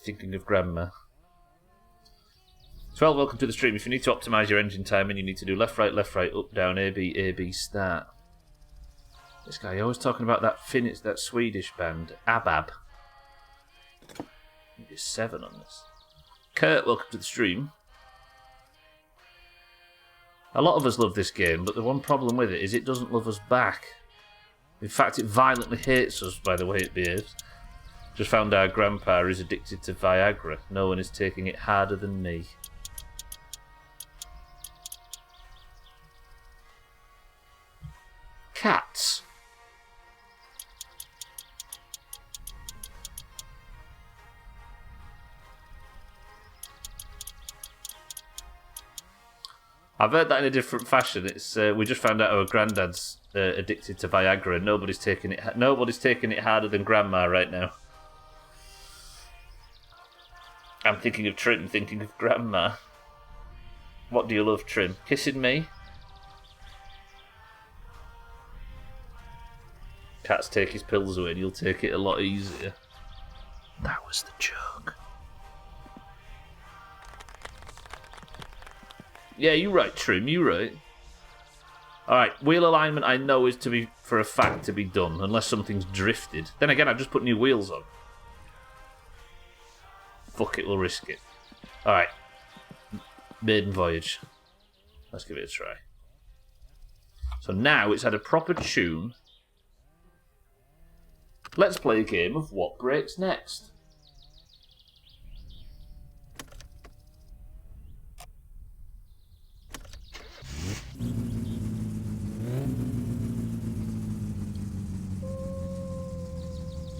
Thinking of grandma. 12, welcome to the stream. If you need to optimise your engine timing, you need to do left, right, up, down, A, B, start. This guy always talking about that Finnish, that Swedish band, ABAB. I think it's 7 on this. Kurt, welcome to the stream. A lot of us love this game, but the one problem with it is it doesn't love us back. In fact, it violently hates us by the way it behaves. Just found our grandpa is addicted to Viagra. No one is taking it harder than me. Cats. I've heard that in a different fashion. It's we just found out our granddad's addicted to Viagra, and nobody's taking it harder than grandma right now. I'm thinking of Trim, thinking of grandma. What do you love, Trim? Kissing me? Cats take his pills away and you'll take it a lot easier. That was the joke. Yeah, you're right, Trim, you're right. Alright, wheel alignment I know is to be, for a fact, to be done, unless something's drifted. Then again, I've just put new wheels on. Fuck it, we'll risk it. Alright. Maiden voyage. Let's give it a try. So now it's had a proper tune. Let's play a game of what breaks next.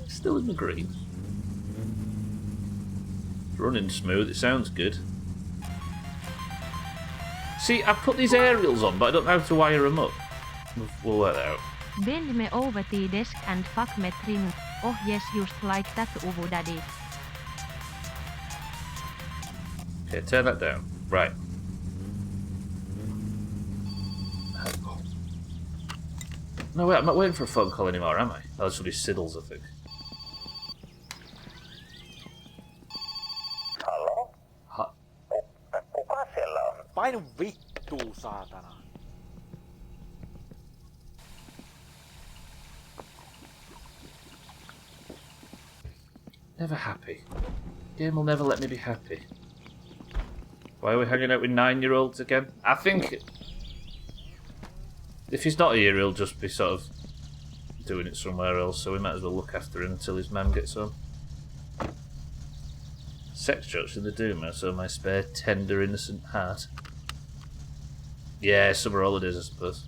Still in the green. It's running smooth, it sounds good. See, I've put these aerials on, but I don't know how to wire them up. We'll work that out. Bend me over the desk and fuck me Trim. Oh yes, just like that, Uvu Daddy. Okay, turn that down. Right. No, wait, I'm not waiting for a phone call anymore, am I? Oh, this will be Siddles, I think. Painu vittuu, saatana. Never happy. Game will never let me be happy. Why are we hanging out with 9-year-olds again? I think if he's not here, he'll just be sort of doing it somewhere else, so we might as well look after him until his man gets home. Sex jokes in the Doomhaus, oh my spare, tender, innocent heart. Yeah, summer holidays, I suppose.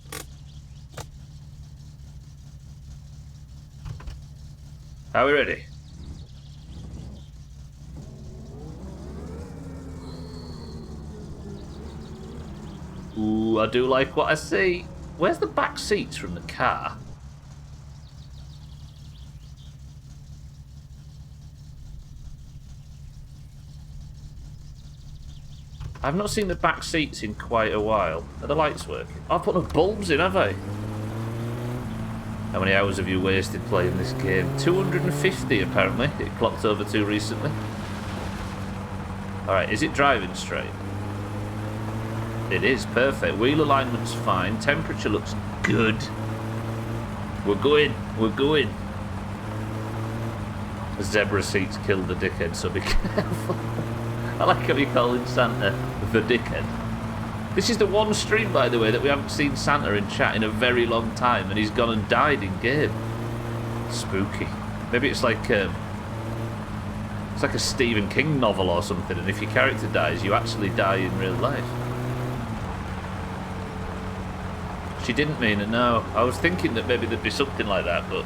Are we ready? Ooh, I do like what I see. Where's the back seats from the car? I've not seen the back seats in quite a while. Are the lights working? I've put no bulbs in, have I? How many hours have you wasted playing this game? 250 apparently. It clocked over to recently. Alright, is it driving straight? It is, perfect. Wheel alignment's fine. Temperature looks good. We're going. We're going. The zebra seats killed the dickhead, so be careful. I like how you call him Santa the dickhead. This is the one stream, by the way, that we haven't seen Santa in chat in a very long time, and he's gone and died in game. Spooky. Maybe it's like a Stephen King novel or something, and if your character dies, you actually die in real life. She didn't mean it, no. I was thinking that maybe there'd be something like that, but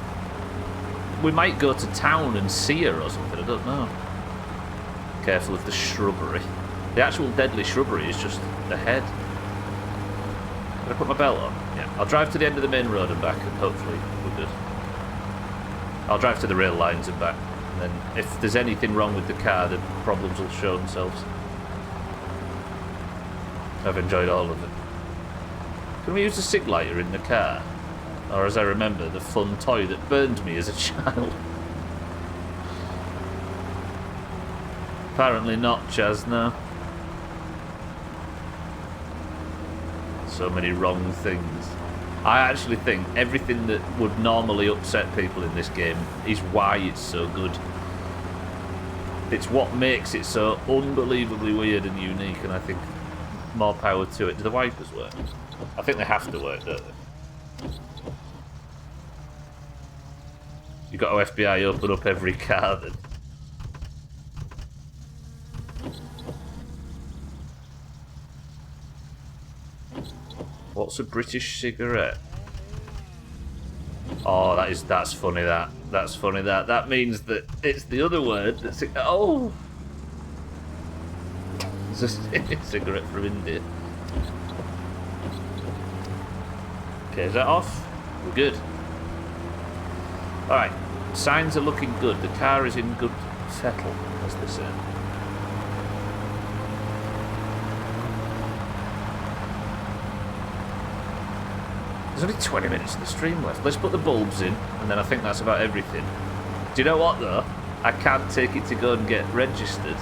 we might go to town and see her or something, I don't know. Careful of the shrubbery. The actual deadly shrubbery is just ahead. Can I put my belt on? Yeah. I'll drive to the end of the main road and back, and hopefully we're good. I'll drive to the rail lines and back, and then if there's anything wrong with the car, the problems will show themselves. I've enjoyed all of it. Can we use the cig lighter in the car? Or, as I remember, the fun toy that burned me as a child? Apparently not, Chaz, no. So many wrong things. I actually think everything that would normally upset people in this game is why it's so good. It's what makes it so unbelievably weird and unique, and I think more power to it. Do the wipers work? I think they have to work, don't they? You've got to FBI open up every car then. What's a British cigarette? Oh, that's funny. That's funny. That means that it's the other word. That's oh, it's a cigarette from India. Okay, is that off? We're good. All right, signs are looking good. The car is in good fettle, as they say. There's only 20 minutes of the stream left. Let's put the bulbs in, and then I think that's about everything. Do you know what, though? I can't take it to go and get registered.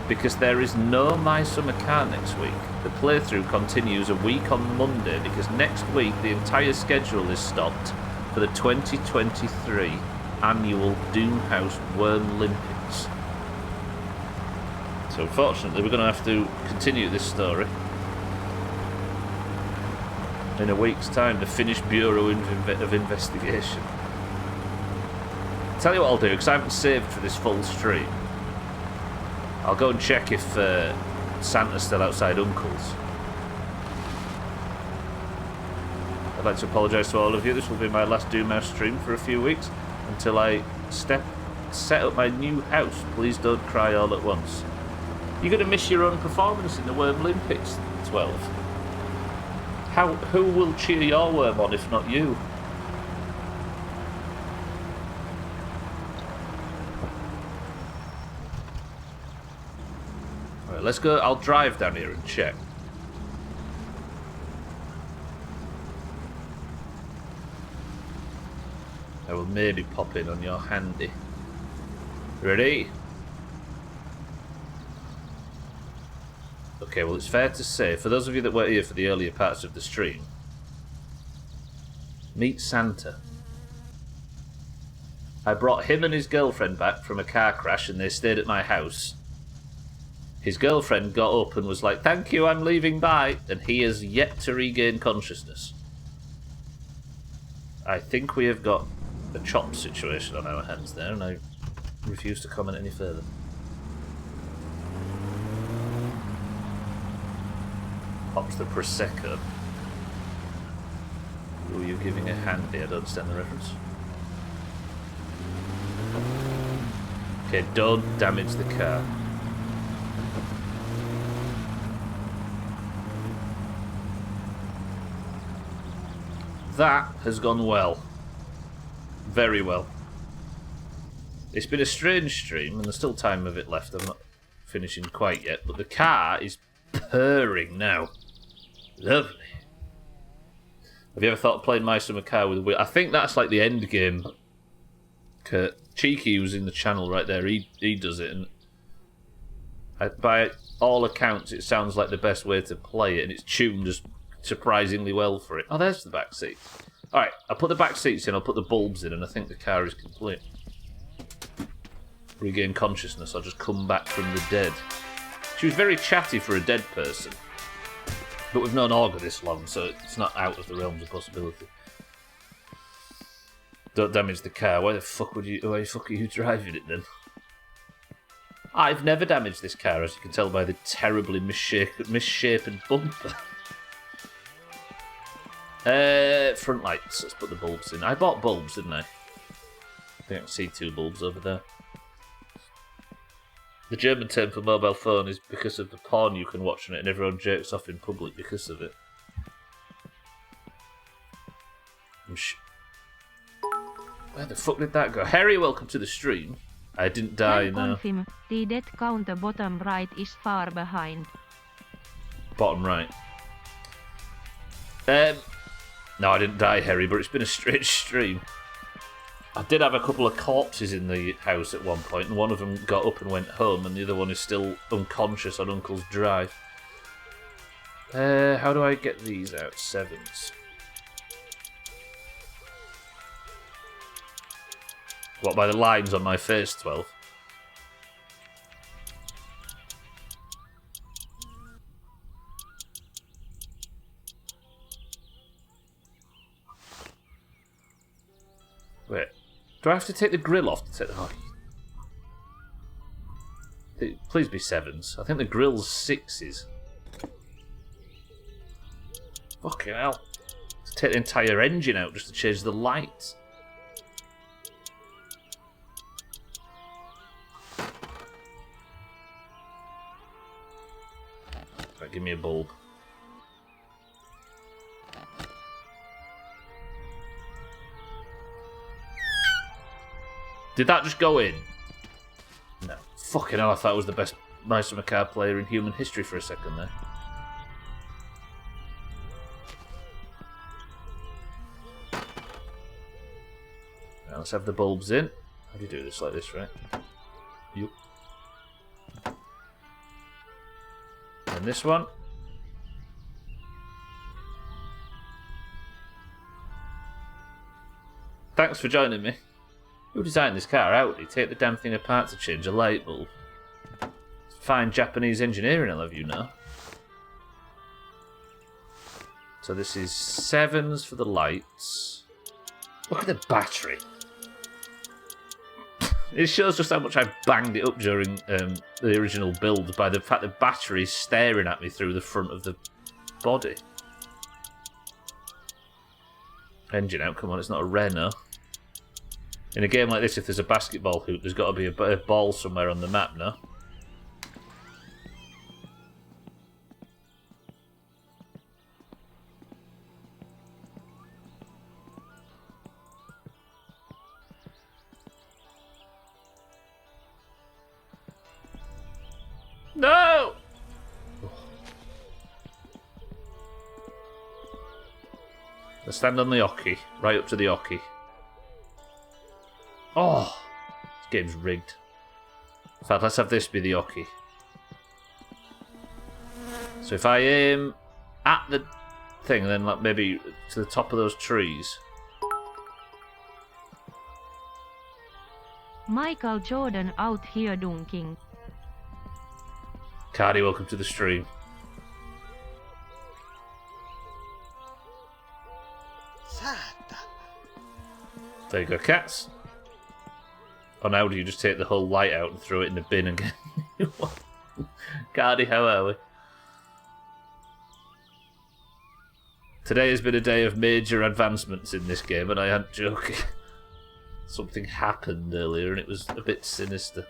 Because there is no My Summer Car next week. The playthrough continues a week on Monday, because next week the entire schedule is stopped for the 2023 annual Doomhaus Worm Olympics. So unfortunately we're going to have to continue this story in a week's time, the Finnish Bureau of Investigation. I'll tell you what I'll do, because I haven't saved for this full stream. I'll go and check if Santa's still outside Uncle's. I'd like to apologise to all of you. This will be my last Doomhaus stream for a few weeks until I set up my new house. Please don't cry all at once. You're going to miss your own performance in the Worm Olympics, 12. Who will cheer your worm on if not you? Alright, let's go. I'll drive down here and check. I will maybe pop in on your handy. Ready? Okay, well, it's fair to say, for those of you that were here for the earlier parts of the stream, meet Santa. I brought him and his girlfriend back from a car crash and they stayed at my house. His girlfriend got up and was like, "Thank you, I'm leaving, bye," and he has yet to regain consciousness. I think we have got a chop situation on our hands there, and I refuse to comment any further. Pops the Prosecco. Who are you giving a hand here? I don't understand the reference. Okay, don't damage the car. That has gone well. Very well. It's been a strange stream, and there's still time of it left. I'm not finishing quite yet, but the car is purring now. Lovely. Have you ever thought of playing My Summer Car with a wheel? I think that's like the end game. Kurt Cheeky, who's in the channel right there, he does it, and by all accounts, it sounds like the best way to play it, and it's tuned just surprisingly well for it. Oh, there's the back seat. Alright, I'll put the back seats in, I'll put the bulbs in, and I think the car is complete. Regain consciousness, I'll just come back from the dead. She was very chatty for a dead person, but we've known Augur this long, so it's not out of the realms of possibility. Don't damage the car. Why the fuck are you driving it then? I've never damaged this car, as you can tell by the terribly misshapen bumper. Front lights. Let's put the bulbs in. I bought bulbs, didn't I? I think I can see 2 bulbs over there. The German term for mobile phone is because of the porn you can watch on it, and everyone jerks off in public because of it. Where the fuck did that go? Harry, welcome to the stream. I didn't die, no. Confirm, the death counter bottom right is far behind. Bottom right. No, I didn't die, Harry, but it's been a strange stream. I did have a couple of corpses in the house at one point, and one of them got up and went home, and the other one is still unconscious on Uncle's Drive. How do I get these out? 7s. What, by the lines on my face, 12? Wait. Do I have to take the grill off to take... Oh. Please be 7s. I think the grill's 6s. Fucking hell. Let's take the entire engine out just to change the lights. Right, give me a bulb. Did that just go in? No. Fucking hell, I thought I was the best My Summer Car player in human history for a second there. Now let's have the bulbs in. How do you do this? Like this, right? Yup. And this one. Thanks for joining me. Who designed this car? Audi. Take the damn thing apart to change a light bulb. Fine Japanese engineering, I'll have you know. So this is 7s for the lights. Look at the battery. It shows just how much I banged it up during the original build by the fact the battery is staring at me through the front of the body. Engine out, come on, it's not a Renault. In a game like this, if there's a basketball hoop, there's got to be a ball somewhere on the map, no? No! Let's stand on the hockey, right up to the hockey. Oh, this game's rigged. In fact, let's have this be the hockey. So if I aim at the thing, then like maybe to the top of those trees. Michael Jordan out here dunking. Cardi, welcome to the stream. Saatana. There you go, cats. Or now do you just take the whole light out and throw it in the bin again? Cardi, how are we? Today has been a day of major advancements in this game, and I ain't joking. Something happened earlier, and it was a bit sinister.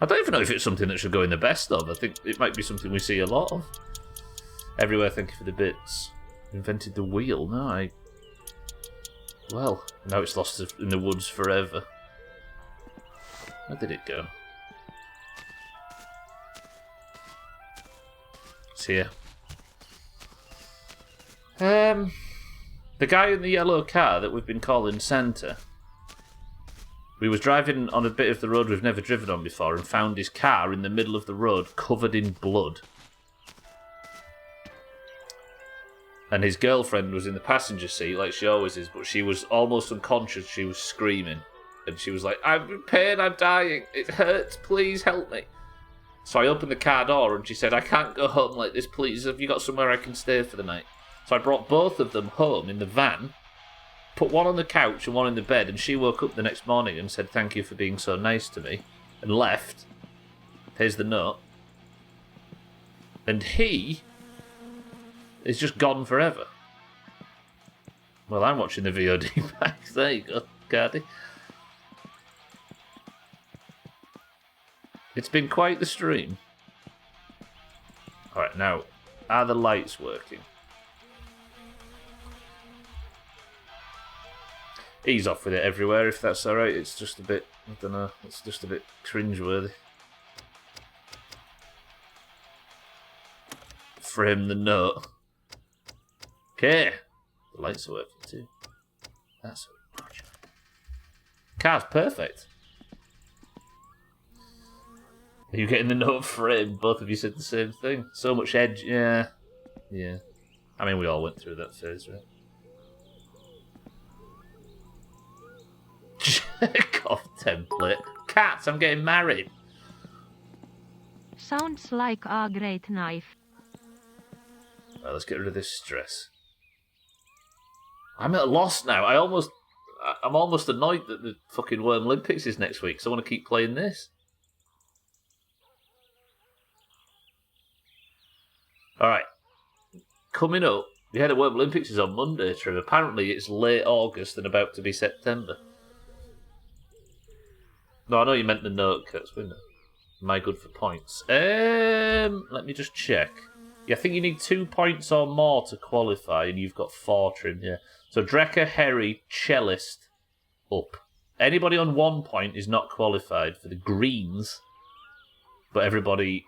I don't even know if it's something that should go in the best of. I think it might be something we see a lot of. Everywhere, thank you for the bits. Invented the wheel. No, well, now it's lost in the woods forever. Where did it go? It's here. The guy in the yellow car that we've been calling Santa. We was driving on a bit of the road we've never driven on before and found his car in the middle of the road covered in blood. And his girlfriend was in the passenger seat like she always is, but she was almost unconscious. She was screaming. And she was like, I'm in pain, I'm dying, it hurts, please help me. So I opened the car door and she said, I can't go home like this, please, have you got somewhere I can stay for the night? So I brought both of them home in the van, put one on the couch and one in the bed, and she woke up the next morning and said, thank you for being so nice to me, and left. Here's the note. And he is just gone forever. Well, I'm watching the VOD back. There you go, Cardi. It's been quite the stream. Alright, now, are the lights working? Ease off with it everywhere, if that's alright. It's just a bit, I don't know, it's just a bit cringeworthy. Frame the note. Okay. The lights are working too. That's so much. Car's perfect. Are you getting the note framed? Both of you said the same thing. So much edge, yeah. Yeah. I mean, we all went through that phase, right? Check off template. Cats, I'm getting married. Sounds like a great knife. Well, let's get rid of this stress. I'm at a loss now. I'm almost annoyed that the fucking Worm Olympics is next week, so I want to keep playing this. Alright. Coming up, the head of Worm Olympics is on Monday, Trev. Apparently it's late August and about to be September. No, I know you meant the note cuts, wasn't it? Am I good for points? Let me just check. Yeah, I think you need 2 points or more to qualify, and you've got 4, Trim, yeah. So Drecker, Herry, Cellist, up. Anybody on 1 point is not qualified for the greens, but everybody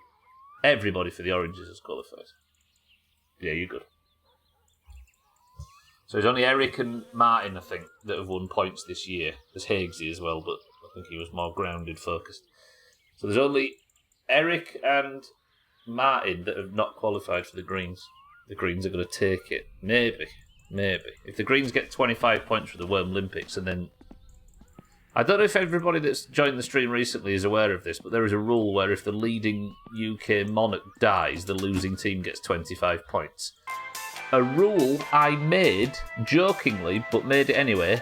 for the oranges is qualified. Yeah, you're good. So it's only Eric and Martin, I think, that have won points this year. There's Higgsy as well, but I think he was more grounded focused. So there's only Eric and Martin that have not qualified for the greens. The greens are going to take it. Maybe. If the greens get 25 points for the Worm Olympics, and then... I don't know if everybody that's joined the stream recently is aware of this, but there is a rule where if the leading UK monarch dies, the losing team gets 25 points. A rule I made, jokingly, but made it anyway,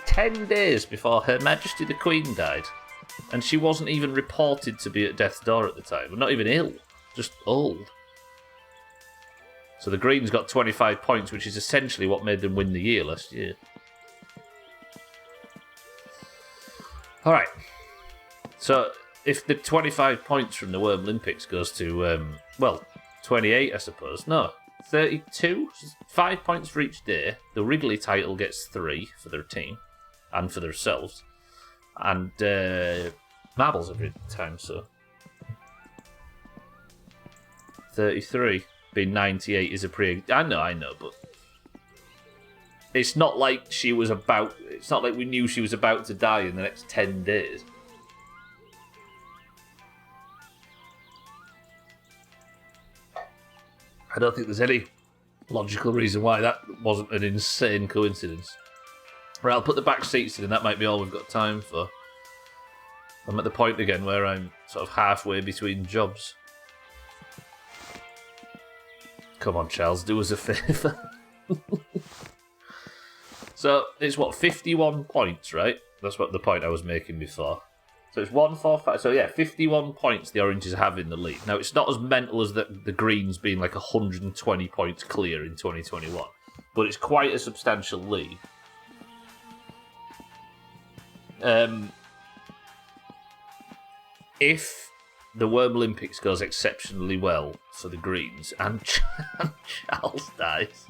10 days before Her Majesty the Queen died. And she wasn't even reported to be at death's door at the time. Not even ill, just old. So the Greens got 25 points, which is essentially what made them win the year last year. Alright. So if the 25 points from the Worm Olympics goes to, 28, I suppose. No, 32? 5 points for each day. The Wrigley title gets 3 for their team and for themselves. And marbles every time, so 33 being 98 is a pre. I know, but it's not like she was about. It's not like we knew she was about to die in the next 10 days. I don't think there's any logical reason why that wasn't an insane coincidence. Right, I'll put the back seats in, and that might be all we've got time for. I'm at the point again where I'm sort of halfway between jobs. Come on, Charles, do us a favour. So, it's what, 51 points, right? That's what the point I was making before. So it's 1, 4, 5. So yeah, 51 points the Oranges have in the lead. Now, it's not as mental as the Greens being like 120 points clear in 2021. But it's quite a substantial lead. If the Worm Olympics goes exceptionally well for the Greens and Charles dies,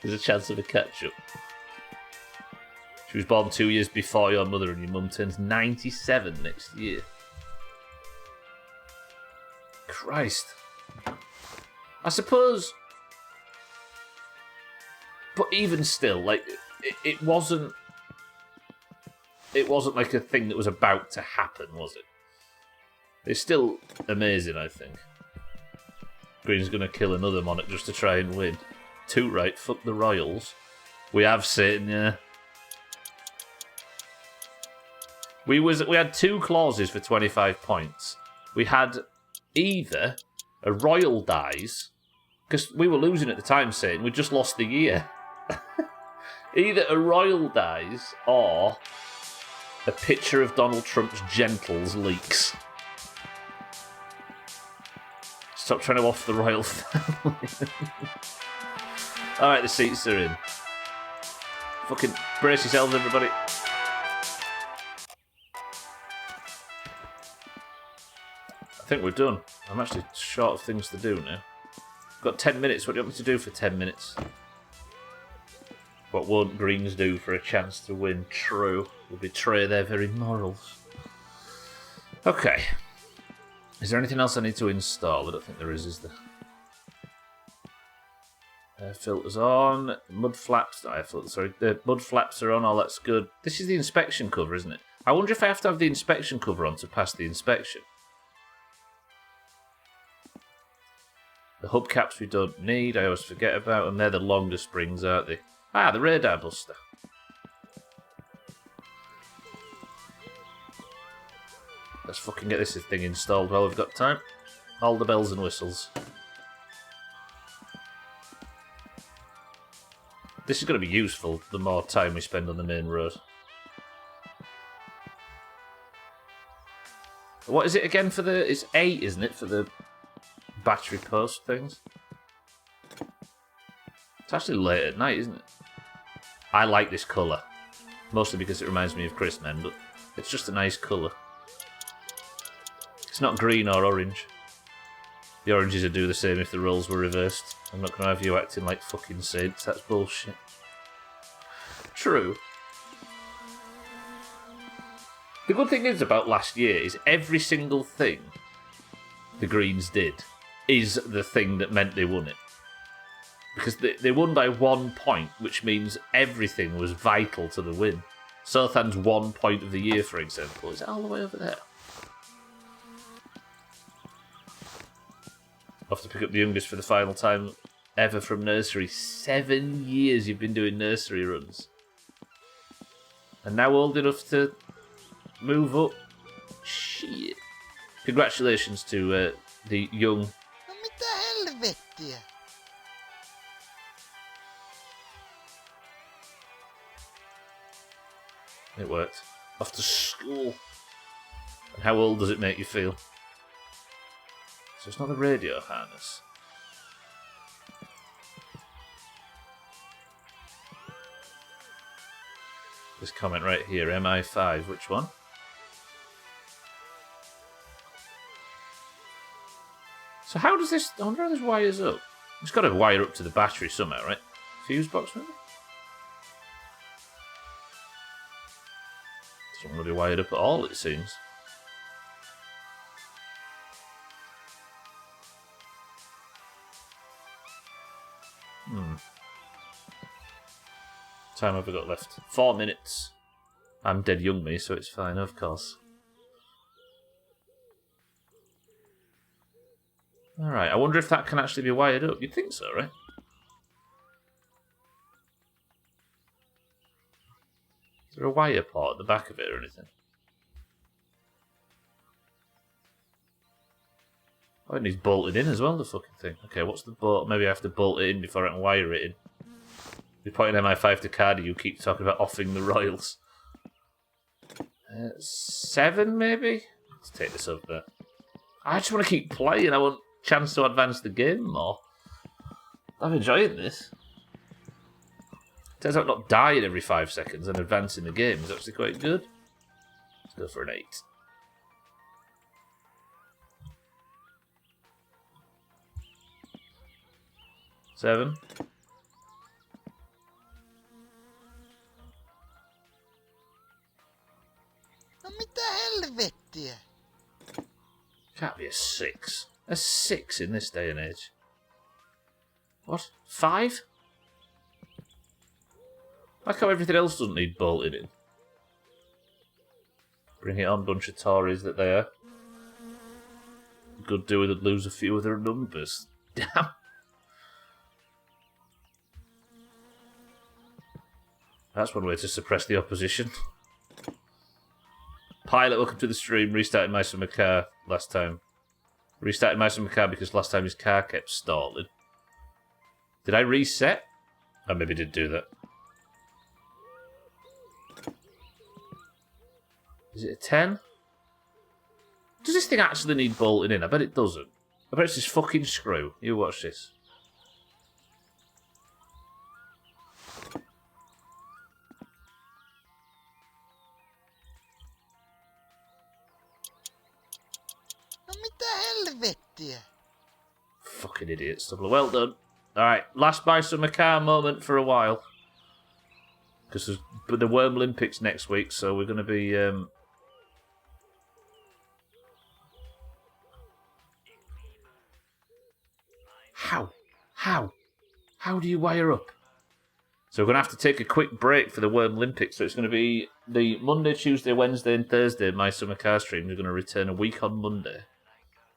there's a chance of a catch-up. She was born 2 years before your mother, and your mum turns 97 next year. Christ. I suppose... But even still, like, it wasn't... It wasn't like a thing that was about to happen, was it? It's still amazing, I think. Green's going to kill another monarch just to try and win. 2 right, fuck the Royals. We have Satan, yeah. We had 2 clauses for 25 points. We had either a royal dies, because we were losing at the time, Satan. We just lost the year. Either a royal dies or a picture of Donald Trump's genitals leaks. Stop trying to off the royal family. Alright, the seats are in. Fucking brace yourselves, everybody. I think we're done. I'm actually short of things to do now. I've got 10 minutes. What do you want me to do for 10 minutes? What won't Greens do for a chance to win? True. Will betray their very morals. Okay. Is there anything else I need to install? I don't think there is there? Air filters on. Mud flaps. Air filters, sorry. The mud flaps are on. All that's good. This is the inspection cover, isn't it? I wonder if I have to have the inspection cover on to pass the inspection. The hubcaps we don't need, I always forget about them. They're the longer springs, aren't they? Ah, the radar buster. Let's fucking get this thing installed while we've got time. All the bells and whistles. This is going to be useful the more time we spend on the main road. What is it again for the... It's 8, isn't it, for the... battery post things. It's actually late at night, isn't it? I like this colour. Mostly because it reminds me of Christmas, but it's just a nice colour. It's not green or orange. The oranges would do the same if the roles were reversed. I'm not going to have you acting like fucking saints. That's bullshit. True. The good thing is about last year is every single thing the Greens did is the thing that meant they won it. Because they won by 1 point, which means everything was vital to the win. Sothan's 1 point of the year, for example. Is it all the way over there? I'll have to pick up the youngest for the final time ever from nursery. 7 years you've been doing nursery runs. And now old enough to move up. Shit. Congratulations to the young... No mitä helvettiä? It worked. Off to school. And how old does it make you feel? So it's not a radio harness. This comment right here, MI5, which one? So how does this... I wonder how this wires up. It's got to wire up to the battery somehow, right? Fuse box maybe? Doesn't want to be wired up at all, it seems. Time have I got left? 4 minutes. I'm dead young, me, so it's fine, of course. Alright, I wonder if that can actually be wired up. You'd think so, right? Is there a wire port at the back of it or anything? Oh, it needs bolted in as well, the fucking thing. Okay, what's the bolt? Maybe I have to bolt it in before I can wire it in. You're pointing MI5 to Cardi, you keep talking about offing the royals. 7, maybe? Let's take this over there. I just want to keep playing. I want a chance to advance the game more. I'm enjoying this. Turns out not dying every 5 seconds and advancing the game is actually quite good. Let's go for an 8. Seven. No mitä helvettiä? Can't be a 6. A 6 in this day and age. What? 5? Like how everything else doesn't need bolted in. Bring it on, bunch of Tories that they are. Could do with it lose a few of their numbers. Damn. That's one way to suppress the opposition. Pilot, welcome to the stream. Restarted my summer car last time. Restarted my summer car because last time his car kept stalling. Did I reset? I maybe did do that. Is it a 10? Does this thing actually need bolting in? I bet it doesn't. I bet it's this fucking screw. You watch this. No mitä helvettiä? Fucking idiot, Stubbler. Well done. Alright, last buy summer car moment for a while. Because there's the Worm Olympics next week, so we're going to be... How do you wire up? So we're going to have to take a quick break for the Worm Olympics. So it's going to be the Monday, Tuesday, Wednesday and Thursday My Summer Car stream. We're going to return a week on Monday.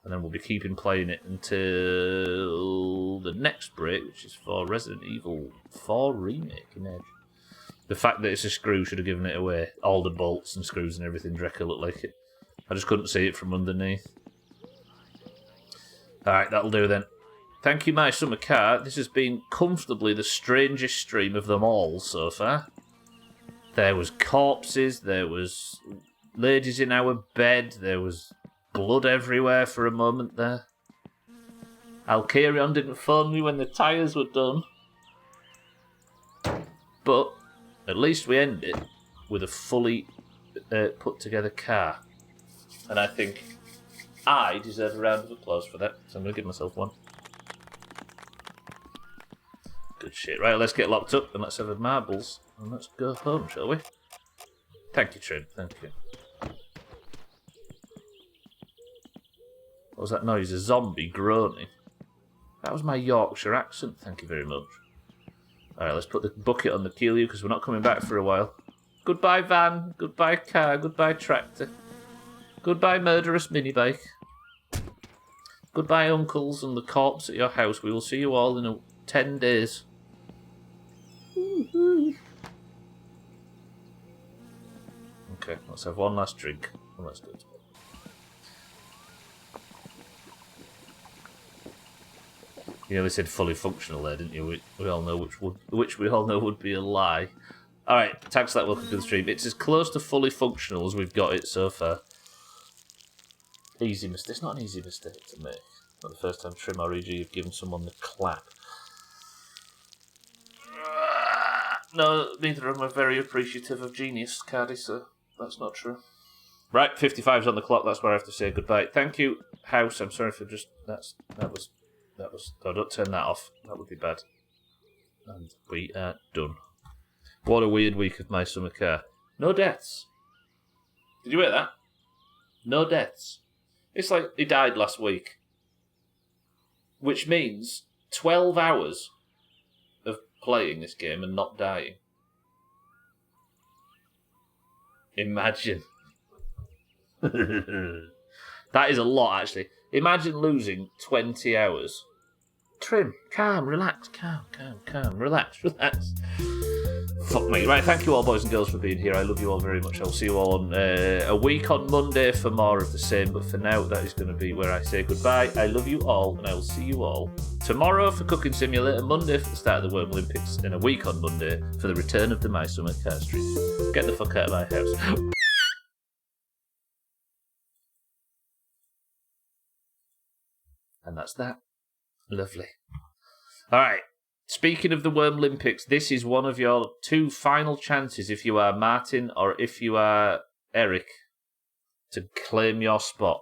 And then we'll be keeping playing it until the next break, which is for Resident Evil 4 Remake in Edge. The fact that it's a screw should have given it away. All the bolts and screws and everything, Drecker looked like it. I just couldn't see it from underneath. Alright, that'll do then. Thank you, My Summer Car. This has been comfortably the strangest stream of them all so far. There was corpses, there was ladies in our bed, there was blood everywhere for a moment there. Alkarion didn't phone me when the tyres were done. But at least we end it with a fully put together car. And I think I deserve a round of applause for that, so I'm going to give myself one. Good shit. Right, let's get locked up and let's have a marbles and let's go home, shall we? Thank you, Trim. Thank you. What was that noise? A zombie groaning. That was my Yorkshire accent. Thank you very much. Alright, let's put the bucket on the Keelio because we're not coming back for a while. Goodbye, van. Goodbye, car. Goodbye, tractor. Goodbye, murderous minibike. Goodbye, uncles and the corpse at your house. We will see you all in 10 days. Okay, let's have one last drink. And let's go to bed. You nearly said fully functional there, didn't you? We all know which we all know would be a lie. Alright, thanks for that, welcome to the stream. It's as close to fully functional as we've got it so far. Easy mistake. It's not an easy mistake to make. Not the first time Trim or EG have given someone the clap. No, neither of them are very appreciative of genius, Cardi, so that's not true. Right, 55's on the clock, that's where I have to say goodbye. Thank you, House. I'm sorry for just... That was... Oh, don't turn that off. That would be bad. And we are done. What a weird week of My Summer Car. No deaths. Did you hear that? No deaths. It's like he died last week. Which means 12 hours of playing this game and not dying. Imagine. That is a lot, actually. Imagine losing 20 hours. Trim, calm, relax, calm, relax. Fuck me. Right, thank you all, boys and girls, for being here. I love you all very much. I'll see you all on a week on Monday for more of the same, but for now, that is going to be where I say goodbye. I love you all, and I will see you all tomorrow for Cooking Simulator, Monday for the start of the Worm Olympics, and a week on Monday for the return of the My Summer Car Stream. Get the fuck out of my house. And that's that. Lovely. All right. Speaking of the Worm Olympics, this is one of your 2 final chances if you are Martin or if you are Eric to claim your spot.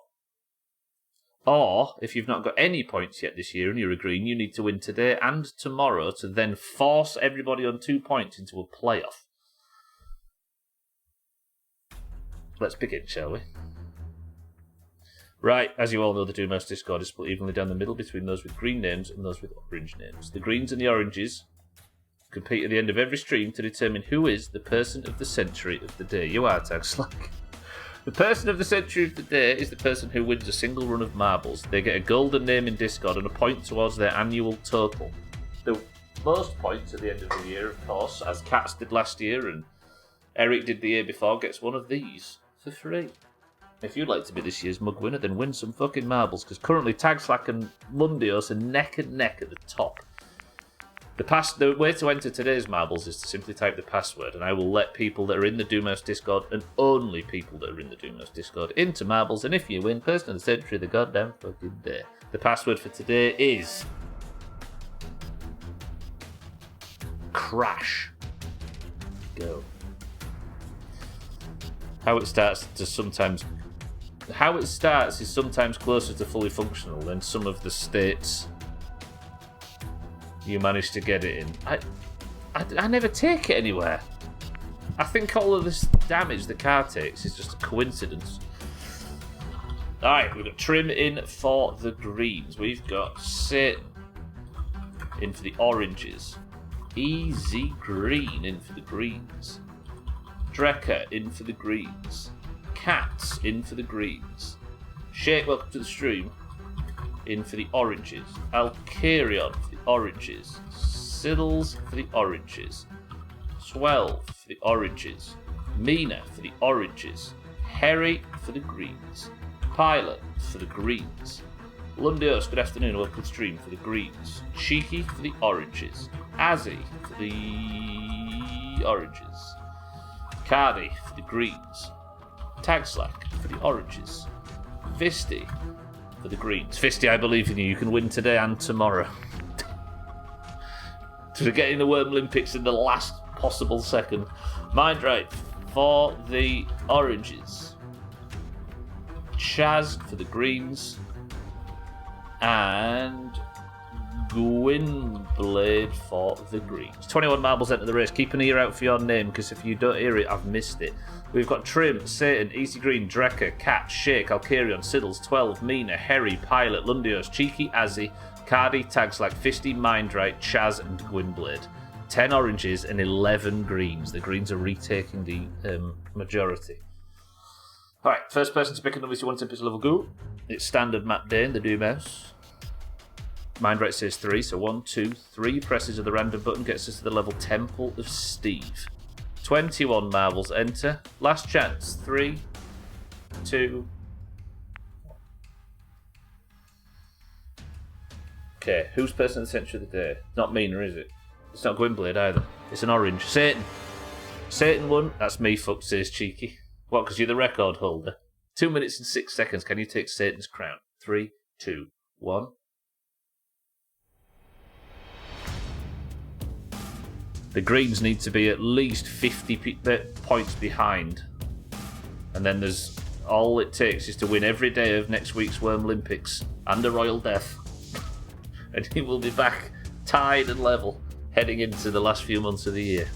Or, if you've not got any points yet this year and you're a green, you need to win today and tomorrow to then force everybody on 2 points into a playoff. Let's begin, shall we? Right, as you all know, the Doomhaus Discord is split evenly down the middle between those with green names and those with orange names. The greens and the oranges compete at the end of every stream to determine who is the person of the century of the day. You are, Tag Slack. The person of the century of the day is the person who wins a single run of marbles. They get a golden name in Discord and a point towards their annual total. The most points at the end of the year, of course, as Cats did last year and Eric did the year before, gets one of these for free. If you'd like to be this year's mug winner, then win some fucking marbles, because currently Tag Slack and Mundios are neck and neck at the top. The way to enter today's marbles is to simply type the password, and I will let people that are in the Doomhaus Discord, and only people that are in the Doomhaus Discord, into marbles, and if you win, person of the century the goddamn fucking day. The password for today is Crash. Go. How it starts is sometimes closer to fully functional than some of the states you manage to get it in. I never take it anywhere. I think all of this damage the car takes is just a coincidence. Alright, we've got Trim in for the greens. We've got Satan in for the oranges. Easy Green in for the greens. Drecker in for the greens. Cats in for the greens. Shake, welcome to the stream, in for the oranges. Alcarion for the oranges. Siddles for the oranges. Swell for the oranges. Mina for the oranges. Harry for the greens. Pilot for the greens. Lundios, good afternoon, welcome to the stream, for the greens. Cheeky for the oranges. Azzy for the oranges. Cardi for the greens. Tag Slack for the oranges. Visty for the greens. Visty, I believe in you. You can win today and tomorrow. To get in the Worm Olympics in the last possible second. Mind right for the oranges. Chaz for the greens. And Gwynblade for the greens. 21 marbles enter the race. Keep an ear out for your name, because if you don't hear it, I've missed it. We've got Trim, Satan, Easy Green, Drecker, Cat, Shake, Alcarion, Siddles, 12, Mina, Harry, Pilot, Lundios, Cheeky, Azzy, Cardi, Tags like Fisty, Mindright, Chaz, and Gwynblade. 10 oranges and 11 greens. The greens are retaking the majority. Alright, first person to pick a number you want to level go. It's standard Matt Dane, the Doomhaus. Mindright says 3, so 1, 2, 3 presses of the random button gets us to the level Temple of Steve. 21 marbles enter. Last chance. 3, 2. Okay, who's person of the century of the day? Not Mina, is it? It's not Gwynblade either. It's an orange. Satan. Satan won. That's me, fuck, says Cheeky. What, because you're the record holder? 2 minutes and 6 seconds. Can you take Satan's crown? 3, 2, 1. The greens need to be at least 50 points behind. And then there's all it takes is to win every day of next week's Worm Olympics and a royal death. And he will be back tied and level heading into the last few months of the year.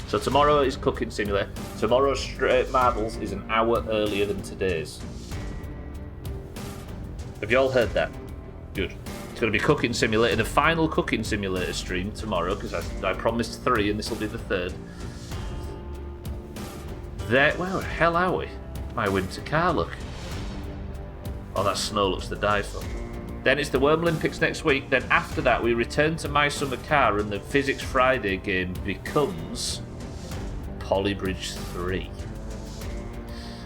So tomorrow is Cooking Simulator. Tomorrow's Straight Marbles is an hour earlier than today's. Have you all heard that? Good. It's going to be Cooking Simulator, the final Cooking Simulator stream tomorrow, because I promised 3 and this will be the 3rd. Where the hell are we? my winter car look? Oh, that snow looks to die for. Then it's the Worm Olympics next week. Then after that, we return to My Summer Car, and the Physics Friday game becomes Polybridge 3.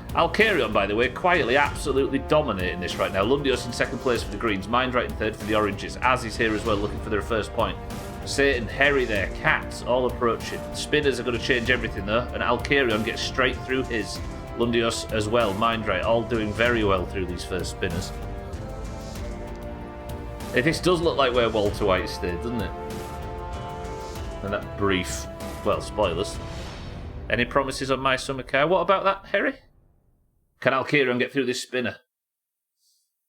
Alcarion, by the way, quietly absolutely dominating this right now. Lundios in second place for the Greens, Mindright in third for the Oranges. Az is here as well, looking for their first point. Satan, Harry there, Cats all approaching. Spinners are going to change everything though, and Alcarion gets straight through his. Lundios as well, Mindright, all doing very well through these first spinners. This does look like where Walter White stayed, doesn't it? And that brief, well, spoilers. Any promises on My Summer Car? What about that, Harry? Can Alcarion get through this spinner?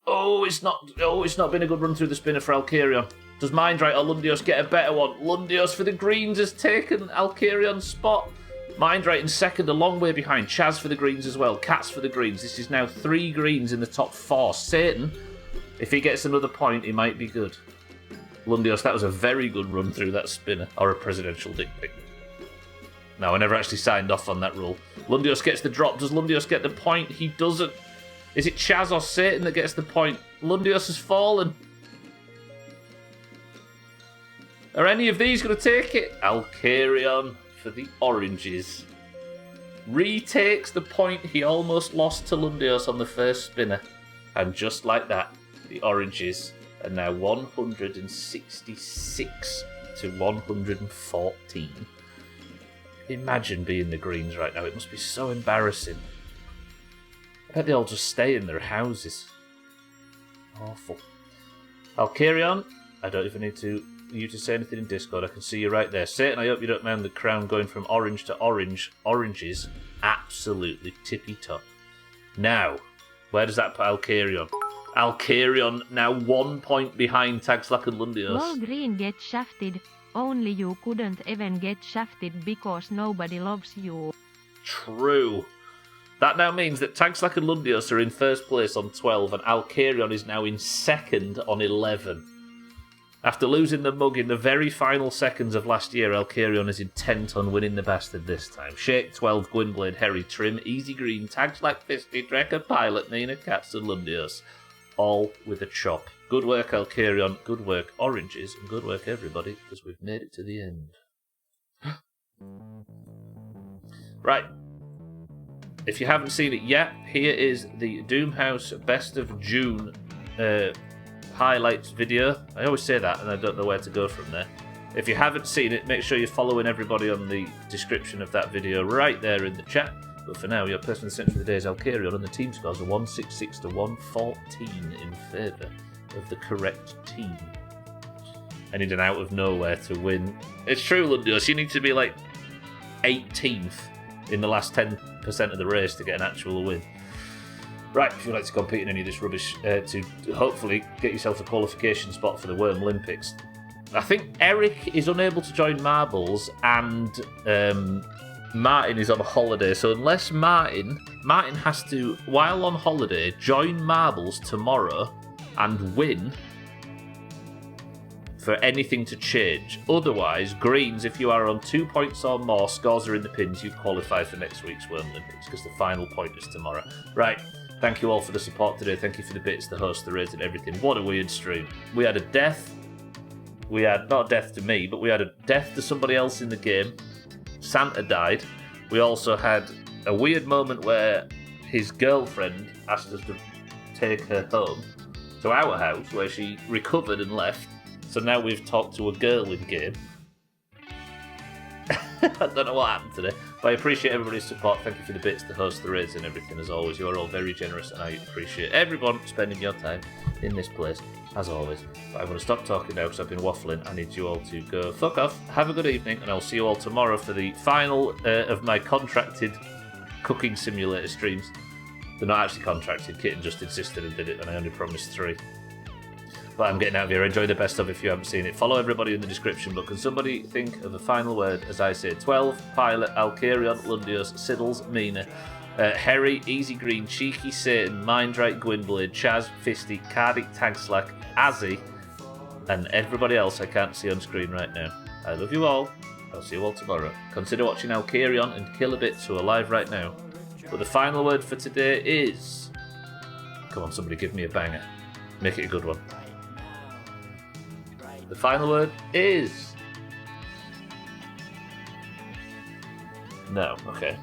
Oh, it's not been a good run through the spinner for Alcarion. Does Mindright or Lundios get a better one? Lundios for the Greens has taken Alcarion's spot. Mindright in second, a long way behind. Chaz for the Greens as well. Cats for the Greens. This is now 3 Greens in the top 4. Satan, if he gets another point, he might be good. Lundios, that was a very good run through that spinner. Or a presidential dick pic. No, I never actually signed off on that rule. Lundios gets the drop. Does Lundios get the point? He doesn't. Is it Chaz or Satan that gets the point? Lundios has fallen. Are any of these going to take it? Alcarion for the Oranges retakes the point he almost lost to Lundios on the first spinner. And just like that, the Oranges are now 166 to 114. Imagine being the Greens right now. It must be so embarrassing. I bet they all just stay in their houses. Awful. Alcarion, I don't even need you to say anything in Discord. I can see you right there. Satan, I hope you don't mind the crown going from orange to orange. Oranges, absolutely tippy top. Now, where does that put Alcarion? Alcarion now 1 point behind Tagslack and Lundios. Lol Green get shafted. Only you couldn't even get shafted because nobody loves you. True. That now means that Tagslack and Lundios are in first place on 12 and Alcarion is now in second on 11. After losing the mug in the very final seconds of last year, Alcarion is intent on winning the bastard this time. Shake 12, Gwynblade, Harry, Trim, Easy Green, Tagslack, Fisty, Drecker, Pilot, Nina, Cats and Lundios. All with a chop. Good work, Alcarion. Good work, Oranges. And good work, everybody, because we've made it to the end. Right. If you haven't seen it yet, here is the Doomhaus Best of June highlights video. I always say that, and I don't know where to go from there. If you haven't seen it, make sure you're following everybody on the description of that video right there in the chat. But for now, your person of the century of the day is Alcarion, and the team scores are 166 to 114 in favour of the correct team. I need an out of nowhere to win. It's true, Lundios, you need to be like 18th in the last 10% of the race to get an actual win. Right, if you'd like to compete in any of this rubbish, to hopefully get yourself a qualification spot for the Worm Olympics. I think Eric is unable to join Marbles, and Martin is on holiday, so unless Martin has to, while on holiday, join Marbles tomorrow and win for anything to change. Otherwise, Greens, if you are on 2 points or more, scores are in the pins, you qualify for next week's Worm Olympics, because the final point is tomorrow. Right, thank you all for the support today, thank you for the bits, the host, the raids and everything. What a weird stream. We had a death, we had, not a death to me, but we had a death to somebody else in the game. Santa died. We also had a weird moment where his girlfriend asked us to take her home to our house, where she recovered and left. So now we've talked to a girl in game. I don't know what happened today, but I appreciate everybody's support. Thank you for the bits, the hosts, the raids and everything as always. You are all very generous and I appreciate everyone spending your time in this place as always. But I'm going to stop talking now because I've been waffling. I need you all to go fuck off, have a good evening, and I'll see you all tomorrow for the final of my contracted cooking simulator streams. They're not actually contracted, Kitten just insisted and did it and I only promised 3. But I'm getting out of here. Enjoy the best of if you haven't seen it. Follow everybody in the description. But can somebody think of a final word as I say? 12, Pilot, Alcarion, Lundios, Siddles, Mina, Harry, Easy Green, Cheeky, Satan, Mindright, Gwynblade, Chaz, Fisty, Cardic, Tagslack, Azzy, and everybody else I can't see on screen right now. I love you all. I'll see you all tomorrow. Consider watching Alcarion and Kilobits, who are live right now. But the final word for today is... Come on, somebody give me a banger. Make it a good one. The final word is... No, okay.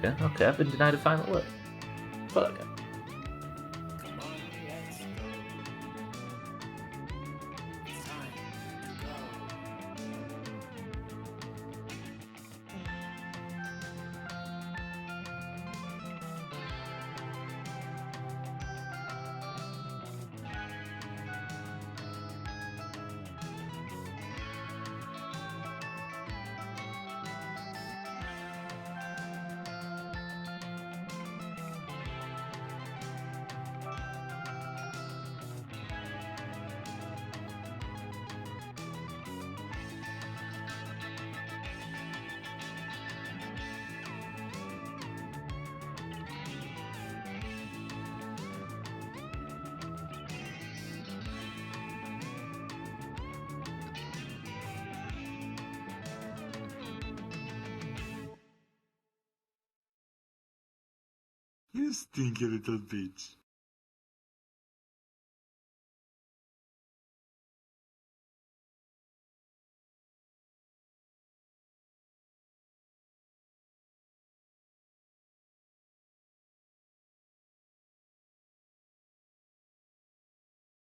Okay, I've been denied a final word. But okay. You stinky little bitch.